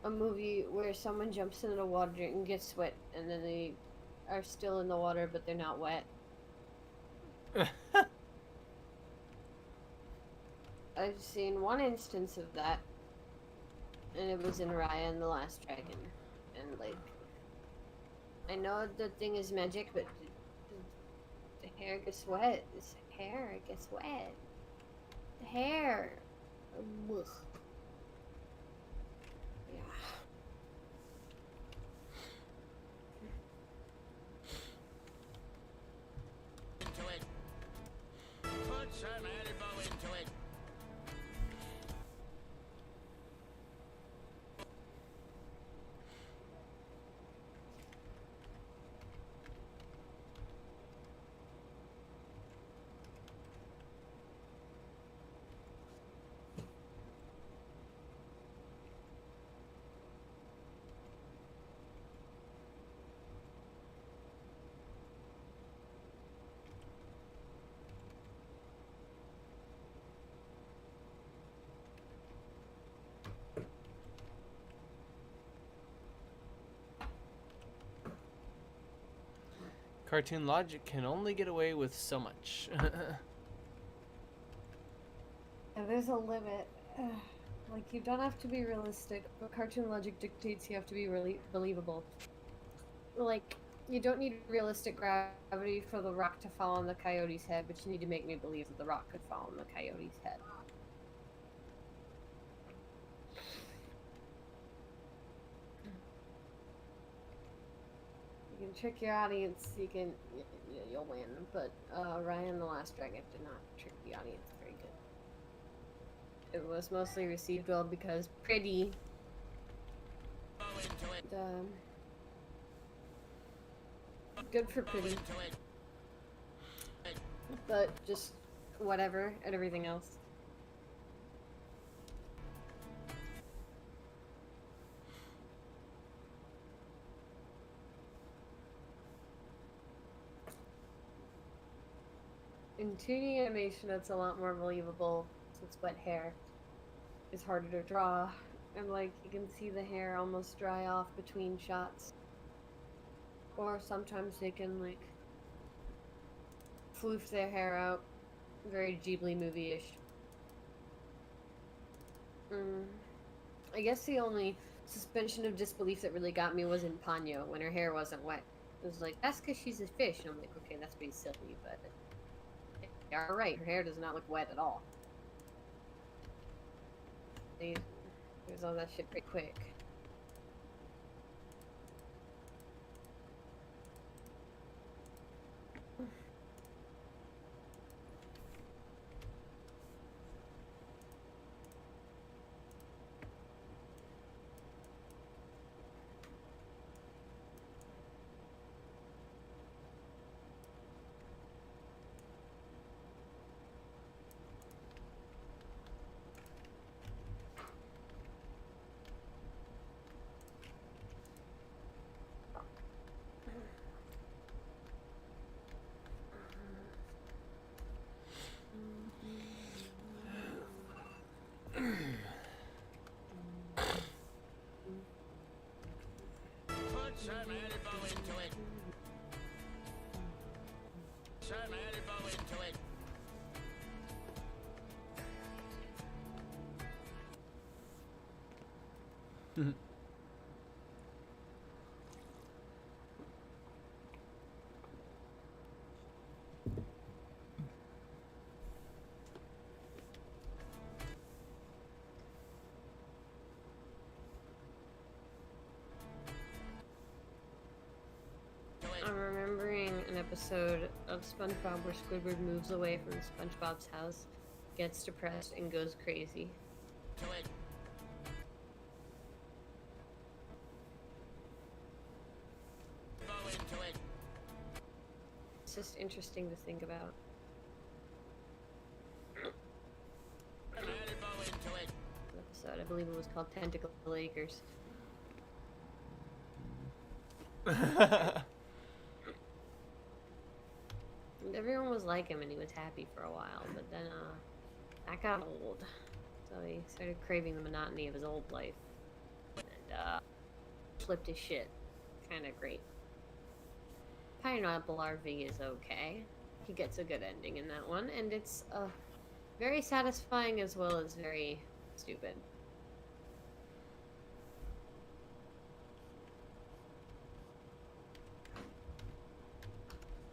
a movie where someone jumps into the water and gets wet and then they are still in the water but they're not wet? I've seen one instance of that, and it was in Raya and the Last Dragon. And, like, I know the thing is magic, but the hair gets wet. This hair gets wet. The hair. Ugh. Yeah. Into it. Put some elbow into it. Cartoon logic can only get away with so much. And there's a limit. Like, you don't have to be realistic, but cartoon logic dictates you have to be really believable. Like, you don't need realistic gravity for the rock to fall on the coyote's head, but you need to make me believe that the rock could fall on the coyote's head. You can trick your audience, you'll win, but Ryan the Last Dragon did not trick the audience very good. It was mostly received well because pretty. And, good for pretty. But just whatever and everything else. In 2D animation, it's a lot more believable since wet hair is harder to draw. And, like, you can see the hair almost dry off between shots. Or sometimes they can, like, floof their hair out. Very Ghibli movie-ish. I guess the only suspension of disbelief that really got me was in Ponyo, when her hair wasn't wet. It was like, that's because she's a fish. And I'm like, okay, that's pretty silly, but... You're right, her hair does not look wet at all. They lose all that shit pretty quick. some elbow into it. Some elbow into it. I'm remembering an episode of SpongeBob where Squidward moves away from SpongeBob's house, gets depressed, and goes crazy. To it. Elbow into it. It's just interesting to think about. Some elbow into it. An episode, I believe it was called Tentacle Acres. And everyone was like him and he was happy for a while, but then that got old. So he started craving the monotony of his old life. And flipped his shit. Kinda great. Pineapple RV is okay. He gets a good ending in that one, and it's very satisfying as well as very stupid.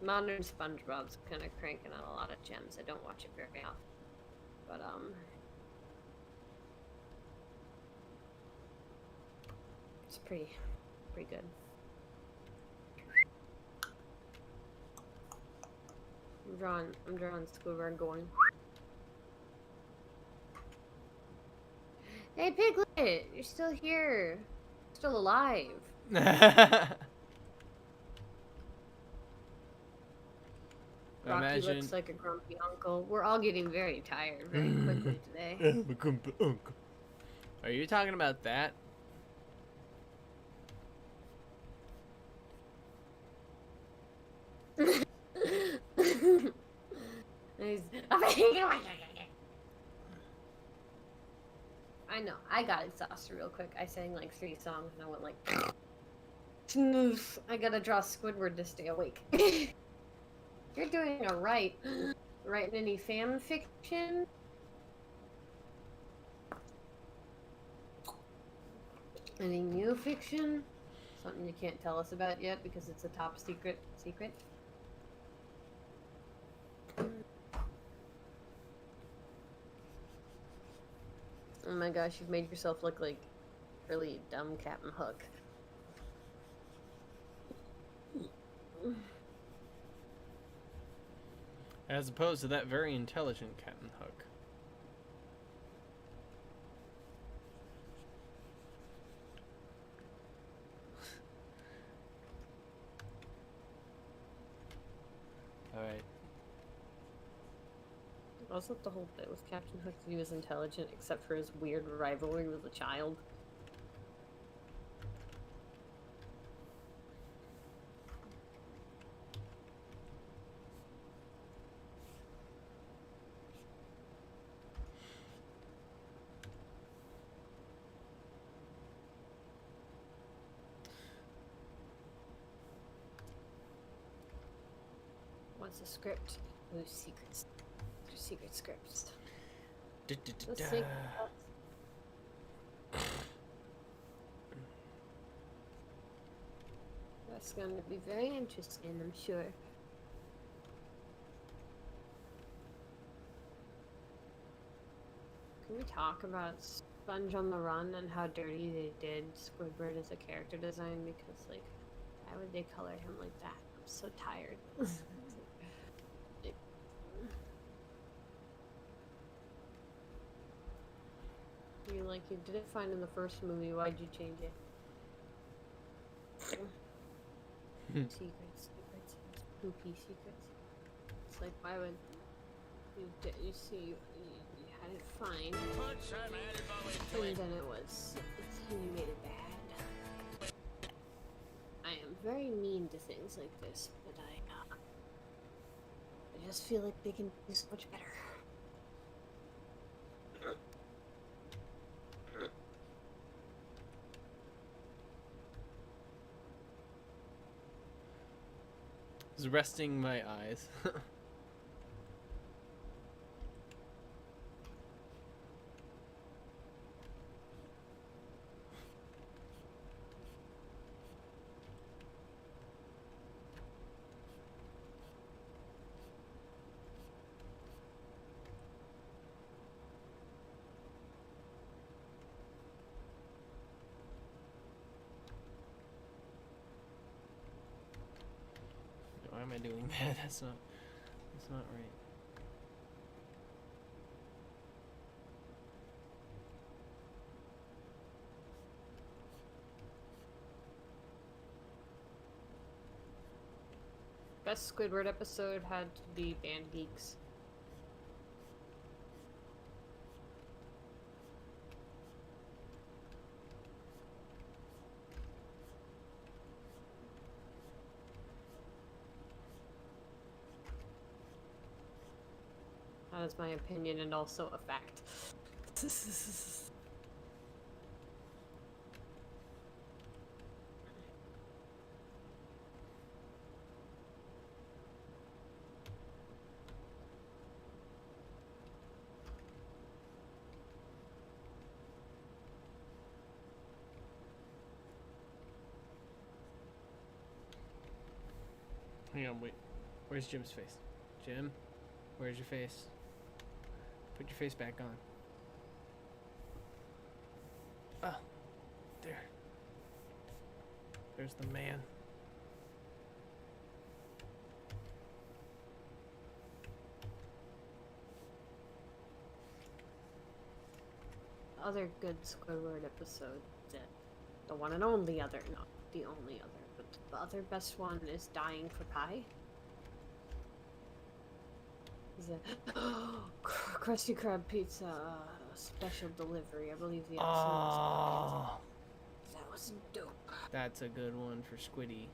Modern SpongeBob's kind of cranking out a lot of gems. I don't watch it very often, but it's pretty good. I'm drawing Squidward going. Hey Piglet, you're still here, still alive. Rocky Imagine. looks like a grumpy uncle. We're all getting very tired very quickly today. Are you talking about that? I know. I got exhausted real quick. I sang like 3 songs and I went like, I gotta draw Squidward to stay awake. You're doing it right. Writing any fan fiction? Any new fiction? Something you can't tell us about yet because it's a top secret. Oh my gosh, you've made yourself look like really dumb Captain Hook. As opposed to that very intelligent Captain Hook. Alright. Wasn't the whole bit with Captain Hook that he was intelligent except for his weird rivalry with a child? What's a script? Ooh, secrets. Secret scripts. The secret. That's going to be very interesting, I'm sure. Can we talk about Sponge on the Run and how dirty they did Squidward as a character design? Because, like, why would they color him like that? I'm so tired. You like you didn't find in the first movie, why'd you change it? Secrets, poopy secrets. It's like, why would you see you had it fine, Put some elbow into and it. then you made it bad. I am very mean to things like this, but I just feel like they can do so much better. Just resting my eyes. Why am I doing that? That's not right. Best Squidward episode had to be Band Geeks. That is my opinion and also a fact. Hang on, wait. Where's Jim's face? Jim, where's your face? Put your face back on. Oh, there. There's the man. Other good Squidward episode, the one and only other, not the only other, but the other best one is Dying for Pie. Is it Krusty Krab pizza special delivery? I believe the episode was called. That was dope. That's a good one for Squiddy.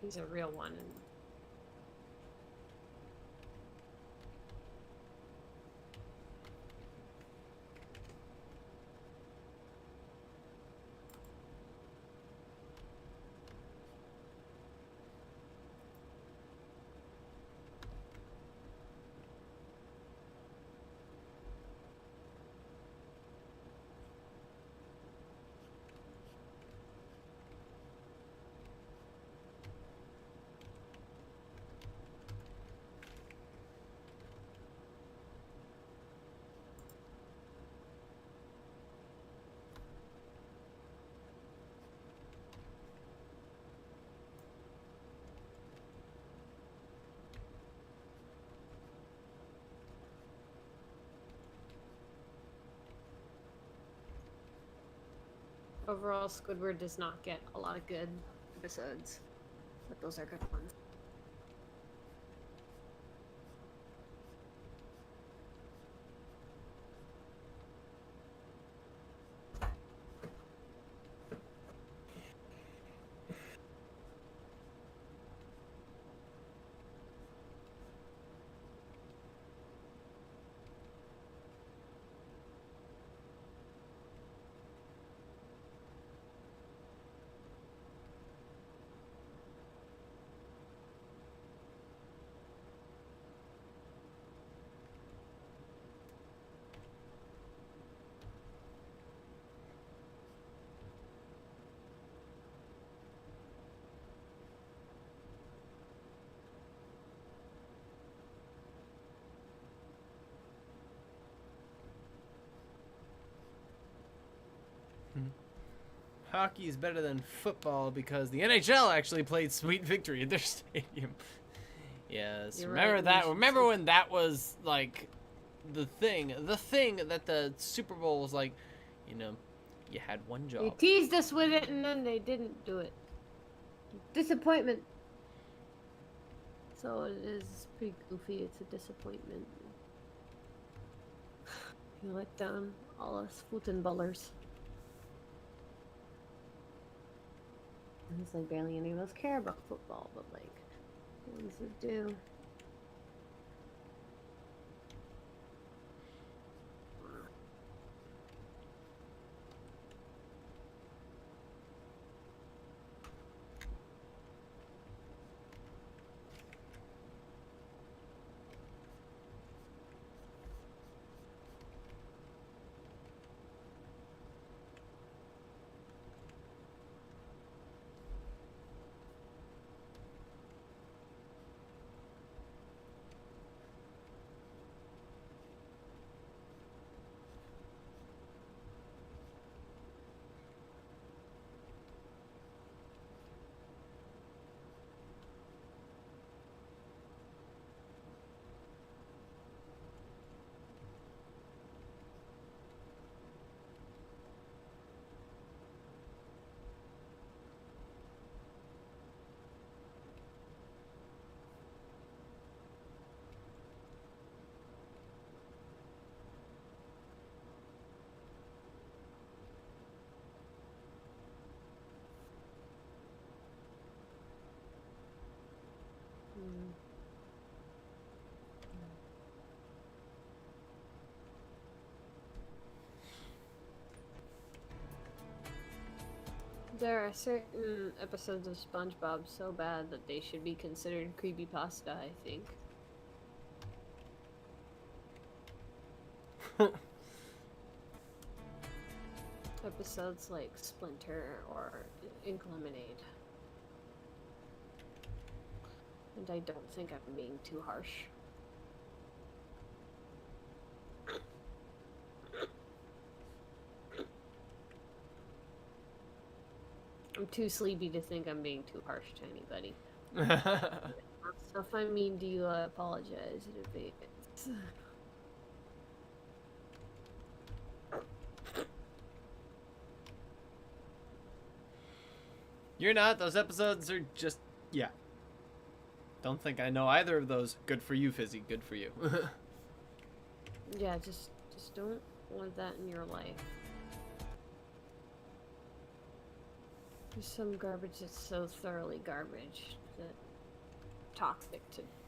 He's a real one. And overall, Squidward does not get a lot of good episodes, but those are good ones. Hockey is better than football because the NHL actually played Sweet Victory at their stadium. Yes, You're remember right, that? we should Remember see- when that was like the thing that the Super Bowl was like, you know, you had one They job. teased us with it and then they didn't do it. Disappointment. So it is pretty goofy. It's a disappointment. You let down all us footballers. And it's like barely any of us care about football, but like the ones that do. There are certain episodes of SpongeBob so bad that they should be considered creepypasta, I think. Episodes like Splinter or Ink Lemonade. And I don't think I'm being too harsh. I'm too sleepy to think I'm being too harsh to anybody. So if I'm mean to you, I apologize in advance. You're not. Those episodes are just, yeah. Don't think I know either of those. Good for you, Fizzy. Good for you. Yeah, just don't want that in your life. There's some garbage that's so thoroughly garbage that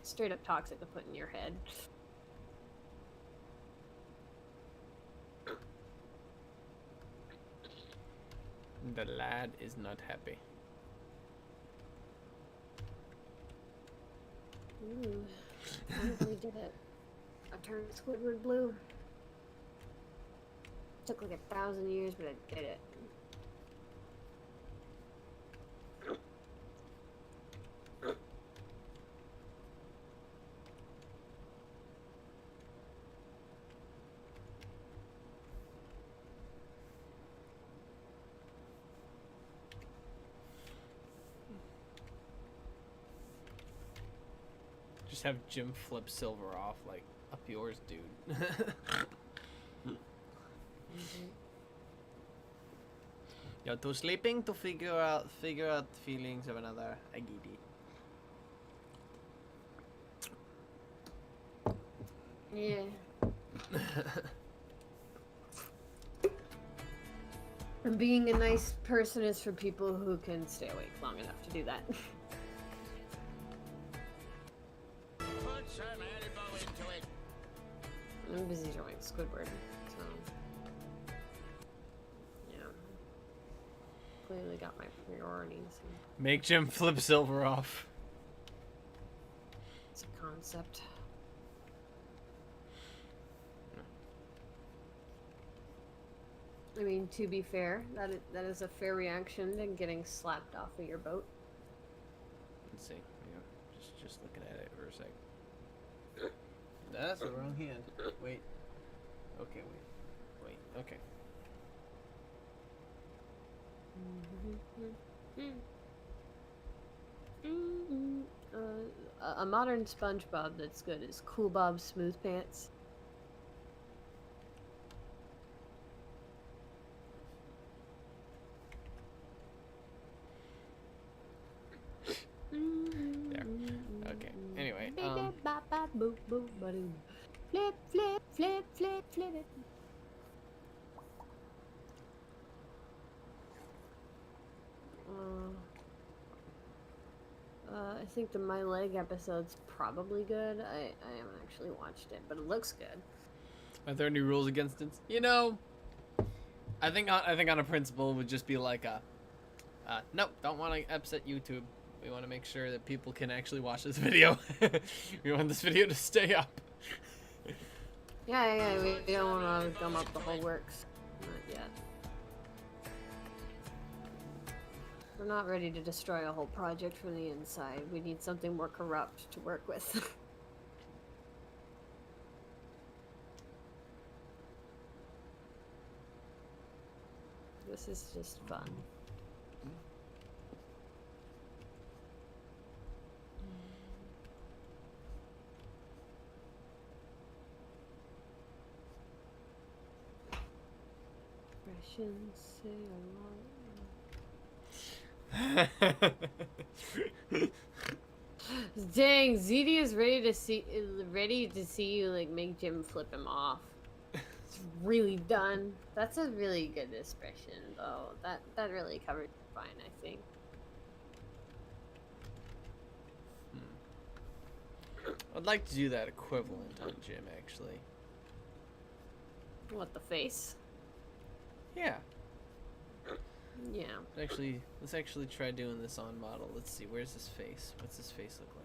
straight up toxic to put in your head. The lad is not happy. Ooh, finally did it. I turned Squidward blue. Took like 1,000 years, but I did it. Just have Jim flip Silver off, like, up yours, dude. You're too sleeping to figure out feelings of another agidi. Yeah. And being a nice person is for people who can stay awake long enough to do that. Put some elbow into it. I'm busy drawing Squidward, so yeah. Clearly got my priorities. Make Jim flip Silver off. It's a concept. I mean, to be fair, that is a fair reaction to getting slapped off of your boat. Let's see. Yeah, just looking at it for a sec. That's the wrong hand. Wait. Okay, wait. Okay. A modern SpongeBob that's good is Cool Bob's Smooth Pants. There. Okay. Anyway, Flip, flip, flip, flip, flip it. I think the My Leg episode's probably good. I haven't actually watched it, but it looks good. are there any rules against it? You know, I think on a principle would just be like nope, don't want to upset YouTube. We want to make sure that people can actually watch this video. We want this video to stay up. Yeah, we don't want to gum up the whole works. Not yet. We're not ready to destroy a whole project from the inside. We need something more corrupt to work with. This is just fun. Expressions say a lot. Dang, ZD is ready to see you like make Jim flip him off. It's really done. That's a really good expression though. That really covered it fine, I think. I'd like to do that equivalent on Jim, actually. What, the face? Yeah. Yeah. Let's actually try doing this on model. Let's see. Where's his face? What's his face look like?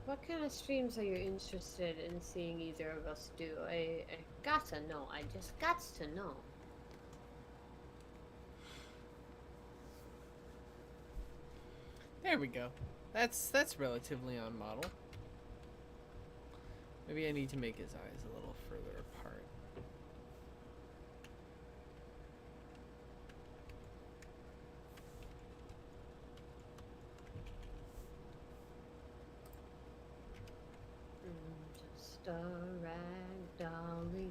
What kind of streams are you interested in seeing either of us do? I gotta know. I just got to know. There we go. That's relatively on model. Maybe I need to make his eyes a little further apart. Just a rag dolly,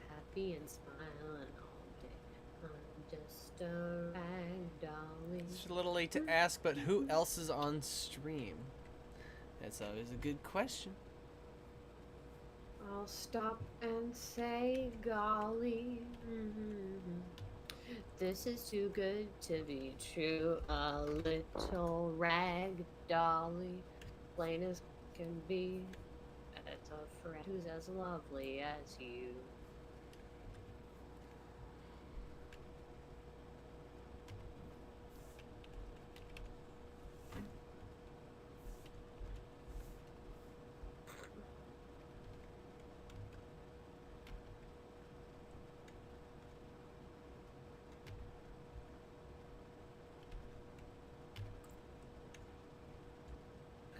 happy and smiling all day. I'm just a rag dolly. It's a little late to ask, but who else is on stream? That's always a good question. I'll stop and say, golly, this is too good to be true. A little rag dolly, plain as can be. It's a friend who's as lovely as you.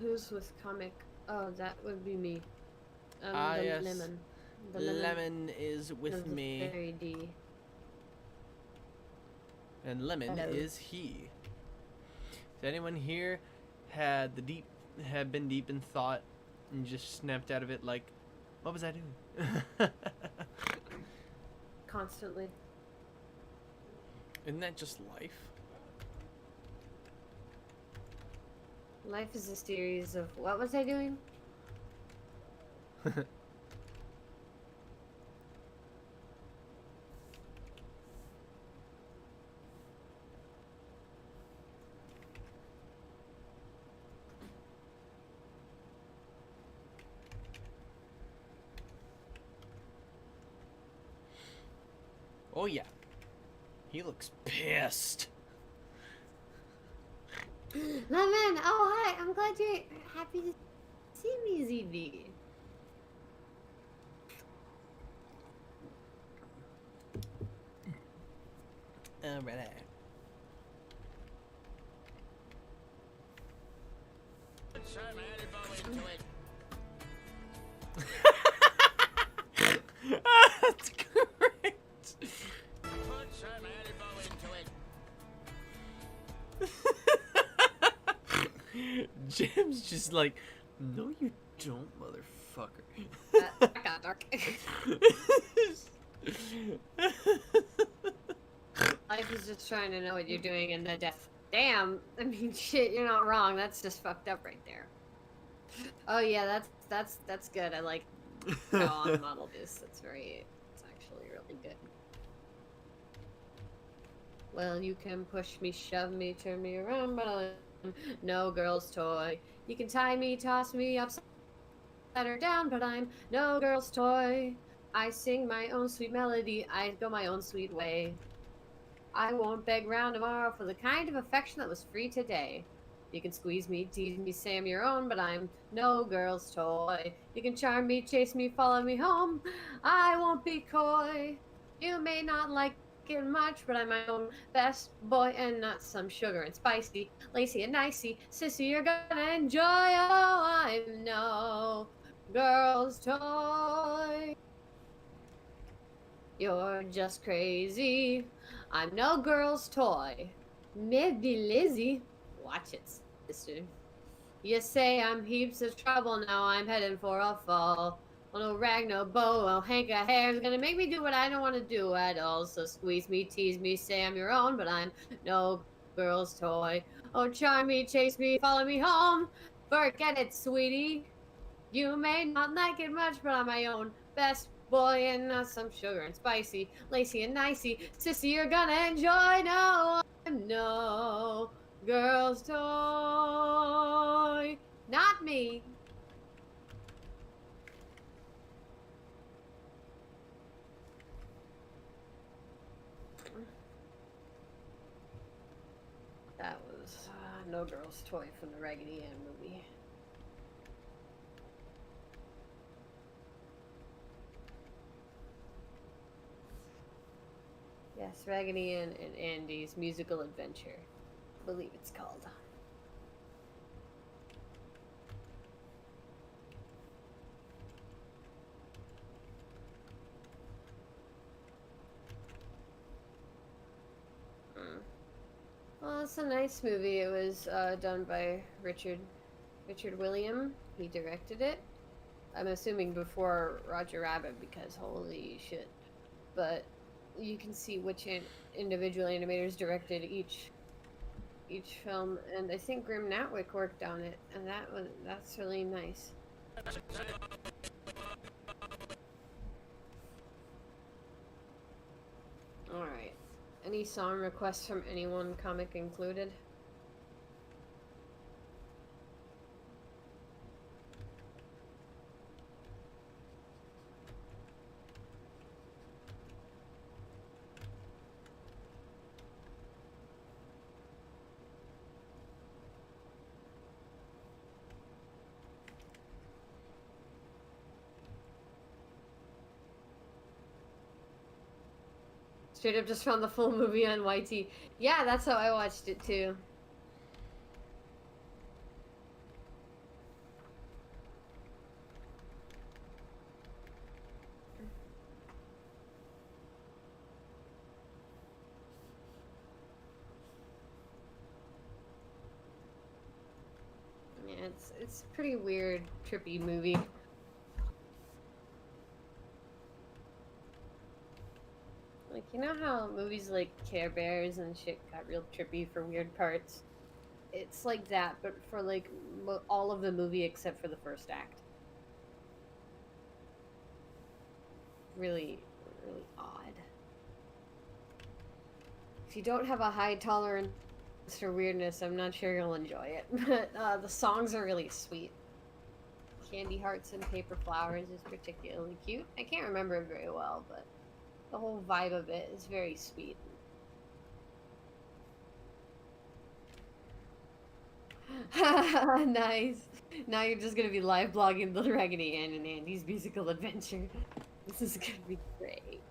Who's with comic? Oh, that would be me. Yes. Lemon. The Lemon is with of the me, Fairy D. and Lemon Hello. is he. Has anyone here had the deep had been deep in thought and just snapped out of it like, what was I doing? Constantly. Isn't that just life? Life is a series of what was I doing? Oh yeah. He looks pissed. Lemon! Oh, hi! I'm glad you're happy to see me, ZB. Alright. Put some elbow into it. That's great. Put some elbow into it. Jim's just like, no you don't, motherfucker. That got dark. Life is just trying to know what you're doing in the death. Damn! I mean, shit, you're not wrong. That's just fucked up right there. Oh yeah, that's good. I like how on model this. It's actually really good. Well, you can push me, shove me, turn me around, but I'm no girl's toy. You can tie me, toss me upside or down, but I'm no girl's toy. I sing my own sweet melody. I go my own sweet way. I won't beg round tomorrow for the kind of affection that was free today. You can squeeze me, tease me, say I'm your own, but I'm no girl's toy. You can charm me, chase me, follow me home. I won't be coy. You may not like it much, but I'm my own best boy and not some sugar and spicy, lacy and nicey. Sissy, you're gonna enjoy. Oh, I'm no girl's toy. You're just crazy. I'm no girl's toy. Maybe Lizzie. Watch it, sister. You say I'm heaps of trouble, now I'm heading for a fall. Oh, no rag, no bow, no hank of hair is gonna make me do what I don't want to do at all. So squeeze me, tease me, say I'm your own, but I'm no girl's toy. Oh, charm me, chase me, follow me home. Forget it, sweetie. You may not like it much, but I'm my own best boy and not some sugar and spicy, lacy and nicey. Sissy, you're gonna enjoy. No, I'm no girl's toy. Not me. That was no girl's toy from the Raggedy Ann movie. Yes, Raggedy Ann and Andy's Musical Adventure. I believe it's called. Well, it's a nice movie. It was done by Richard William. He directed it. I'm assuming before Roger Rabbit because holy shit. But you can see which individual animators directed each film, and I think Grim Natwick worked on it, and that's really nice. All right. Any song requests from anyone, comic included? Straight up just found the full movie on YT. Yeah, that's how I watched it too. Yeah, It's a pretty weird, trippy movie. Like, you know how movies like Care Bears and shit got real trippy for weird parts? It's like that, but for like all of the movie except for the first act. Really, really odd. If you don't have a high tolerance for weirdness, I'm not sure you'll enjoy it. But the songs are really sweet. Candy Hearts and Paper Flowers is particularly cute. I can't remember it very well, but the whole vibe of it is very sweet. Nice. Now you're just gonna be live blogging the Raggedy Ann and Andy's musical adventure. This is gonna be great.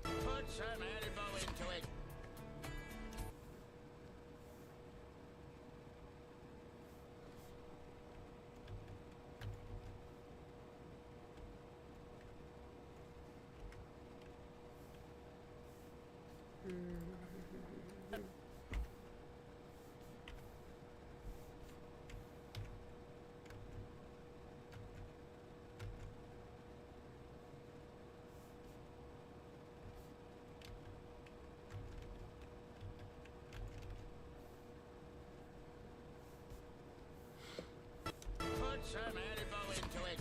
Put some elbow into it. Put some elbow into it.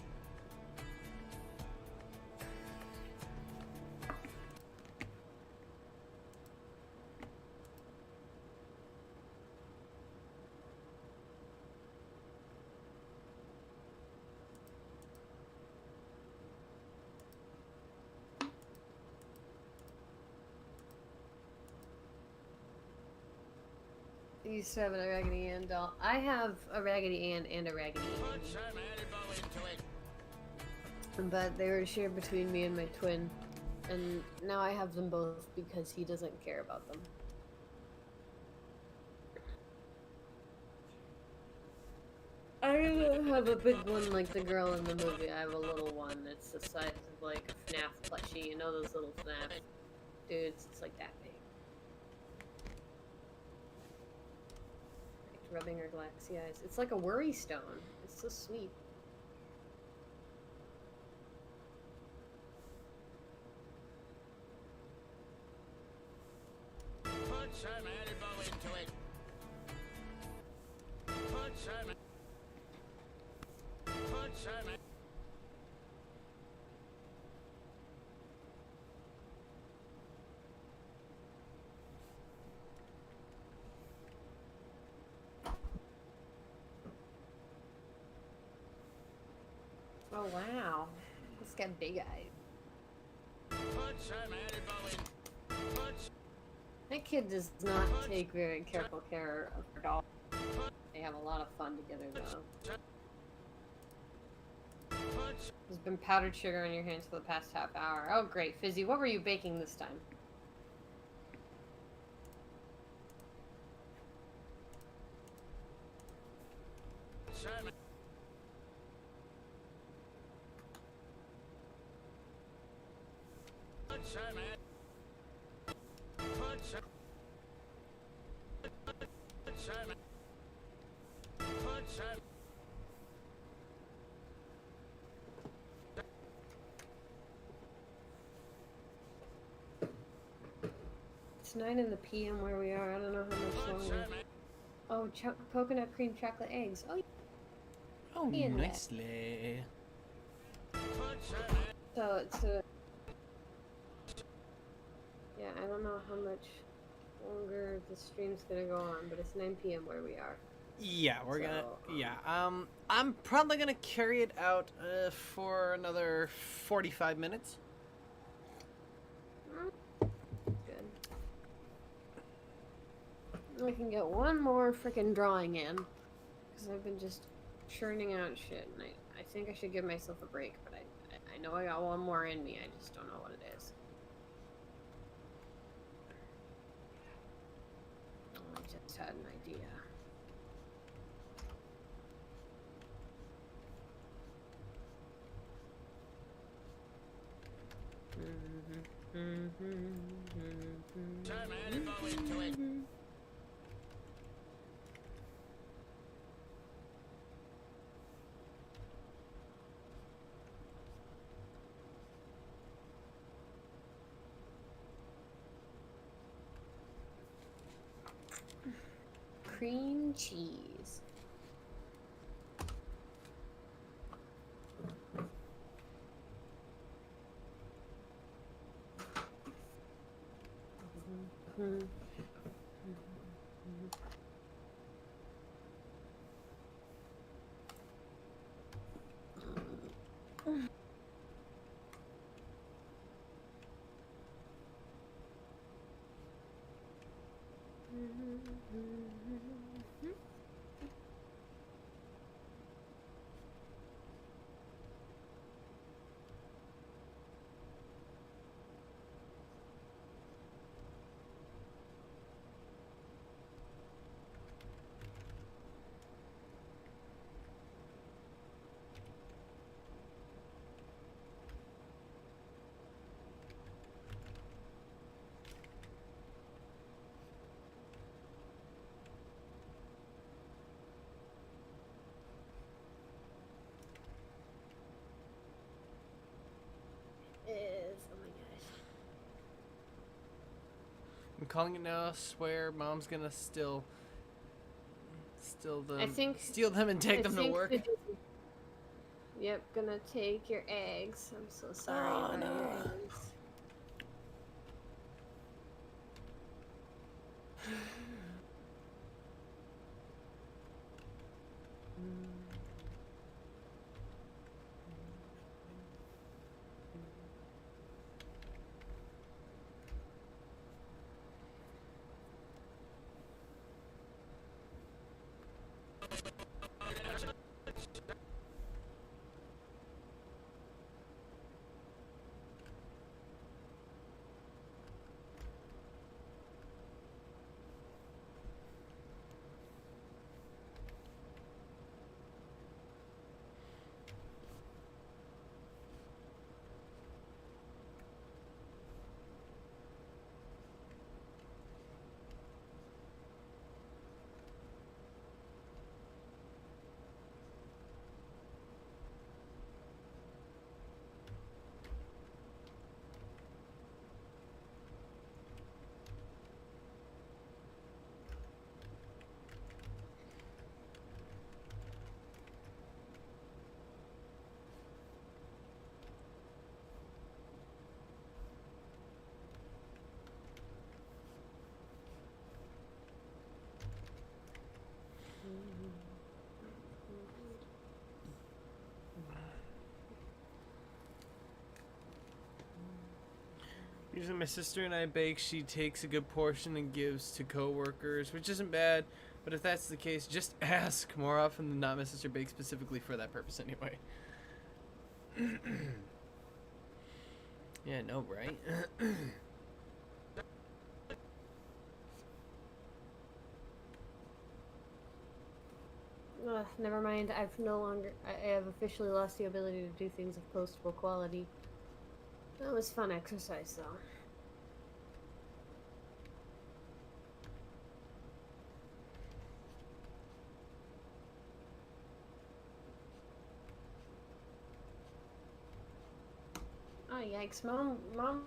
You used to have a Raggedy Ann doll. I have a Raggedy Ann and a Raggedy Put Ann. some elbow into it. But they were shared between me and my twin. And now I have them both because he doesn't care about them. I don't have a big one like the girl in the movie. I have a little one. It's the size of like a FNAF plushie. You know those little FNAF dudes? It's like that big. Like rubbing her glassy eyes. It's like a worry stone. It's so sweet. Put some elbow into it. Put some. Put some. Oh wow. It's got big eyes. Put some elbow in. Put. That kid does not take very careful care of her doll. They have a lot of fun together though. There's been powdered sugar on your hands for the past half hour. Oh great, Fizzy, what were you baking this time? Some. Put some. Put some. Put some. Put some. It's 9 in the PM where we are. I don't know how much Put longer. some. Oh, coconut cream chocolate eggs. Oh, Oh, In there. nicely. Put some. so it's a... Yeah, I don't know how much longer the stream's gonna go on, but it's 9 PM where we are. Yeah, we're gonna. So, Yeah. I'm probably gonna carry it out for another 45 minutes. Good. I can get one more freaking drawing in, because I've been just churning out shit, and I think I should give myself a break, but I know I got one more in me, I just don't know what it is. Oh, I just had an idea. Some elbow into it. cream cheese. Oh my gosh. I'm calling it now. I swear, Mom's gonna steal them. I think- steal them and take I them to think work. the- Yep, gonna take your eggs. I'm so sorry Oh, about no. your eggs. Usually my sister and I bake, she takes a good portion and gives to coworkers, which isn't bad, but if that's the case, just ask. More often than not, my sister bakes specifically for that purpose anyway. Yeah, no, right? Ugh, never mind. I have officially lost the ability to do things of postable quality. That was fun exercise, though. Oh yikes! Mom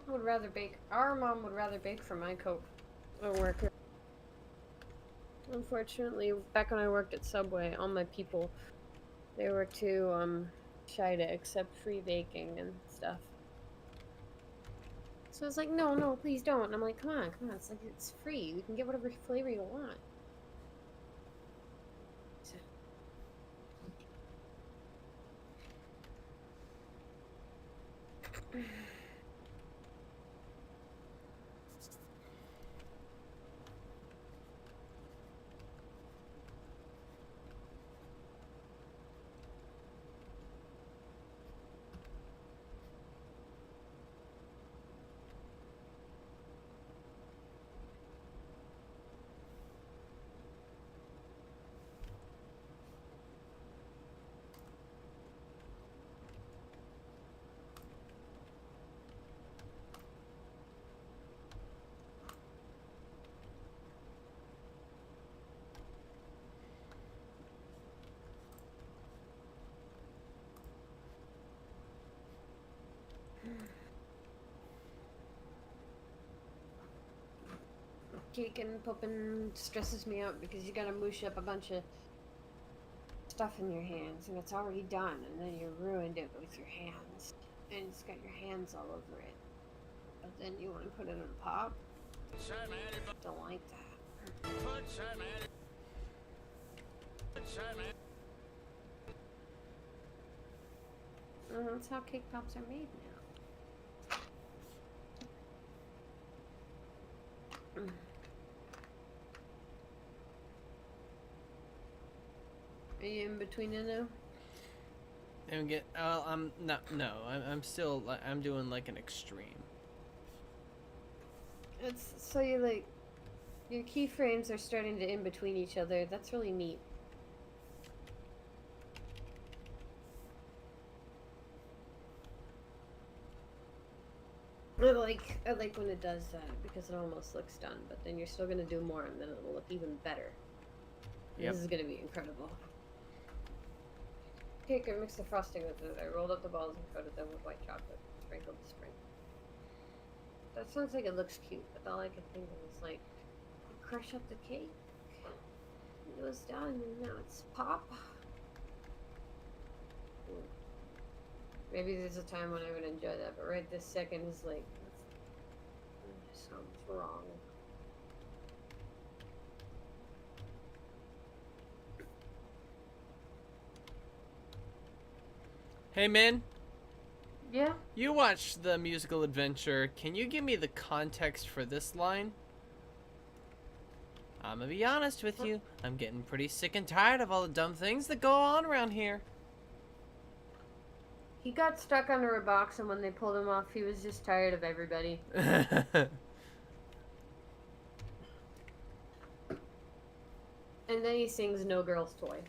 would rather bake. Our mom would rather bake for my co-worker. Unfortunately, back when I worked at Subway, all my people, they were too shy to accept free baking and stuff. So I was like, no, please don't. And I'm like, come on, it's like it's free. You can get whatever flavor you want. So- cake and popping stresses me out because you gotta moosh up a bunch of stuff in your hands and it's already done and then you ruined it with your hands and it's got your hands all over it. But then you want to put it in pop? Some anybody. Don't like that. Put some anybody. Put some anybody. That's how cake pops are made now. Are you in between it now? And get. I'm not. No, I'm still. I'm doing like an extreme. It's so you like your keyframes are starting to in between each other. That's really neat. I like when it does that because it almost looks done, but then you're still gonna do more and then it'll look even better. Yep. This is gonna be incredible. Cake, I mixed the frosting with it. I rolled up the balls and coated them with white chocolate. Sprinkled the sprinkles. That sounds like it looks cute, but all I could think of was like, crush up the cake. It was done, and now it's pop. Maybe there's a time when I would enjoy that, but right this second is like, sounds wrong. Hey, Min. Yeah? You watched the musical adventure. Can you give me the context for this line? I'm gonna be honest with you. I'm getting pretty sick and tired of all the dumb things that go on around here. He got stuck under a box, and when they pulled him off, he was just tired of everybody. And then he sings No Girl's Toy.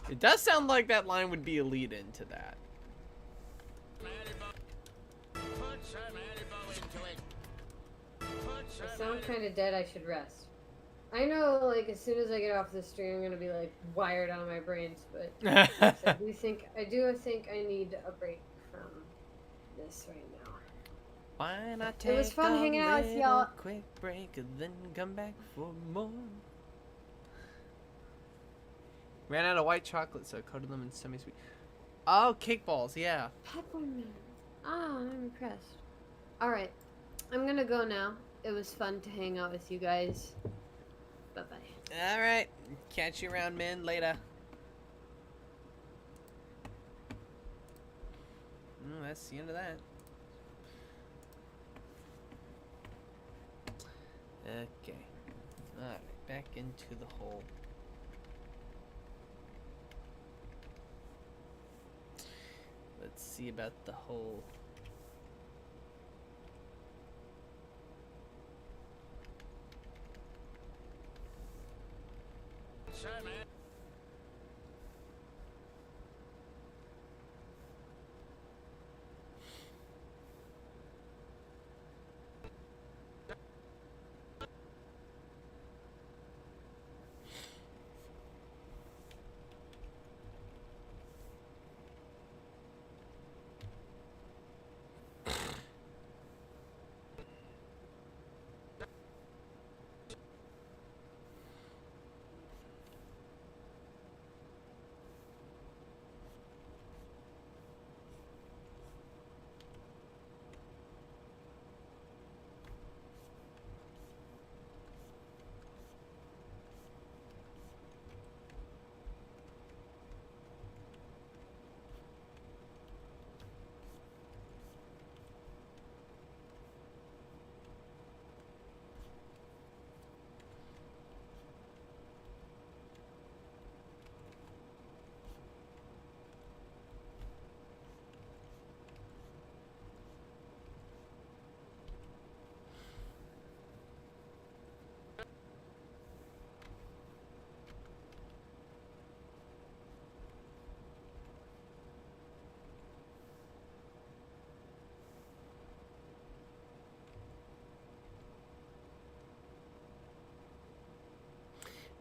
It does sound like that line would be a lead into that. Put some anybody into it. Put I some sound kind of dead, I should rest. I know, like, as soon as I get off this stream, I'm gonna be, like, wired on my brains, but I do think I need a break from this right now. Why not It take was fun a hanging out with little y'all. quick break and then come back for more? Ran out of white chocolate, so I coated them in semi-sweet. Oh, cake balls, yeah. Peppermint. Oh, I'm impressed. Alright, I'm gonna go now. It was fun to hang out with you guys. Bye-bye. All right, catch you around, Min. Later. That's the end of that. Okay. All right, back into the hole. Let's see about the hole. some anybody.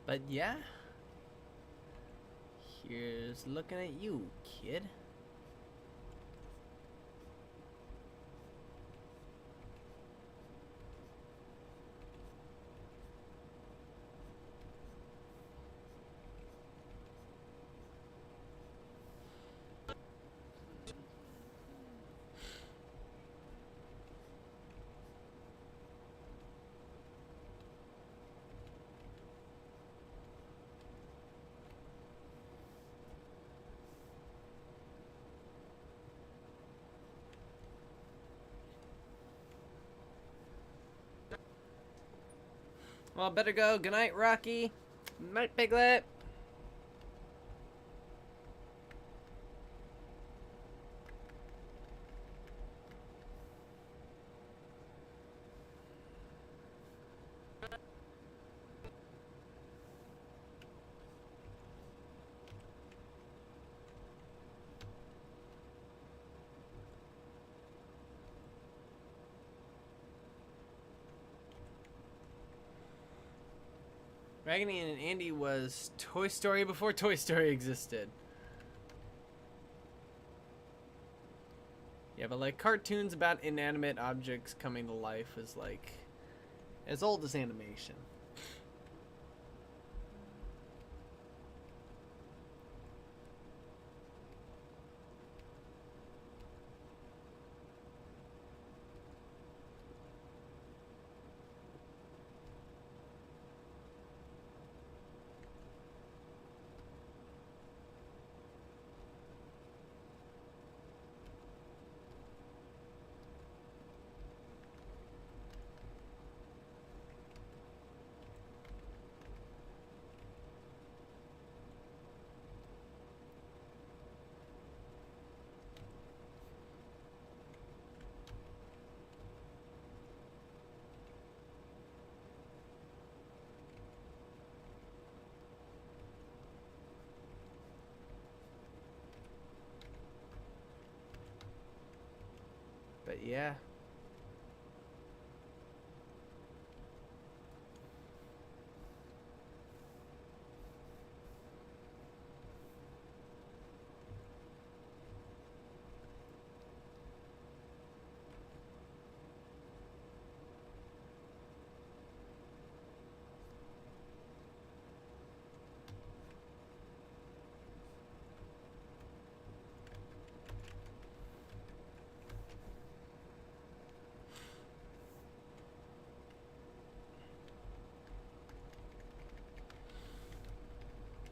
But yeah, here's looking at you, kid. Well, better go. Good night, Rocky. Night, Piglet. Raggedy and Andy was Toy Story before Toy Story existed. Yeah, but like cartoons about inanimate objects coming to life is like as old as animation. But yeah.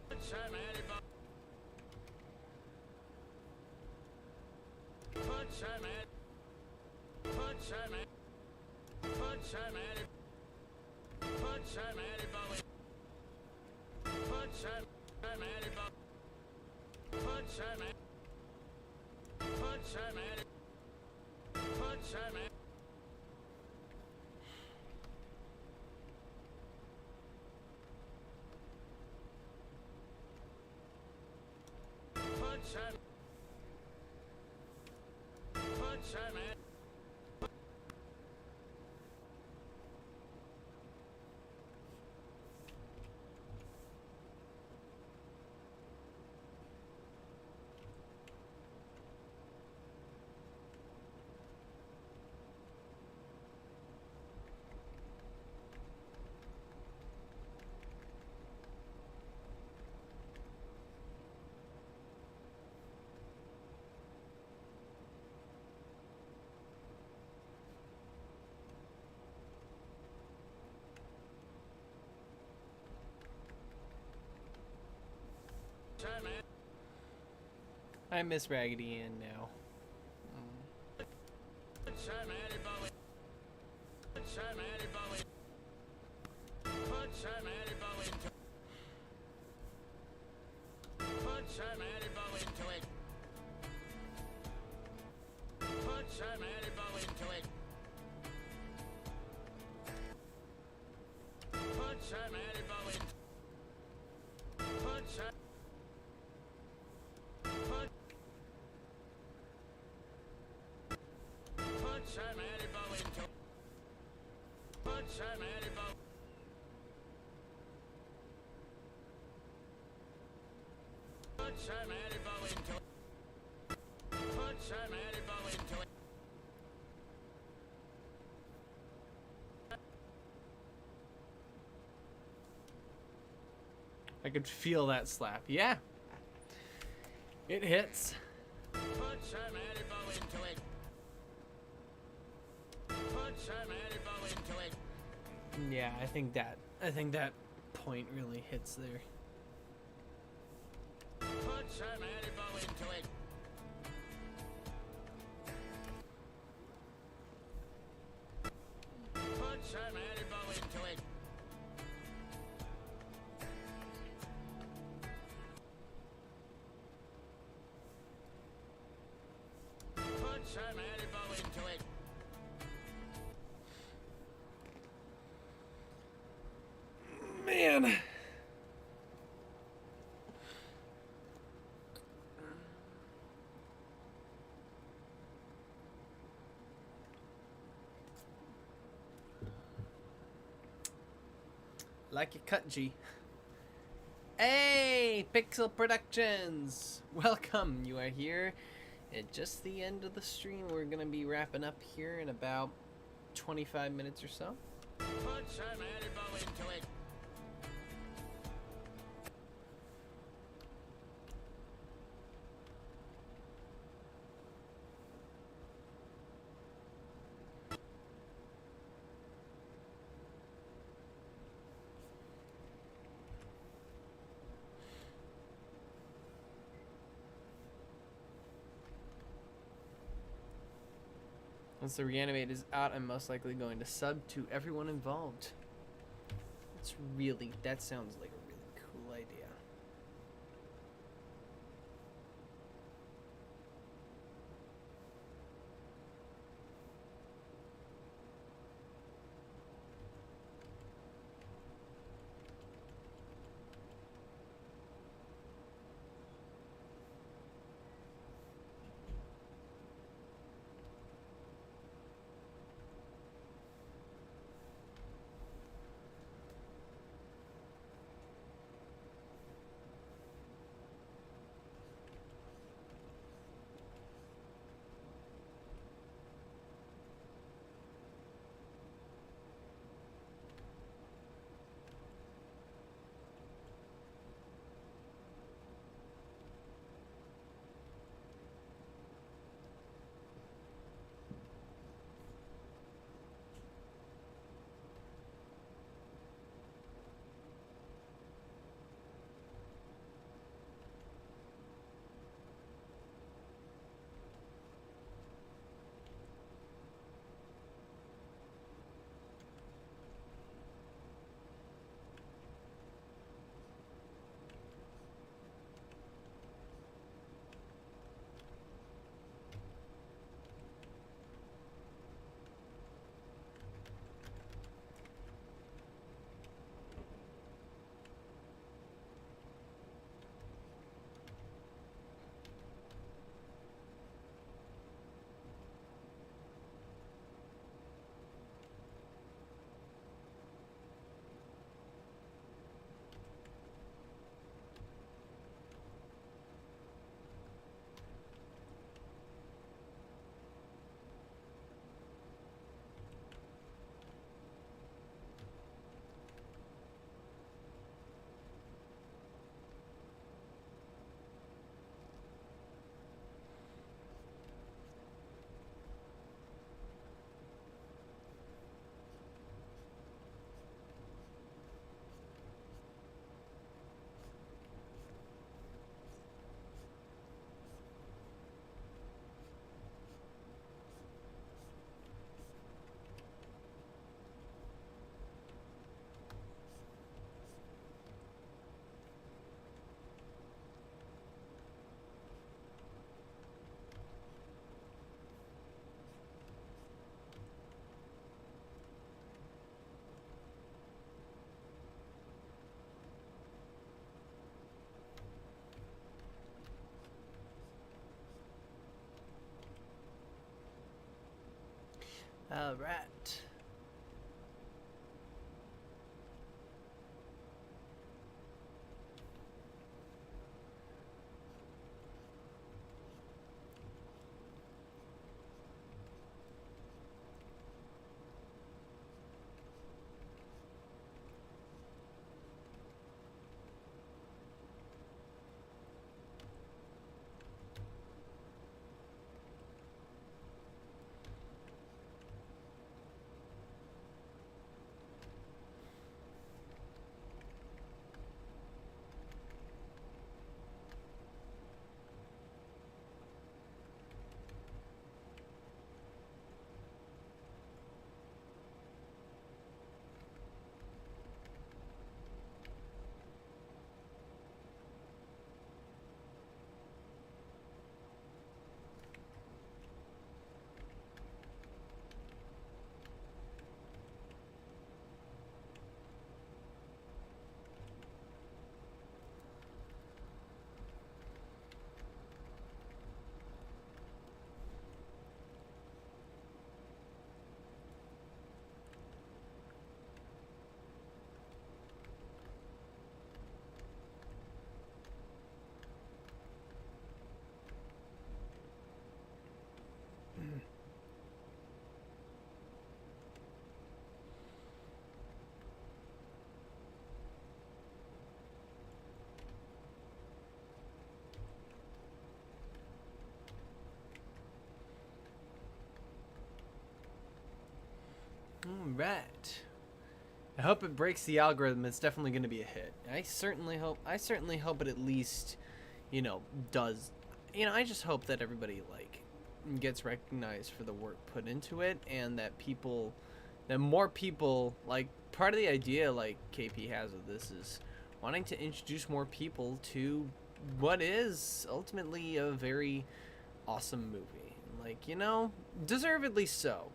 Put some edible. Put some ed. Put some ed. Put some ed. Put some edible. Put some edible. Put some ed. Put some ed. Put some ed. Put some. Put some ed. Some ed. I miss Raggedy Ann now. Put some edible. Put some edible. Put some edible into. Put some edible into it. Put some edible into it. Put some edible into. Put some. Put some edible into. Put some edible. Put some edible into. Put some edible into it. I could feel that slap. Yeah. It hits. Put some edible into it. Put some edible into it. Yeah, I think that point really hits there. Put some edible into it. Put some edible into it. some elbow into it. Man. Like your cut, G. Hey, Pixel Productions! Welcome, you are here at just the end of the stream. We're gonna be wrapping up here in about 25 minutes or so. Put some elbow into it. Once the reanimate is out, I'm most likely going to sub to everyone involved. That sounds like a really cool idea. All right. Right. I hope it breaks the algorithm. It's definitely going to be a hit. I certainly hope it at least, does. I just hope that everybody like gets recognized for the work put into it, and that more people, like, part of the idea like KP has with this is wanting to introduce more people to what is ultimately a very awesome movie. Like, deservedly so.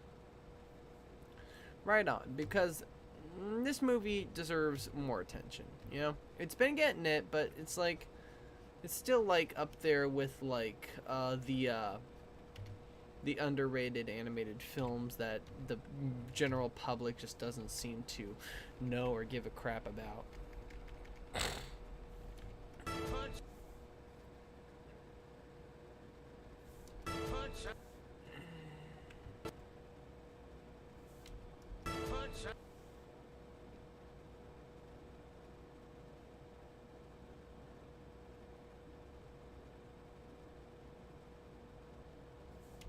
Right on, because this movie deserves more attention, It's been getting it, but it's like, it's still like up there with like the underrated animated films that the general public just doesn't seem to know or give a crap about. Punch. Punch. Punch.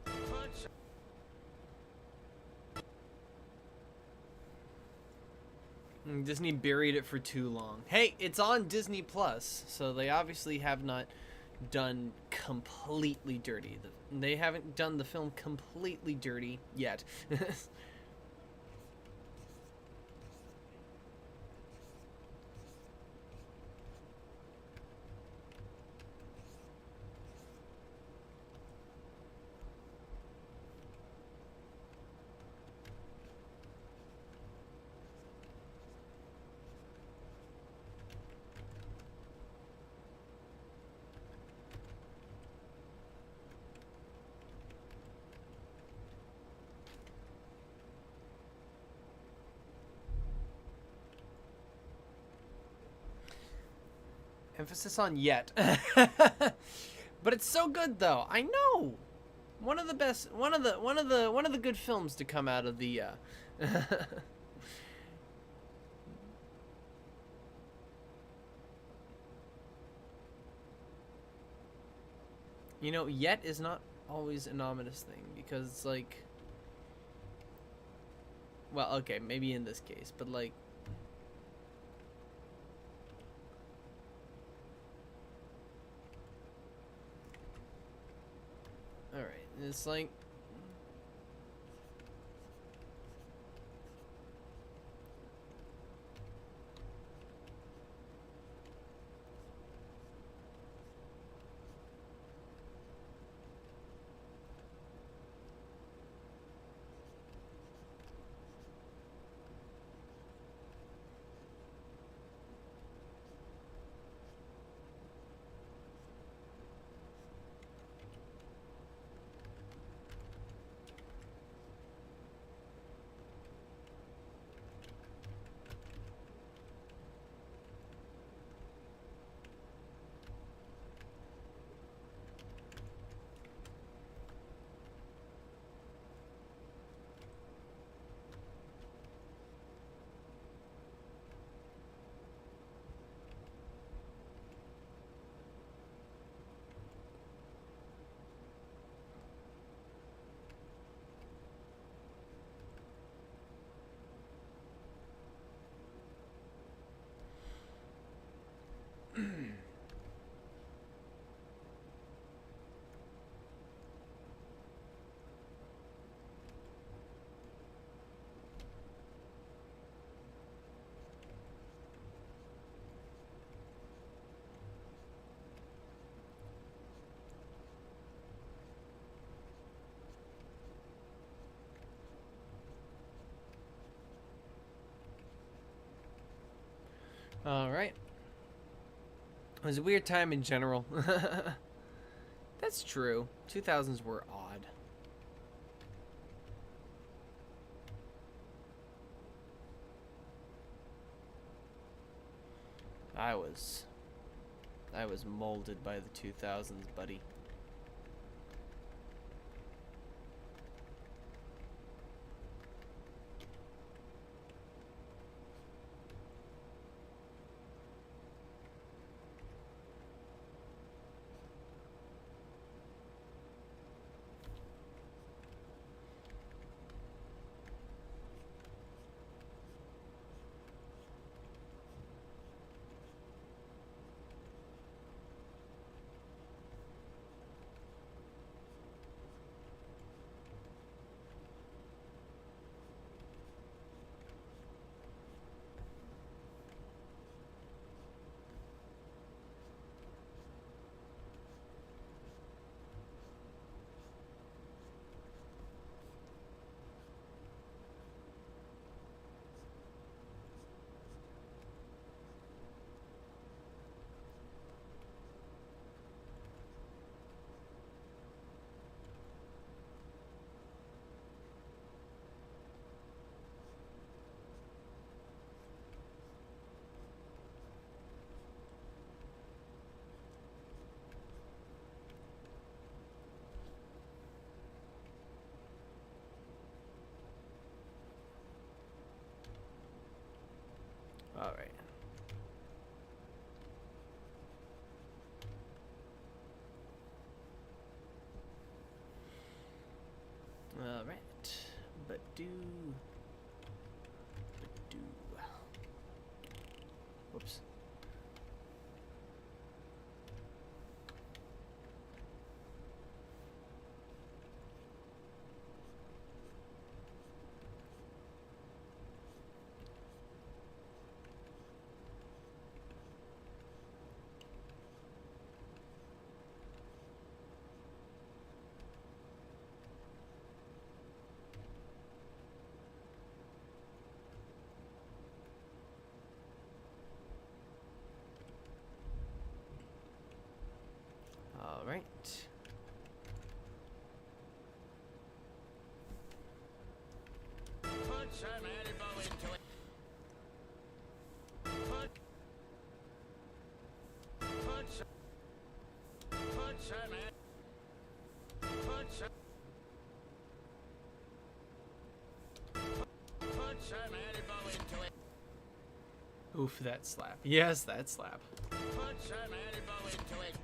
Punch. Disney buried it for too long. Hey, it's on Disney Plus, so they obviously have not done completely dirty. They haven't done the film completely dirty yet. Emphasis on yet. But it's so good though. I know. One of the best, one of the good films to come out of the yet is not always an ominous thing, because it's like, well, okay, maybe in this case, but like, all right, it's like, all right. It was a weird time in general. That's true. 2000s were odd. I was molded by the 2000s, buddy. All right. All right. But do. Whoops. All right. Put some elbow into it. Put some put some elbow into it. Oof, that slap. Yes, that slap. Put some elbow into it.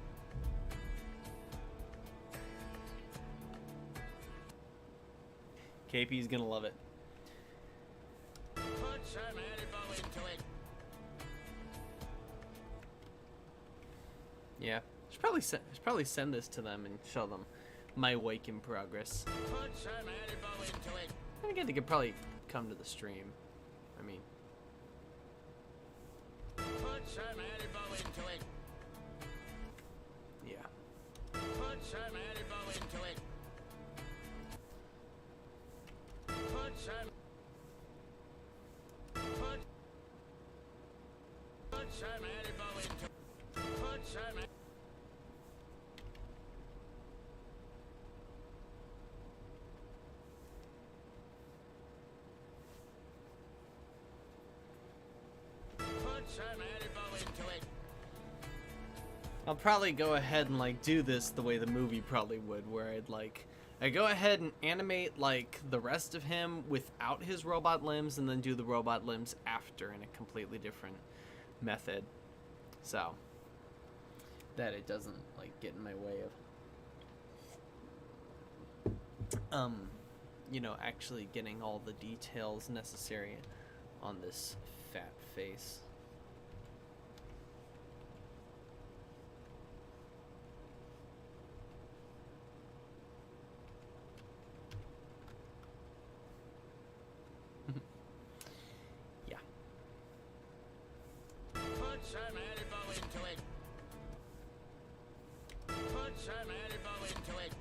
KP's gonna love it. Put some elbow into it. Yeah. Should probably send this to them and show them my wake in progress. Put some elbow into it. And again, they could probably come to the stream. I mean, Put some elbow into it. yeah. Put some elbow into it. Put some. Put some elbow into. Put some. Put some elbow into it. I'll probably go ahead and like do this the way the movie probably would, where I go ahead and animate like the rest of him without his robot limbs, and then do the robot limbs after in a completely different method, so that it doesn't like get in my way of you know, actually getting all the details necessary on this fat face. Yeah. Put some elbow into it. Put some elbow into it.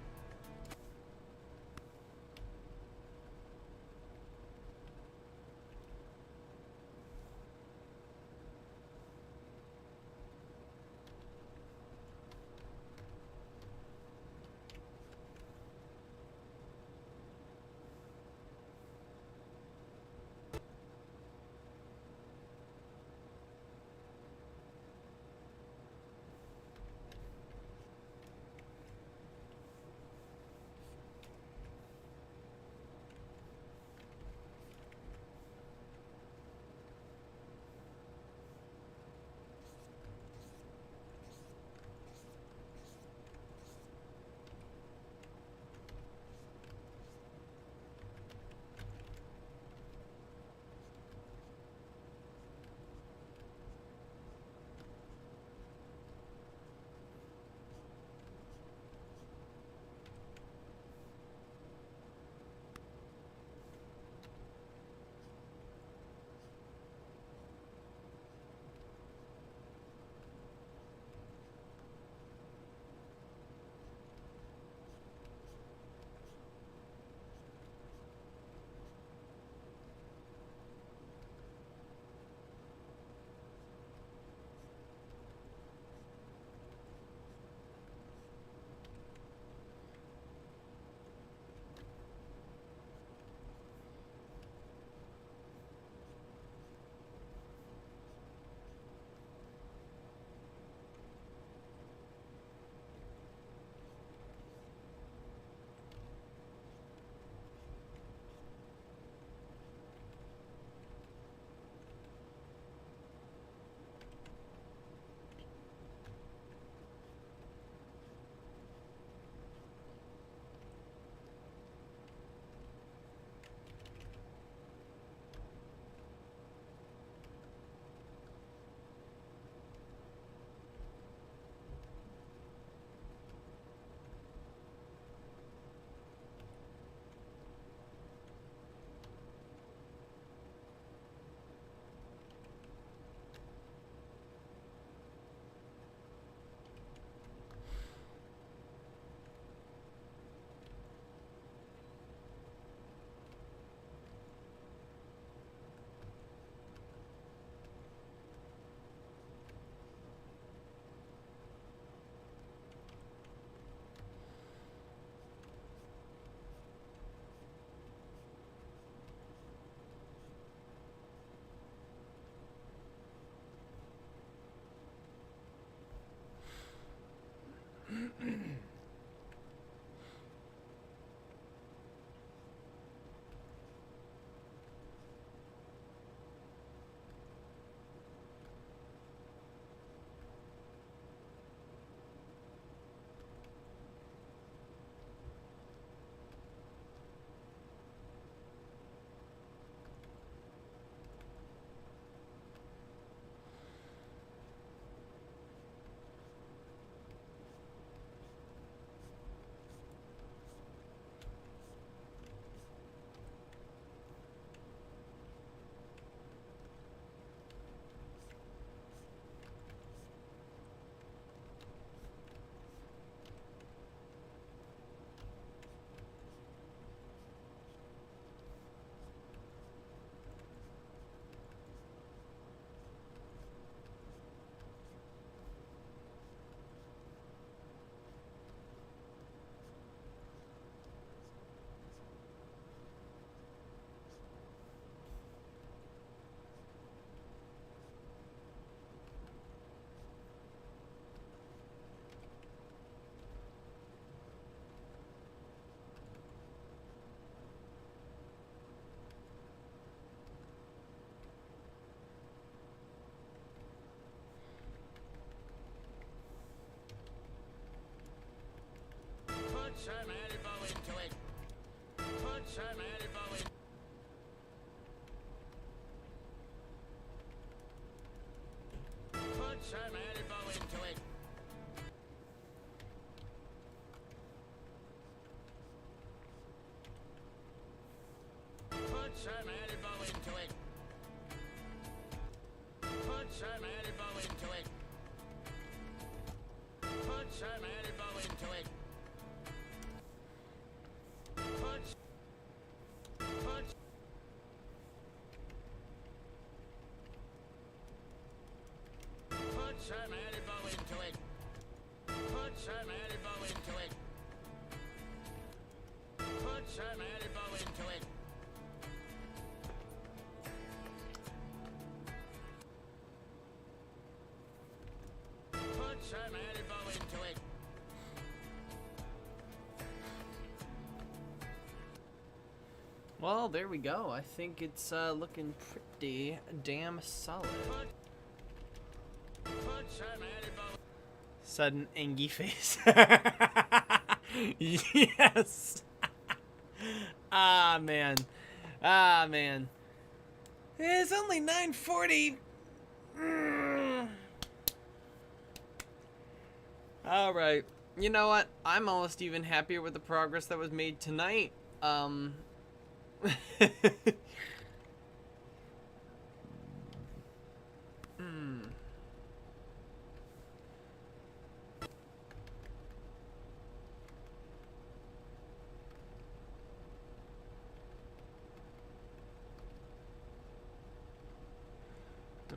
Put some elbow into it. Put some elbow in. Put some elbow into it. Put some elbow into it. Put some elbow into it. Put some elbow into it. Put some elbow into it. Put some elbow into it. Put some elbow into it. Put some elbow into it. Well, there we go. I think it's looking pretty damn solid. Put some elbow. Sudden angry face. Yes. Ah, man. Ah, man. It's only 9:40. All right. You know what? I'm almost even happier with the progress that was made tonight. And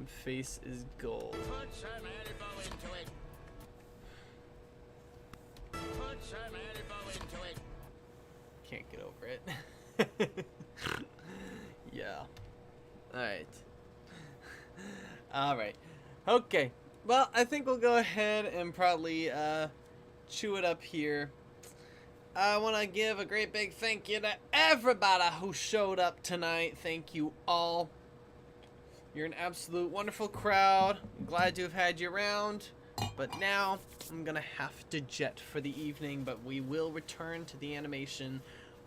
face is gold. Put some elbow into it. Put some elbow into it. Can't get over it. Yeah. Alright. Alright. Okay. Well, I think we'll go ahead and probably chew it up here. I want to give a great big thank you to everybody who showed up tonight. Thank you all. You're an absolute wonderful crowd. I'm glad to have had you around. But now I'm going to have to jet for the evening, but we will return to the animation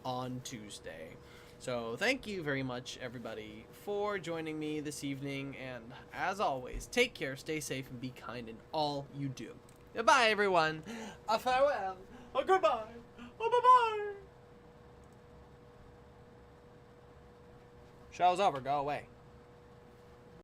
on Tuesday. So thank you very much, everybody, for joining me this evening. And as always, take care, stay safe, and be kind in all you do. Goodbye, everyone. A farewell. A goodbye. A bye-bye. Show's over. Go away.